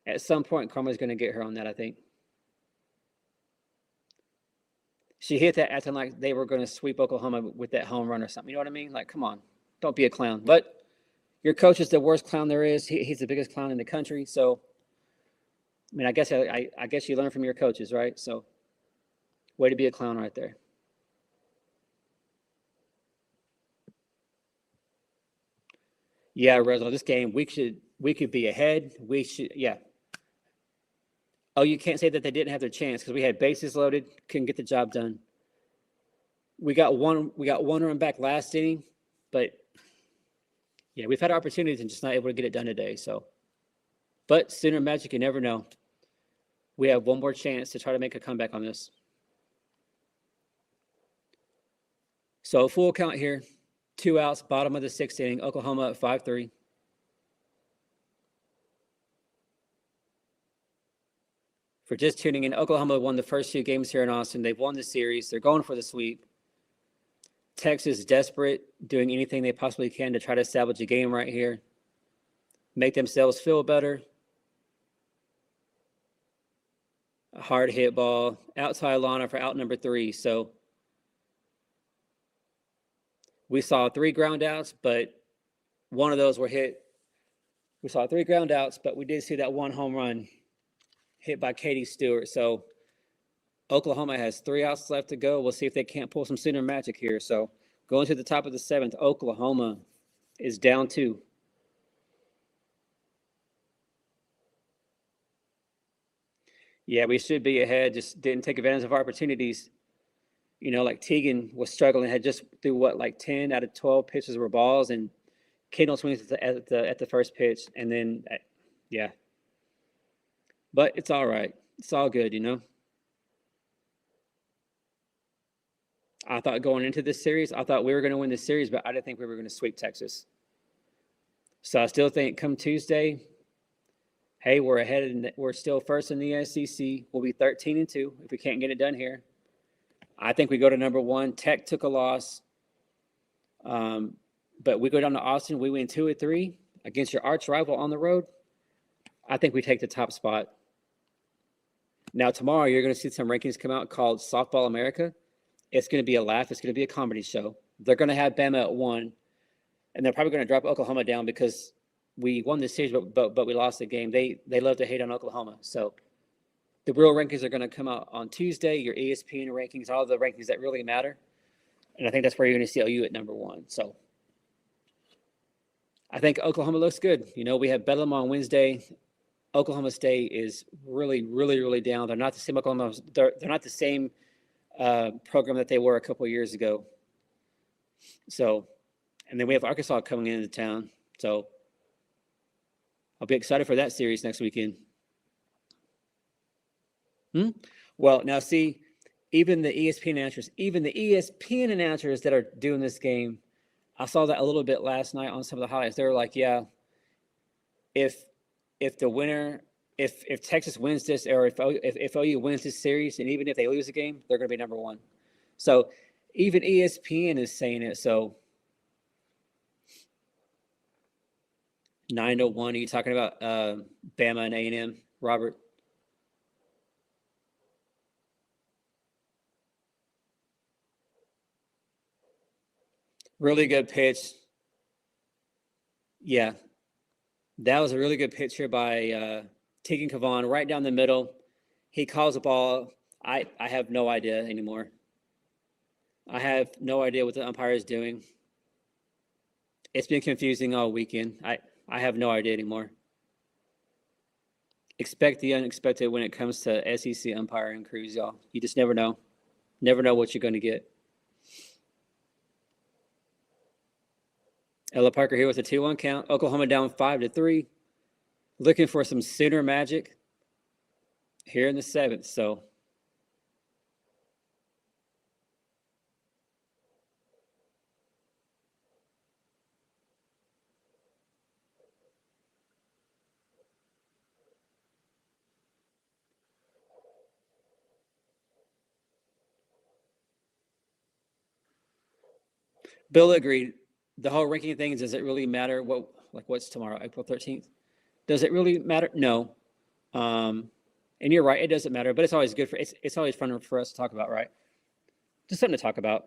at some point, Karma's going to get her on that, I think. She hit that acting like they were going to sweep Oklahoma with that home run or something. You know what I mean? Like, come on, don't be a clown. But your coach is the worst clown there is. He's the biggest clown in the country. So, I mean, I guess you learn from your coaches, right? So, way to be a clown right there. Yeah, Reginald, this game we could be ahead. We should, yeah. Oh, you can't say that they didn't have their chance because we had bases loaded, couldn't get the job done. We got one run back last inning, but yeah, we've had opportunities and just not able to get it done today. So, but Sooner Magic, you never know. We have one more chance to try to make a comeback on this. So full count here, 2 outs, bottom of the 6th inning. Oklahoma at 5-3. For just tuning in, Oklahoma won the first 2 games here in Austin. They've won the series. They're going for the sweep. Texas desperate, doing anything they possibly can to try to salvage a game right here, make themselves feel better. A hard hit ball, outside Lana for out number 3. So we saw 3 ground outs, but one of those were hit. We saw 3 ground outs, but we did see that 1 home run hit by Katie Stewart. So Oklahoma has 3 outs left to go. We'll see if they can't pull some Sooner magic here. So going to the top of the 7th, Oklahoma is down 2. Yeah, we should be ahead. Just didn't take advantage of opportunities. You know, like Teagan was struggling, had just threw like 10 out of 12 pitches were balls, and Kendall swings at the first pitch, and then yeah. But it's all right. It's all good, you know. I thought going into this series, I thought we were going to win this series, but I didn't think we were going to sweep Texas. So I still think come Tuesday, hey, we're ahead and we're still first in the SEC. We'll be 13-2 if we can't get it done here. I think we go to number 1. Tech took a loss, but we go down to Austin. We win 2 of 3 against your arch rival on the road. I think we take the top spot. Now tomorrow you're going to see some rankings come out called Softball America. It's going to be a laugh. It's going to be a comedy show. They're going to have Bama at 1, and they're probably going to drop Oklahoma down because we won this series, but we lost the game. They love to hate on Oklahoma. So the real rankings are going to come out on Tuesday. Your ESPN rankings, all the rankings that really matter, and I think that's where you're going to see OU at number 1. So I think Oklahoma looks good. You know, we have Bedlam on Wednesday. Oklahoma State is really, really, really down. They're not the same Oklahoma. They're not the same program that they were a couple of years ago. So, and then we have Arkansas coming into town. So I'll be excited for that series next weekend. Well, now see, even the ESPN announcers that are doing this game, I saw that a little bit last night on some of the highlights. They were like, yeah, if the winner, if Texas wins this, or if OU wins this series, and even if they lose the game, they're going to be number 1. So even ESPN is saying it. So 9-1. Are you talking about Bama and A&M, Robert? Really good pitch. Yeah, that was a really good pitch here by Tegan Kavan right down the middle. He calls the ball. I have no idea anymore. I have no idea what the umpire is doing. It's been confusing all weekend. I have no idea anymore. Expect the unexpected when it comes to SEC umpiring crews, y'all. You just never know. Never know what you're going to get. Ella Parker here with a 2-1 count. Oklahoma down 5-3. Looking for some Sooner magic here in the 7th. So Bill agreed. The whole ranking thing, does it really matter? What's tomorrow, April 13th? Does it really matter? No. And you're right, it doesn't matter, but it's always good it's always fun for us to talk about, right? Just something to talk about.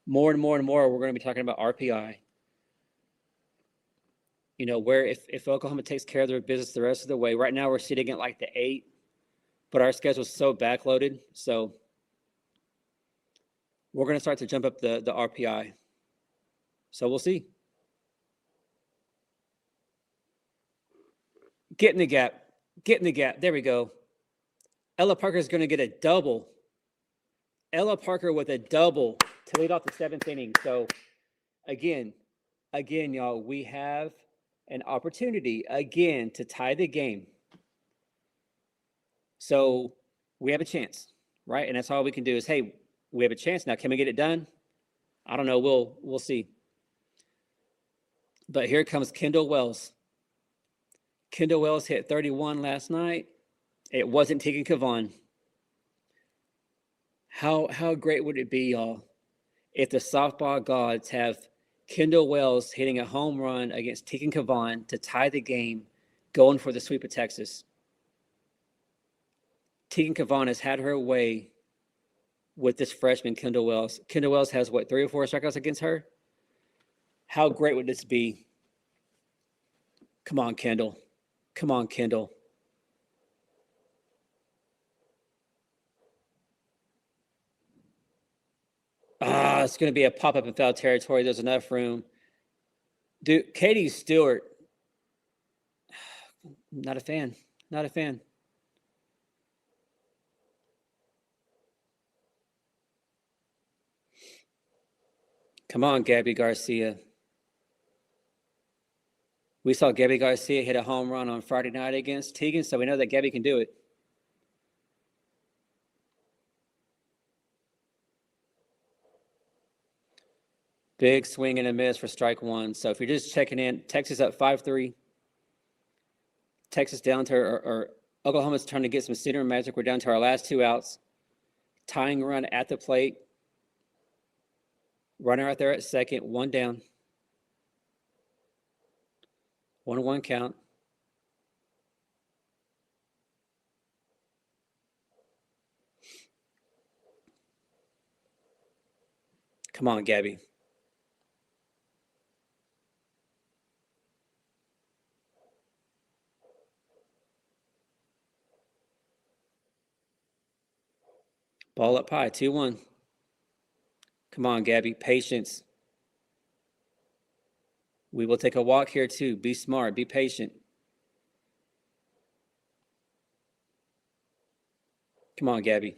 More and more and more, we're going to be talking about RPI. You know, where if Oklahoma takes care of their business the rest of the way, right now we're sitting at like the 8, but our schedule's so backloaded, so we're going to start to jump up the RPI. So we'll see. Get in the gap. Get in the gap. There we go. Ella Parker is going to get a double. Ella Parker with a double to lead off the 7th inning. So again, y'all, we have an opportunity again to tie the game. So we have a chance, right? And that's all we can do is, hey, we have a chance now. Can we get it done? I don't know. We'll see. But here comes Kendall Wells. Kendall Wells hit 31 last night. It wasn't Tegan Kavan. How great would it be, y'all, if the softball gods have Kendall Wells hitting a home run against Tegan Kavan to tie the game, going for the sweep of Texas? Tegan Kavan has had her way with this freshman, Kendall Wells. Kendall Wells has, 3 or 4 strikeouts against her? How great would this be? Come on, Kendall. Come on, Kendall. It's going to be a pop-up in foul territory. There's enough room. Dude, Katie Stewart. Not a fan. Not a fan. Come on, Gabby Garcia. We saw Gabby Garcia hit a home run on Friday night against Tegan, so we know that Gabby can do it. Big swing and a miss for strike 1. So if you're just checking in, Texas up 5-3. Texas down to, or Oklahoma's trying to get some Sooner magic. We're down to our last 2 outs. Tying run at the plate. Runner out there at second, 1 down. 1-1 count. Come on, Gabby. Ball up high, 2-1. Come on, Gabby. Patience. We will take a walk here too. Be smart. Be patient. Come on, Gabby.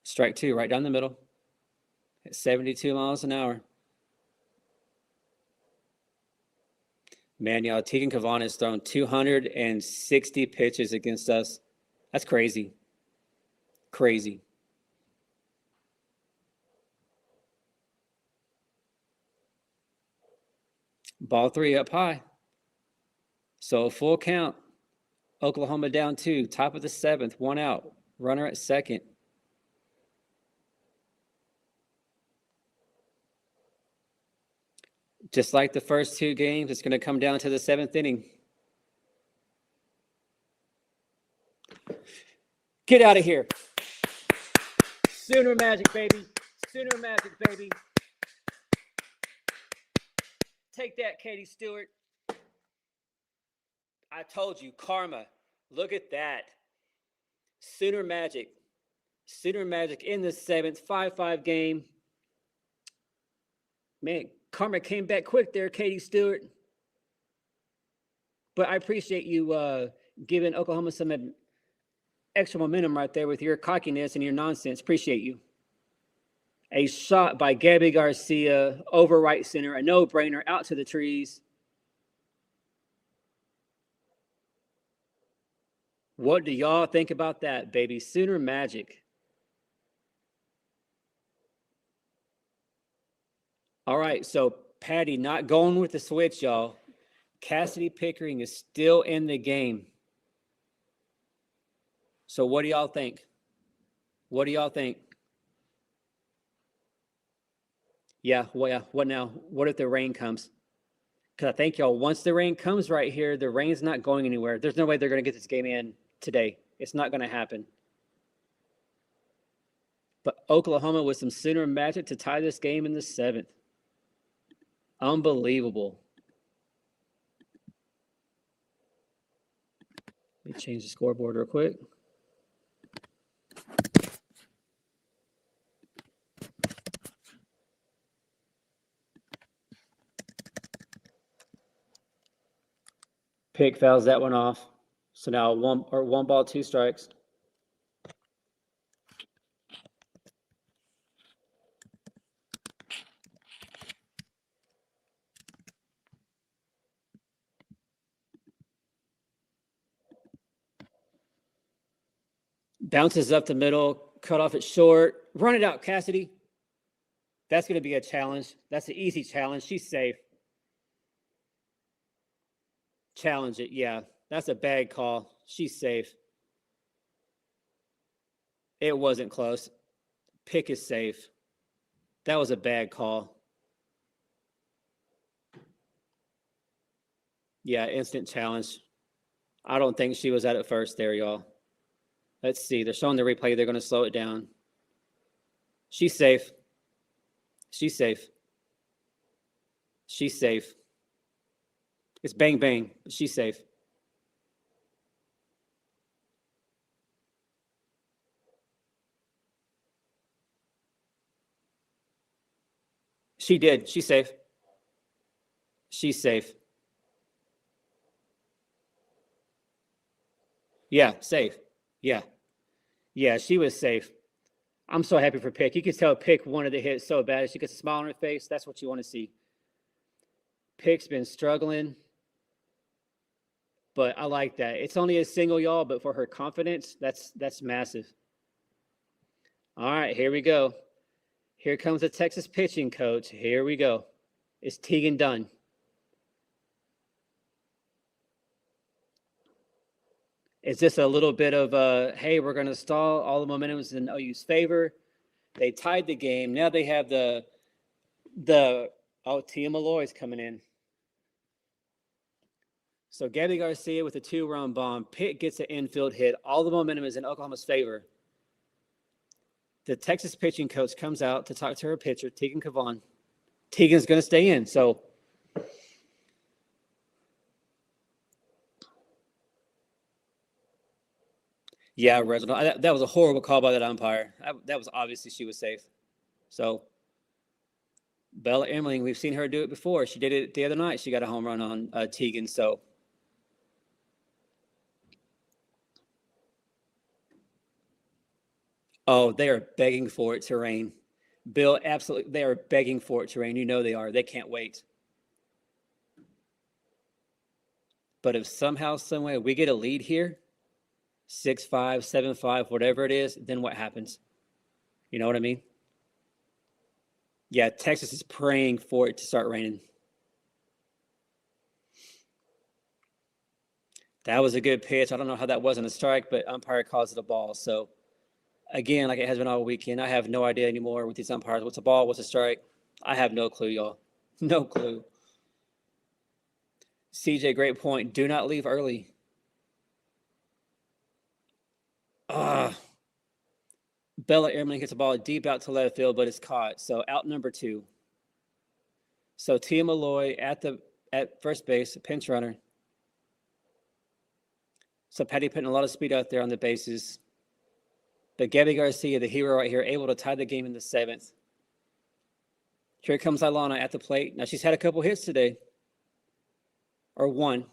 Strike 2, right down the middle. At 72 miles an hour. Man, y'all, Tegan Kavan has thrown 260 pitches against us. That's crazy. Crazy. Ball 3 up high. So a full count. Oklahoma down 2. Top of the 7th. 1 out. Runner at second. Just like the first 2 games, it's going to come down to the 7th inning. Get out of here. Sooner magic, baby. Sooner magic, baby. Take that, Katie Stewart. I told you, karma. Look at that. Sooner magic. Sooner magic in the 7th, 5-5 game. Man, karma came back quick there, Katie Stewart. But I appreciate you giving Oklahoma some extra momentum right there with your cockiness and your nonsense. Appreciate you. A shot by Gabby Garcia over right center, a no-brainer out to the trees. What do y'all think about that, baby? Sooner magic. All right, so Patty not going with the switch, y'all. Cassidy Pickering is still in the game. So what do y'all think? What do y'all think? Yeah, well, yeah. What now? What if the rain comes? Because I think y'all, once the rain comes right here, the rain's not going anywhere. There's no way they're going to get this game in today. It's not going to happen. But Oklahoma with some Sooner magic to tie this game in the 7th. Unbelievable. Let me change the scoreboard real quick. Pick fouls that one off. So now one ball, 2 strikes. Bounces up the middle, cut off it short. Run it out, Cassidy. That's going to be a challenge. That's an easy challenge. She's safe. Challenge it, yeah. That's a bad call. She's safe. It wasn't close. Pick is safe. That was a bad call. Yeah, instant challenge. I don't think she was at it first there, y'all. Let's see. They're showing the replay. They're going to slow it down. She's safe. She's safe. She's safe. It's bang, bang. But she's safe. She did. She's safe. She's safe. Yeah, safe. Yeah. Yeah, she was safe. I'm so happy for Pick. You could tell Pick wanted to hit so bad. She gets a smile on her face. That's what you want to see. Pick's been struggling, but I like that. It's only a single, y'all, but for her confidence, that's massive. All right, here we go. Here comes the Texas pitching coach. Here we go. It's Tegan Dunn. Is this a little bit of hey, we're going to stall? All the momentum is in OU's favor. They tied the game. Now they have the Tia Malloy's coming in. So Gabby Garcia with a 2-run bomb. Pitt gets an infield hit. All the momentum is in Oklahoma's favor. The Texas pitching coach comes out to talk to her pitcher, Tegan Cavan. Tegan's going to stay in. So yeah, Reginald, that was a horrible call by that umpire. That was obviously she was safe. So Bella Emmerling, we've seen her do it before. She did it the other night. She got a home run on Tegan. So oh, they are begging for it to rain. Bill, absolutely, they are begging for it to rain. You know they are. They can't wait. But if somehow, some way we get a lead here, 6-5, 7-5, whatever it is, then what happens? You know what I mean? Yeah, Texas is praying for it to start raining. That was a good pitch. I don't know how that wasn't a strike, but umpire calls it a ball. So, again, like it has been all weekend, I have no idea anymore with these umpires. What's a ball? What's a strike? I have no clue, y'all. No clue. CJ, great point. Do not leave early. Bella Airman gets the ball deep out to left field, but it's caught. So out number 2. So Tia Malloy at first base, pinch runner. So Patty putting a lot of speed out there on the bases. But Gabby Garcia, the hero right here, able to tie the game in the 7th. Here comes Ilana at the plate. Now she's had a couple hits today. Or one.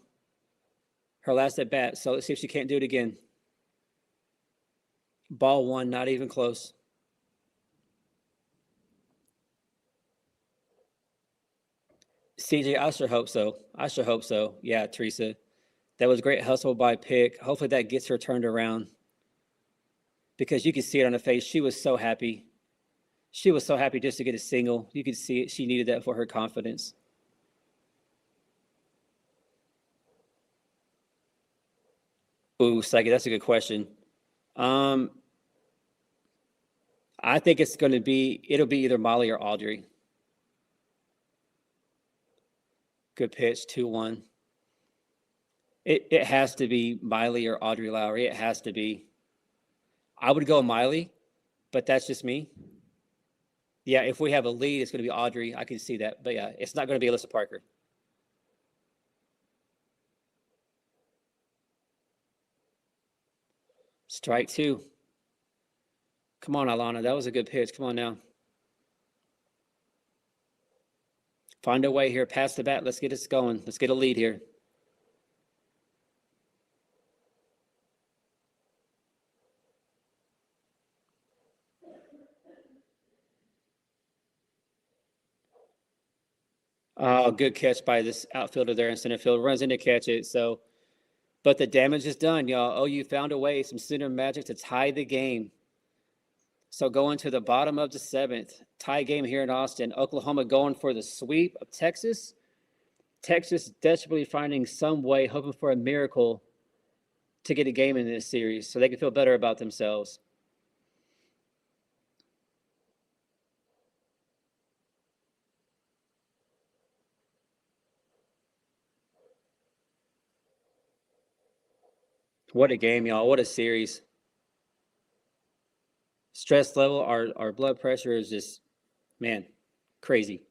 Her last at bat. So let's see if she can't do it again. Ball 1, not even close. CJ, I sure hope so. I sure hope so. Yeah, Teresa. That was great hustle by Pick. Hopefully that gets her turned around. Because you could see it on her face. She was so happy. She was so happy just to get a single. You could see it. She needed that for her confidence. Ooh, Psyche, that's a good question. I think it'll be either Molly or Audrey. Good pitch, 2-1. It has to be Miley or Audrey Lowry. It has to be. I would go Miley, but that's just me. Yeah, if we have a lead, it's going to be Audrey. I can see that. But yeah, it's not going to be Alyssa Parker. Strike 2. Come on, Alana. That was a good pitch. Come on now. Find a way here. Pass the bat. Let's get us going. Let's get a lead here. Oh, good catch by this outfielder there in center field. Runs in to catch it. So, but the damage is done, y'all. Oh, you found a way. Some center magic to tie the game. So going to the bottom of the 7th, tie game here in Austin. Oklahoma going for the sweep of Texas. Texas desperately finding some way, hoping for a miracle to get a game in this series so they can feel better about themselves. What a game, y'all. What a series. Stress level, our blood pressure is just, man, crazy.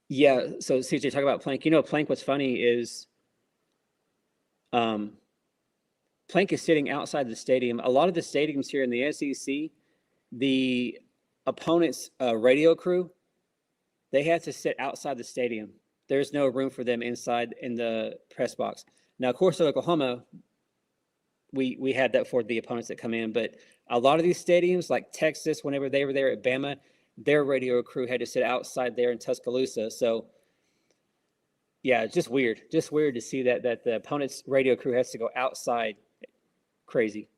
Yeah, so CJ, talk about Plank. Plank, what's funny is Plank is sitting outside the stadium. A lot of the stadiums here in the SEC, the opponent's radio crew, they have to sit outside the stadium. There's no room for them inside in the press box. Now, of course, at Oklahoma, we had that for the opponents that come in, but a lot of these stadiums, like Texas, whenever they were there at Bama, their radio crew had to sit outside there in Tuscaloosa. So, yeah, it's just weird to see that the opponent's radio crew has to go outside. Crazy.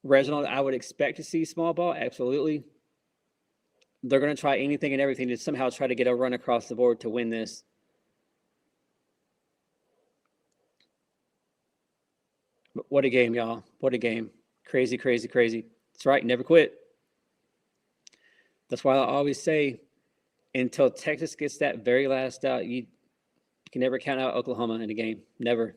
Reginald, I would expect to see small ball. Absolutely. They're going to try anything and everything to somehow try to get a run across the board to win this. But what a game, y'all. What a game. Crazy, crazy, crazy. That's right. Never quit. That's why I always say until Texas gets that very last out, you can never count out Oklahoma in a game. Never.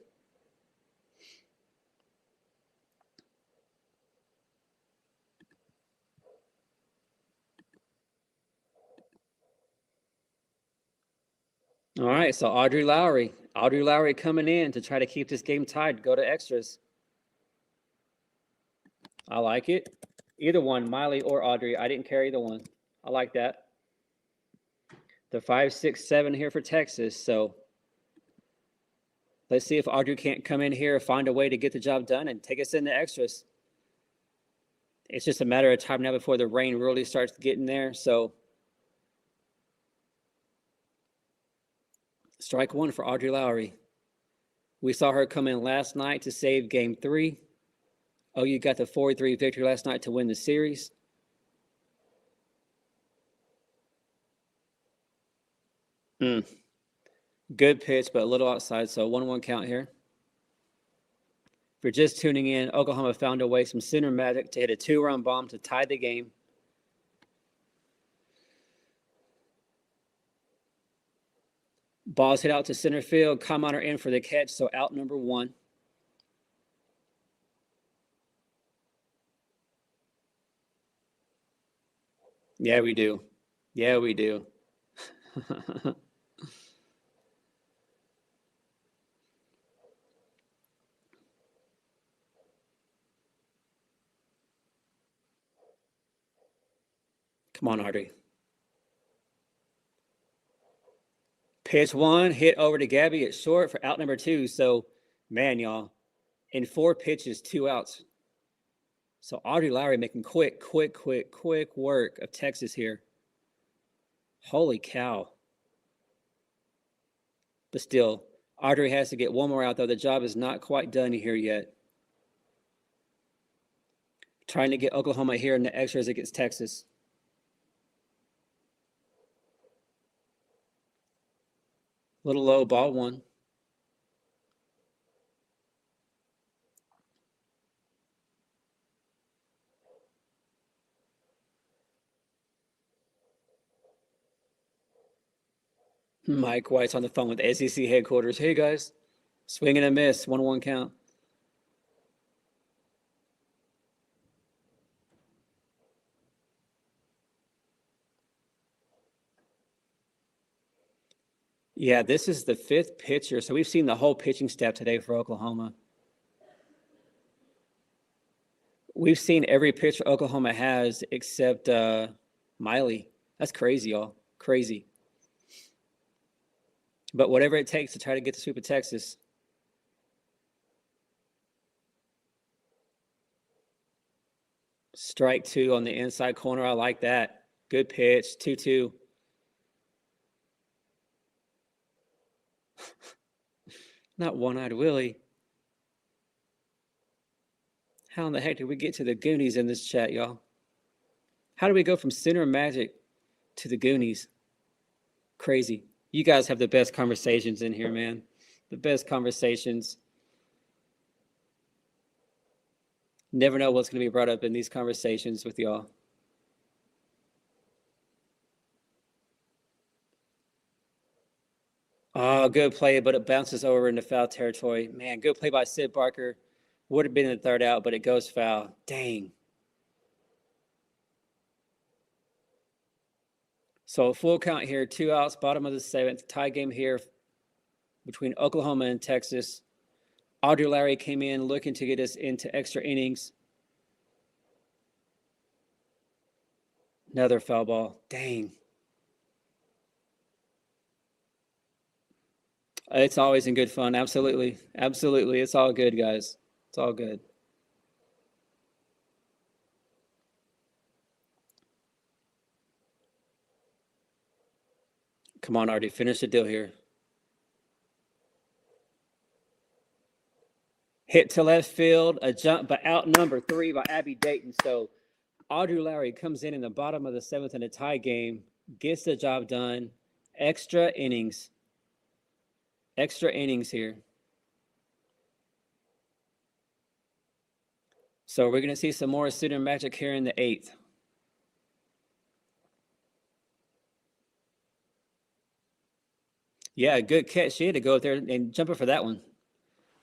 All right, so Audrey Lowry coming in to try to keep this game tied, go to extras. I like it. Either one, Miley or Audrey. I didn't care either one. I like that. The 5, 6, 7 here for Texas. So let's see if Audrey can't come in here, find a way to get the job done and take us into extras. It's just a matter of time now before the rain really starts getting there. So strike 1 for Audrey Lowry. We saw her come in last night to save game 3. OU got the 4-3 victory last night to win the series. Good pitch, but a little outside, so 1-1 count here. If you're just tuning in, Oklahoma found a way, some center magic, to hit a 2-run bomb to tie the game. Ball's hit out to center field. Comeoner in for the catch, so out number 1. Yeah, we do. Yeah, we do. Come on, Audrey. Pitch 1, hit over to Gabby at short for out number 2. So, man, y'all, in 4 pitches, 2 outs. So Audrey Lowry making quick work of Texas here. Holy cow. But still, Audrey has to get one more out, though. The job is not quite done here yet. Trying to get Oklahoma here in the extras against Texas. Little low, ball one. Mike White's on the phone with SEC headquarters. Hey, guys. Swing and a miss. 1-1 count. Yeah, this is the fifth pitcher. So we've seen the whole pitching staff today for Oklahoma. We've seen every pitcher Oklahoma has except Miley. That's crazy, y'all. Crazy. But whatever it takes to try to get the sweep of Texas. Strike two on the inside corner. I like that. Good pitch. 2-2. Not one-eyed Willie. How in the heck did we get to the Goonies in this chat, y'all? How do we go from Center Magic to the Goonies? Crazy. You guys have the best conversations in here, man. The best conversations. Never know what's going to be brought up in these conversations with y'all. Oh, good play, but it bounces over into foul territory. Man, good play by Sid Barker. Would have been in the third out, but it goes foul. Dang. So a full count here, 2 outs, bottom of the seventh. Tie game here between Oklahoma and Texas. Audrey Larry came in looking to get us into extra innings. Another foul ball. Dang. It's always in good fun. Absolutely. Absolutely. It's all good, guys. It's all good. Come on, Artie. Finish the deal here. Hit to left field. A jump, but out number 3 by Abby Dayton. So Audrey Larry comes in the bottom of the seventh in a tie game, gets the job done. Extra innings. Extra innings here. So we're going to see some more Student Magic here in the 8th. Yeah, good catch. She had to go up there and jump it for that one.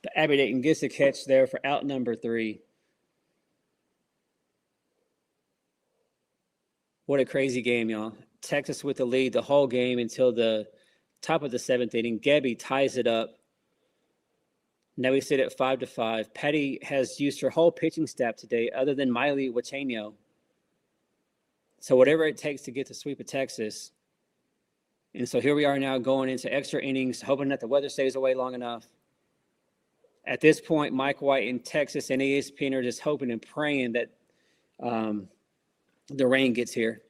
But Abby Dayton gets the catch there for out number 3. What a crazy game, y'all. Texas with the lead the whole game until the top of the 7th inning. Gabby ties it up. Now we sit at 5-5. Patty has used her whole pitching staff today other than Miley Wachenio. So whatever it takes to get the sweep of Texas. And so here we are now going into extra innings, hoping that the weather stays away long enough. At this point, Mike White in Texas and ESPN are just hoping and praying that the rain gets here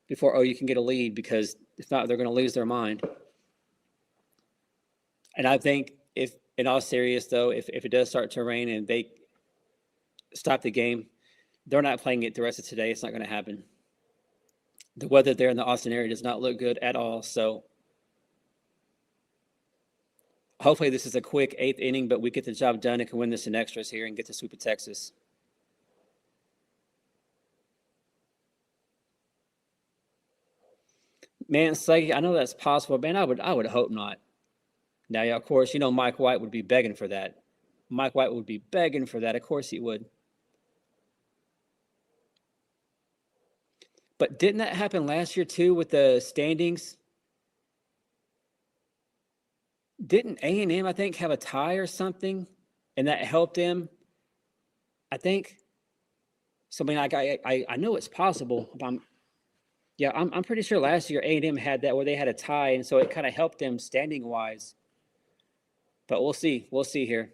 before OU can get a lead, because if not, they're going to lose their mind. And I think if, in all seriousness, though, if it does start to rain and they stop the game, they're not playing it the rest of today. It's not going to happen. The weather there in the Austin area does not look good at all. So hopefully this is a quick 8th inning, but we get the job done and can win this in extras here and get the sweep of Texas. Man, Slaggy, I know that's possible. Man, I would hope not. Now, yeah, of course, Mike White would be begging for that. Mike White would be begging for that. Of course he would. But didn't that happen last year too with the standings? Didn't A&M, I think, have a tie or something, and that helped them? I think. So, I mean, I know it's possible. But I'm pretty sure last year A&M had that where they had a tie, and so it kind of helped them standing-wise. But we'll see. We'll see here.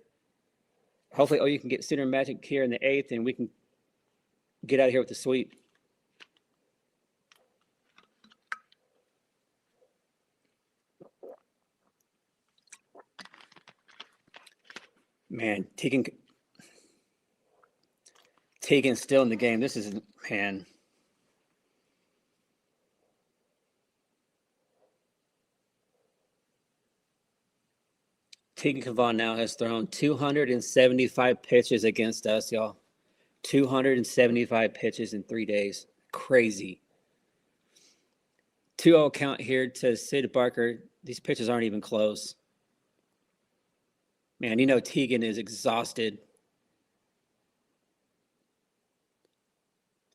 Hopefully, you can get Center Magic here in the 8th, and we can get out of here with the sweep. Man, Tegan's still in the game. This is, man. Tegan Kavan now has thrown 275 pitches against us, y'all. 275 pitches in 3 days. Crazy. 2-0 count here to Sid Barker. These pitches aren't even close. Man, Tegan is exhausted.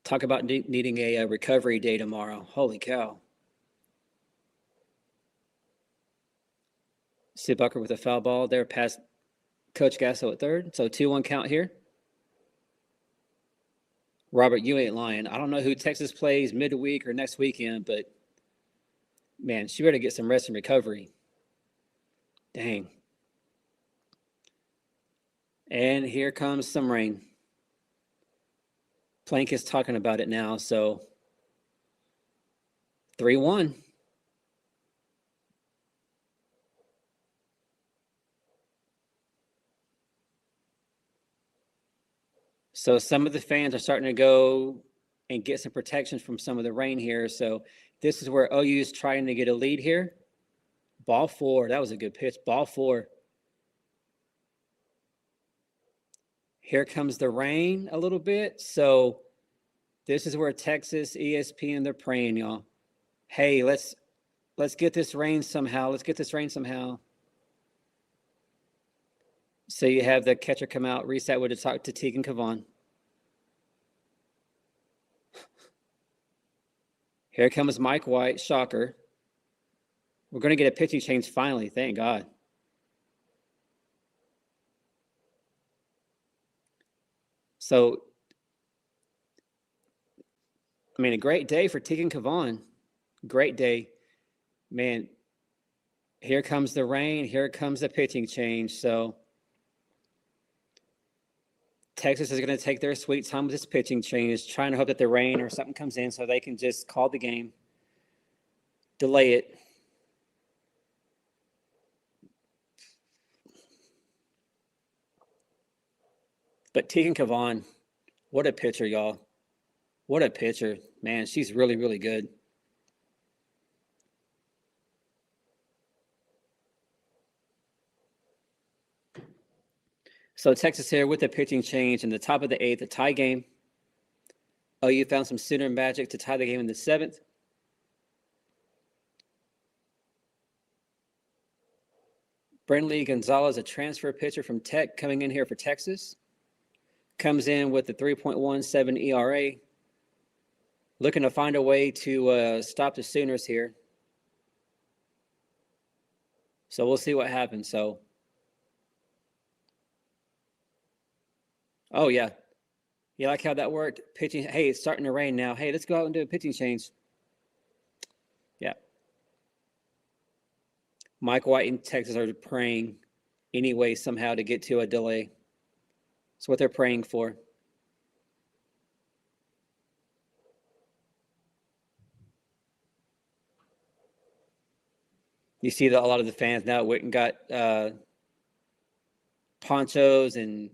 Talk about needing a recovery day tomorrow. Holy cow. Sid Barker with a foul ball there past Coach Gasso at third. So 2-1 count here. Robert, you ain't lying. I don't know who Texas plays midweek or next weekend, but man, she better get some rest and recovery. Dang. And here comes some rain. Plank is talking about it now, so 3-1. So some of the fans are starting to go and get some protection from some of the rain here. So this is where OU is trying to get a lead here. Ball 4. That was a good pitch. Ball 4. Here comes the rain a little bit. So this is where Texas, ESPN, they're praying, y'all. Hey, let's get this rain somehow. Let's get this rain somehow. So you have the catcher come out, reset with a talk to Tegan Kavan. Here comes Mike White, shocker. We're going to get a pitching change finally, thank God. So, I mean, a great day for Tegan Kavan. Great day. Man, here comes the rain. Here comes the pitching change. So, Texas is going to take their sweet time with this pitching change, trying to hope that the rain or something comes in so they can just call the game, delay it. But Tegan Kavan, what a pitcher, y'all. What a pitcher. Man, she's really, really good. So Texas here with the pitching change in the top of the 8th, a tie game. OU found some Sooner magic to tie the game in the 7th. Brentley Gonzalez, a transfer pitcher from Tech, coming in here for Texas. Comes in with the 3.17 ERA. Looking to find a way to stop the Sooners here. So we'll see what happens. So, oh, yeah. You like how that worked? Pitching. Hey, it's starting to rain now. Hey, let's go out and do a pitching change. Yeah. Mike White and Texas are praying anyway somehow to get to a delay. That's what they're praying for. You see that a lot of the fans now went and got ponchos and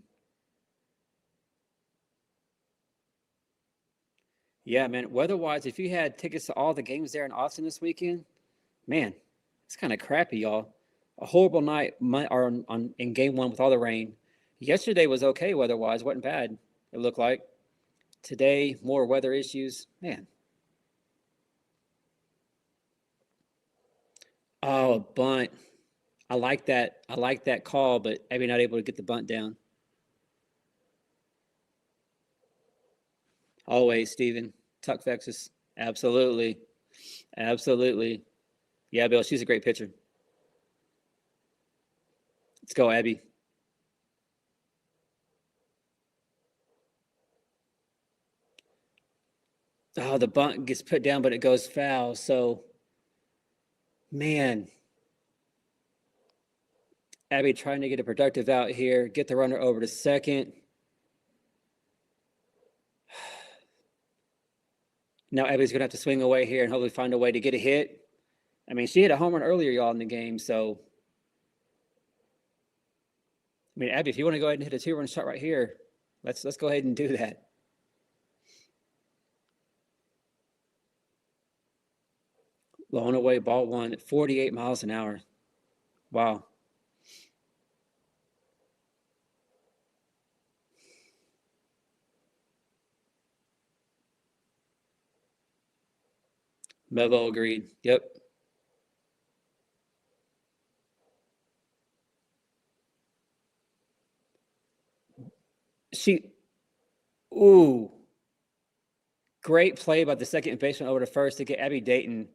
yeah, man. Weather-wise, if you had tickets to all the games there in Austin this weekend, man, it's kind of crappy, y'all. A horrible night in game 1 with all the rain. Yesterday was okay weather-wise, wasn't bad. It looked like. Today, more weather issues. Man. Oh, bunt. I like that. I like that call, but maybe not able to get the bunt down. Always, Steven. Tuck Texas. Absolutely. Absolutely. Yeah, Bill, she's a great pitcher. Let's go, Abby. Oh, the bunt gets put down, but it goes foul. So, man. Abby trying to get a productive out here, get the runner over to second. Now Abby's going to have to swing away here and hopefully find a way to get a hit. I mean, she hit a home run earlier, y'all, in the game. So, I mean, Abby, if you want to go ahead and hit a 2-run shot right here, let's go ahead and do that. Blown away, ball 1 at 48 miles an hour. Wow. Mello agreed. Yep. Ooh, great play by the second baseman over to first to get Abby Dayton.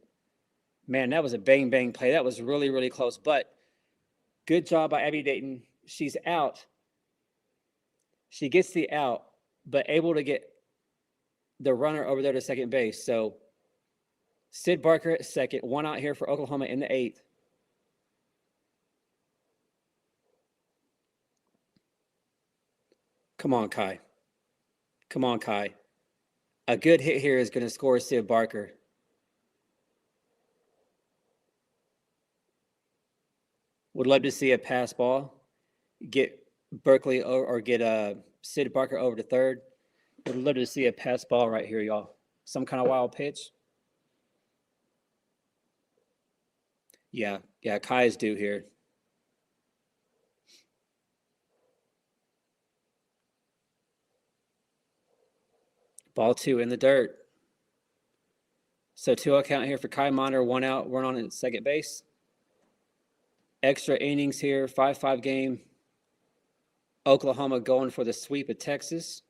Man, that was a bang bang play. That was really, really close. But good job by Abby Dayton. She's out. She gets the out, but able to get the runner over there to second base. So Sid Barker at second, one out here for Oklahoma in the eighth. Come on, Kai. Come on, Kai. A good hit here is going to score Sid Barker. Would love to see a pass ball. Get Berkeley or get Sid Barker over to third. Would love to see a pass ball right here, y'all. Some kind of wild pitch. Yeah, Kai is due here. Ball two in the dirt. So 2-0 count here for Kai Miner, one out, one on at second base. Extra innings here, 5-5 game. Oklahoma going for the sweep of Texas.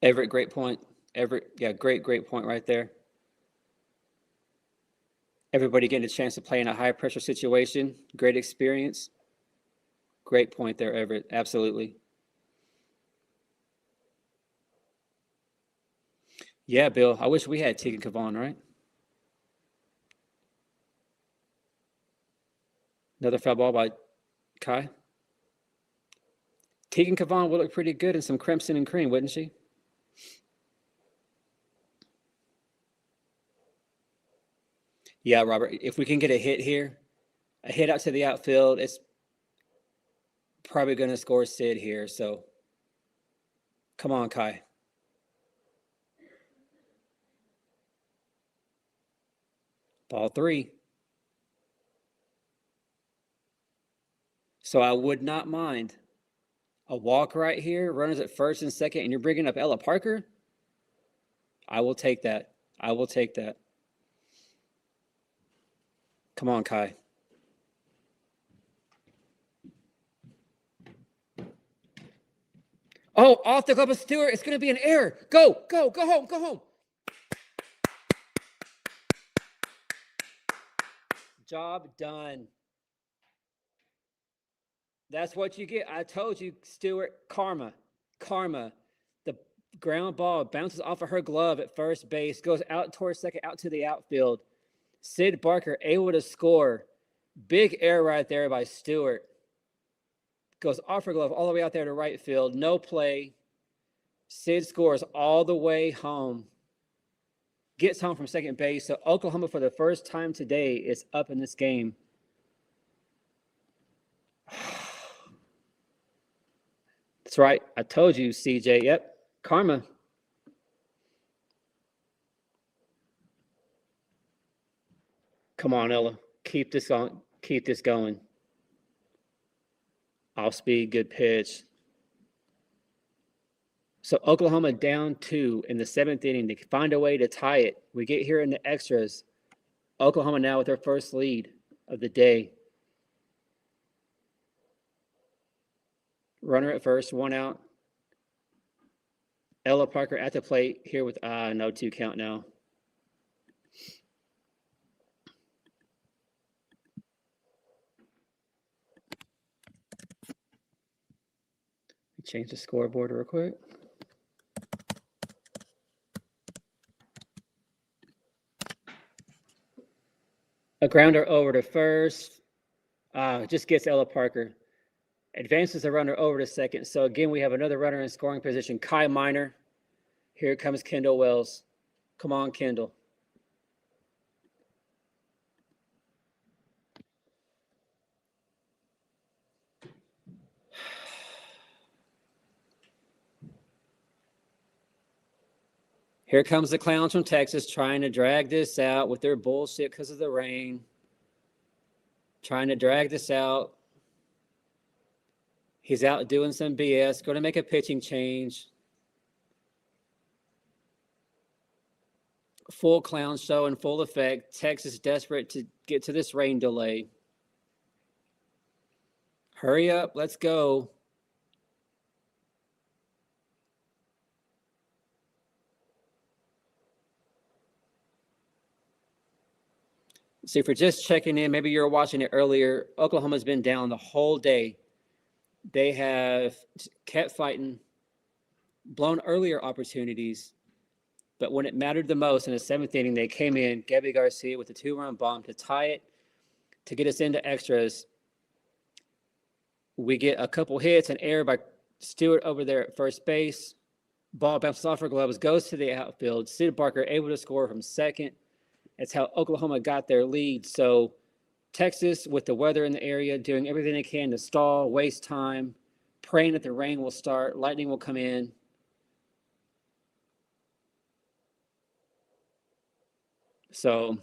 Everett, great point. Everett, yeah, great point right there. Everybody getting a chance to play in a high pressure situation. Great experience. Great point there, Everett. Absolutely. Yeah, Bill. I wish we had Tegan Kavan, right? Another foul ball by Kai. Tegan Kavan would look pretty good in some crimson and cream, wouldn't she? Yeah, Robert. If we can get a hit here, a hit out to the outfield, it's probably going to score Sid here. So come on, Kai. Ball three. So I would not mind a walk right here, runners at first and second, and you're bringing up Ella Parker. I will take that. I will take that. Come on, Kai. Oh, off the glove of Stewart. It's going to be an error. Go home, go home. Job done. That's what you get. I told you, Stewart. Karma. The ground ball bounces off of her glove at first base, goes out towards second, out to the outfield. Sid Barker able to score. Big error right there by Stewart. Goes off her glove all the way out there to right field. No play. Sid scores all the way home. Gets home from second base. So Oklahoma, for the first time today, is up in this game. That's right. I told you, CJ. Yep. Karma. Come on, Ella. Keep this on. Keep this going. Off speed, good pitch. So Oklahoma down 2 in the 7th inning. They find a way to tie it. We get here in the extras. Oklahoma now with their first lead of the day. Runner at first, one out. Ella Parker at the plate here with no 2 count now. Change the scoreboard real quick. A grounder over to first. Just gets Ella Parker. Advances the runner over to second. So again, we have another runner in scoring position. Kai Miner. Here comes Kendall Wells. Come on, Kendall. Here comes the clowns from Texas trying to drag this out with their bullshit because of the rain. Trying to drag this out. He's out doing some BS, going to make a pitching change. Full clown show in full effect. Texas desperate to get to this rain delay. Hurry up, let's go. So if you're just checking in, maybe you're watching it earlier, Oklahoma's been down the whole day. They have kept fighting, blown earlier opportunities, but when it mattered the most in the seventh inning, they came in, Gabby Garcia with a 2-run bomb to tie it, to get us into extras. We get a couple hits and error by Stewart over there at first base. Ball bounces off her gloves, goes to the outfield. Sid Barker able to score from second. That's how Oklahoma got their lead. So Texas, with the weather in the area, doing everything they can to stall, waste time, praying that the rain will start, lightning will come in. So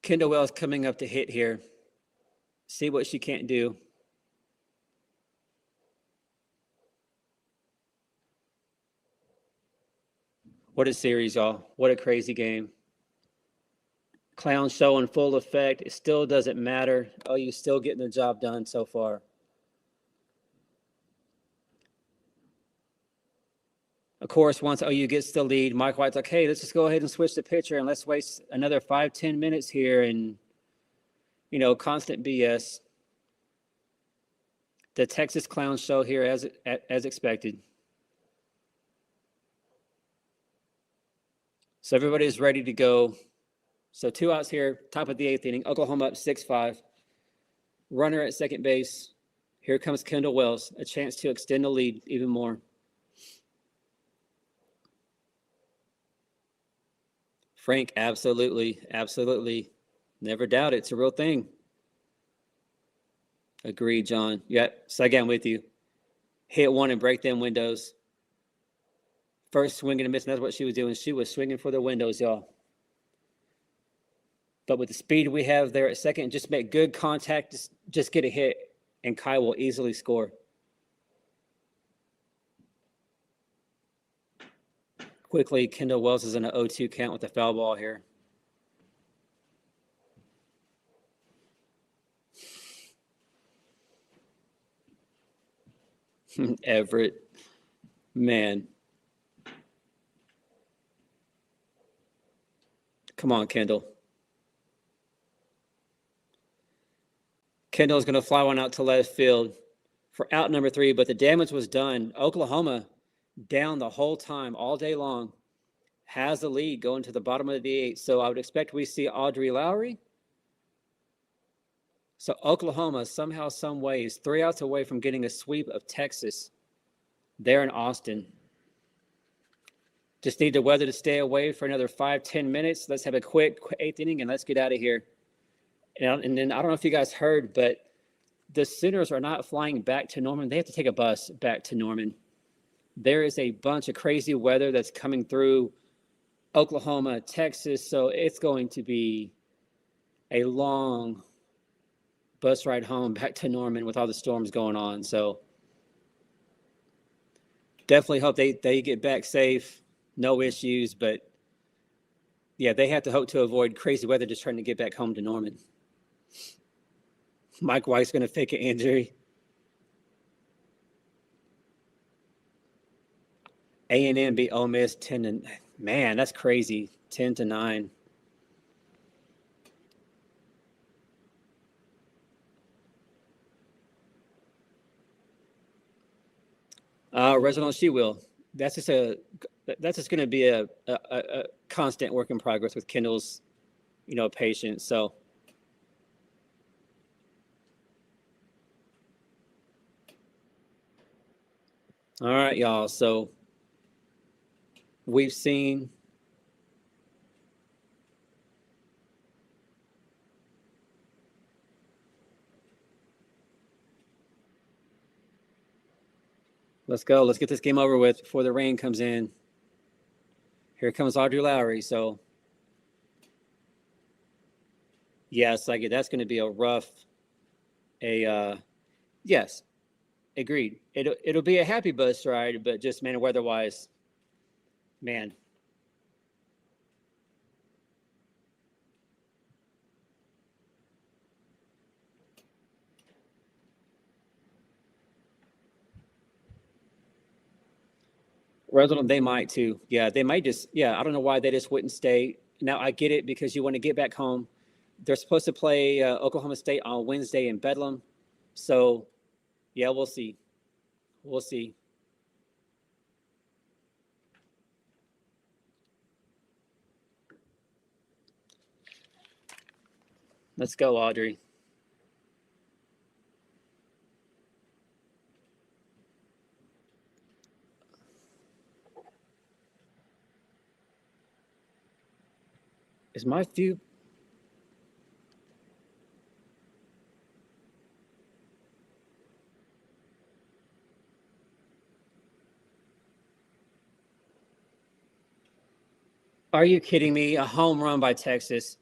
Kendall Wells coming up to hit here. See what she can't do. What a series, y'all. What a crazy game. Clown show in full effect. It still doesn't matter. OU still getting the job done so far. Of course, once OU gets the lead, Mike White's like, hey, let's just go ahead and switch the pitcher and let's waste another 5-10 minutes here and, constant BS. The Texas Clown show here as expected. So everybody's ready to go. So 2 outs here, top of the 8th inning. Oklahoma up 6-5. Runner at second base. Here comes Kendall Wells, a chance to extend the lead even more. Frank, absolutely, absolutely. Never doubt it. It's a real thing. Agreed, John. Yeah, so again with you. Hit one and break them windows. First swing and a miss, and that's what she was doing. She was swinging for the windows, y'all. But with the speed we have there at second, just make good contact, just get a hit, and Kai will easily score. Quickly, Kendall Wells is in an 0-2 count with a foul ball here. Everett, man. Come on, Kendall. Kendall's going to fly one out to left field for out number 3, but the damage was done. Oklahoma down the whole time, all day long, has the lead going to the bottom of the 8th. So I would expect we see Audrey Lowry. So Oklahoma, somehow, some way, is 3 outs away from getting a sweep of Texas there in Austin. Just need the weather to stay away for another 5-10 minutes. Let's have a quick 8th inning, and let's get out of here. And then I don't know if you guys heard, but the Sooners are not flying back to Norman. They have to take a bus back to Norman. There is a bunch of crazy weather that's coming through Oklahoma, Texas, so it's going to be a long bus ride home back to Norman with all the storms going on. So definitely hope they get back safe, no issues, but yeah, they have to hope to avoid crazy weather just trying to get back home to Norman. Mike White's going to fake an injury. A&M beat Ole Miss 10-9. Man, that's crazy. 10-9. Reginald She will. That's just going to be a constant work in progress with Kendall's, patience. So. All right, y'all. So we've seen let's go. Let's get this game over with before the rain comes in. Here comes Audrey Lowry. So yes, that's going to be a rough Yes, agreed. It'll be a happy bus ride, but just man, weather-wise, man. Resident, they might too. Yeah, they might just. Yeah, I don't know why they just wouldn't stay. Now I get it because you want to get back home. They're supposed to play Oklahoma State on Wednesday in Bedlam, so yeah, we'll see. We'll see. Let's go, Audrey. Is my view? Are you kidding me? A home run by Texas.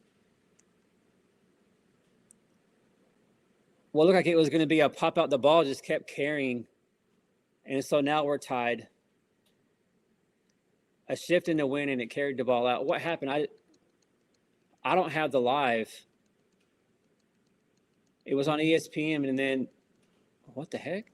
Well, looked like it was going to be a pop out the ball, just kept carrying. And so now we're tied. A shift in the wind and it carried the ball out. What happened? I don't have the live. It was on ESPN and then what the heck?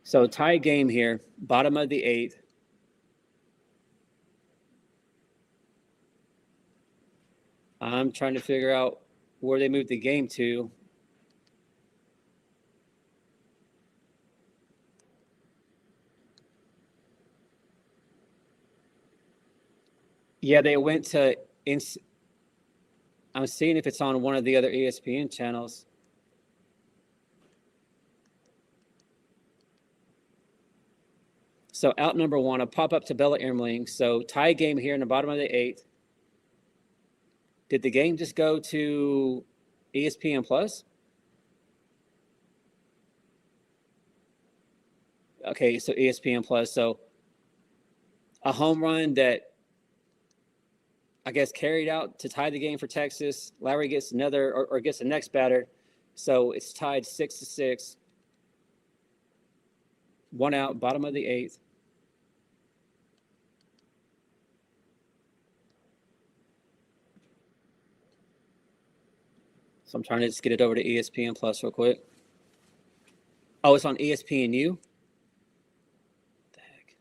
So tie game here, bottom of the eighth. I'm trying to figure out where they moved the game to. Yeah, they went to. I'm seeing if it's on one of the other ESPN channels. So out number one, a pop up to Bella Ermling. So tie game here in the bottom of the eighth. Did the game just go to ESPN Plus? Okay, so ESPN Plus. So a home run that I guess carried out to tie the game for Texas. Lowry gets another or gets the next batter. So it's tied 6-6. One out, bottom of the eighth. So I'm trying to just get it over to ESPN Plus real quick. Oh, it's on ESPNU? What the heck?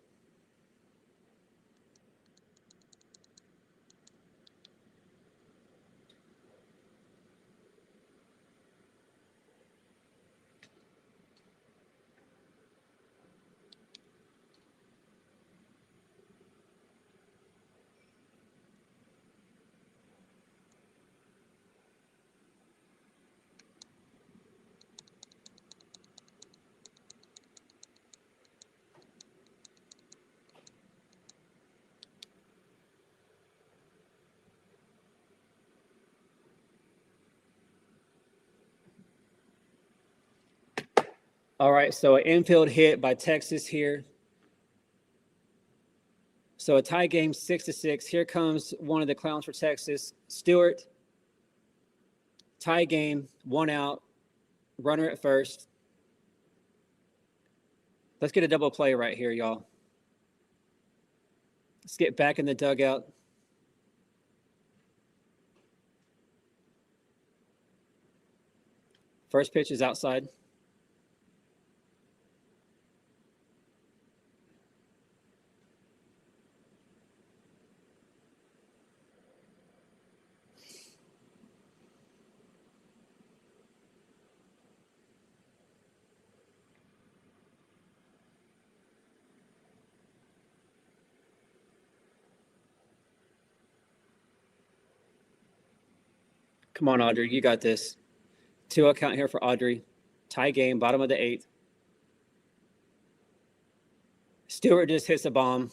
All right, so an infield hit by Texas here. So a tie game 6-6. Here comes one of the clowns for Texas, Stewart. Tie game, one out, runner at first. Let's get a double play right here, y'all. Let's get back in the dugout. First pitch is outside. Come on, Audrey. You got this. 2-0 count here for Audrey. Tie game, bottom of the eighth. Stewart just hits a bomb.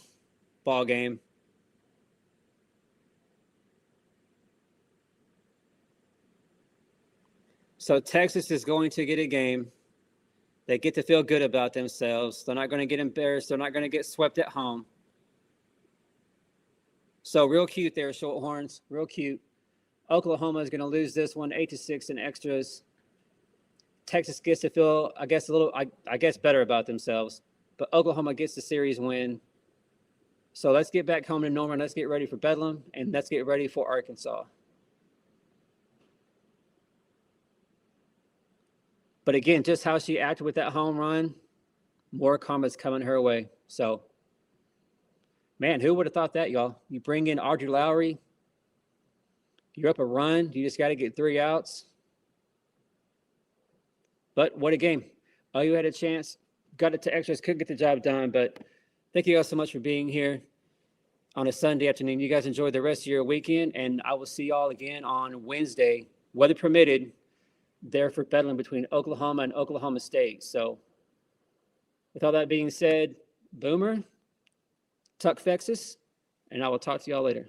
Ball game. So Texas is going to get a game. They get to feel good about themselves. They're not going to get embarrassed. They're not going to get swept at home. So real cute there, Shorthorns. Real cute. Oklahoma is going to lose this one 8-6 in extras. Texas gets to feel, I guess, a little, I guess, better about themselves. But Oklahoma gets the series win. So let's get back home to Norman. Let's get ready for Bedlam, and let's get ready for Arkansas. But again, just how she acted with that home run, more karma's coming her way. So, man, who would have thought that, y'all? You bring in Audrey Lowry, you're up a run, you just got to get 3 outs. But what a game. OU had a chance, got it to extras, couldn't get the job done. But thank you guys so much for being here on a Sunday afternoon. You guys enjoy the rest of your weekend, and I will see y'all again on Wednesday, weather permitted, there for Bedlam between Oklahoma and Oklahoma State. So with all that being said, Boomer, Tuck Fexus, and I will talk to y'all later.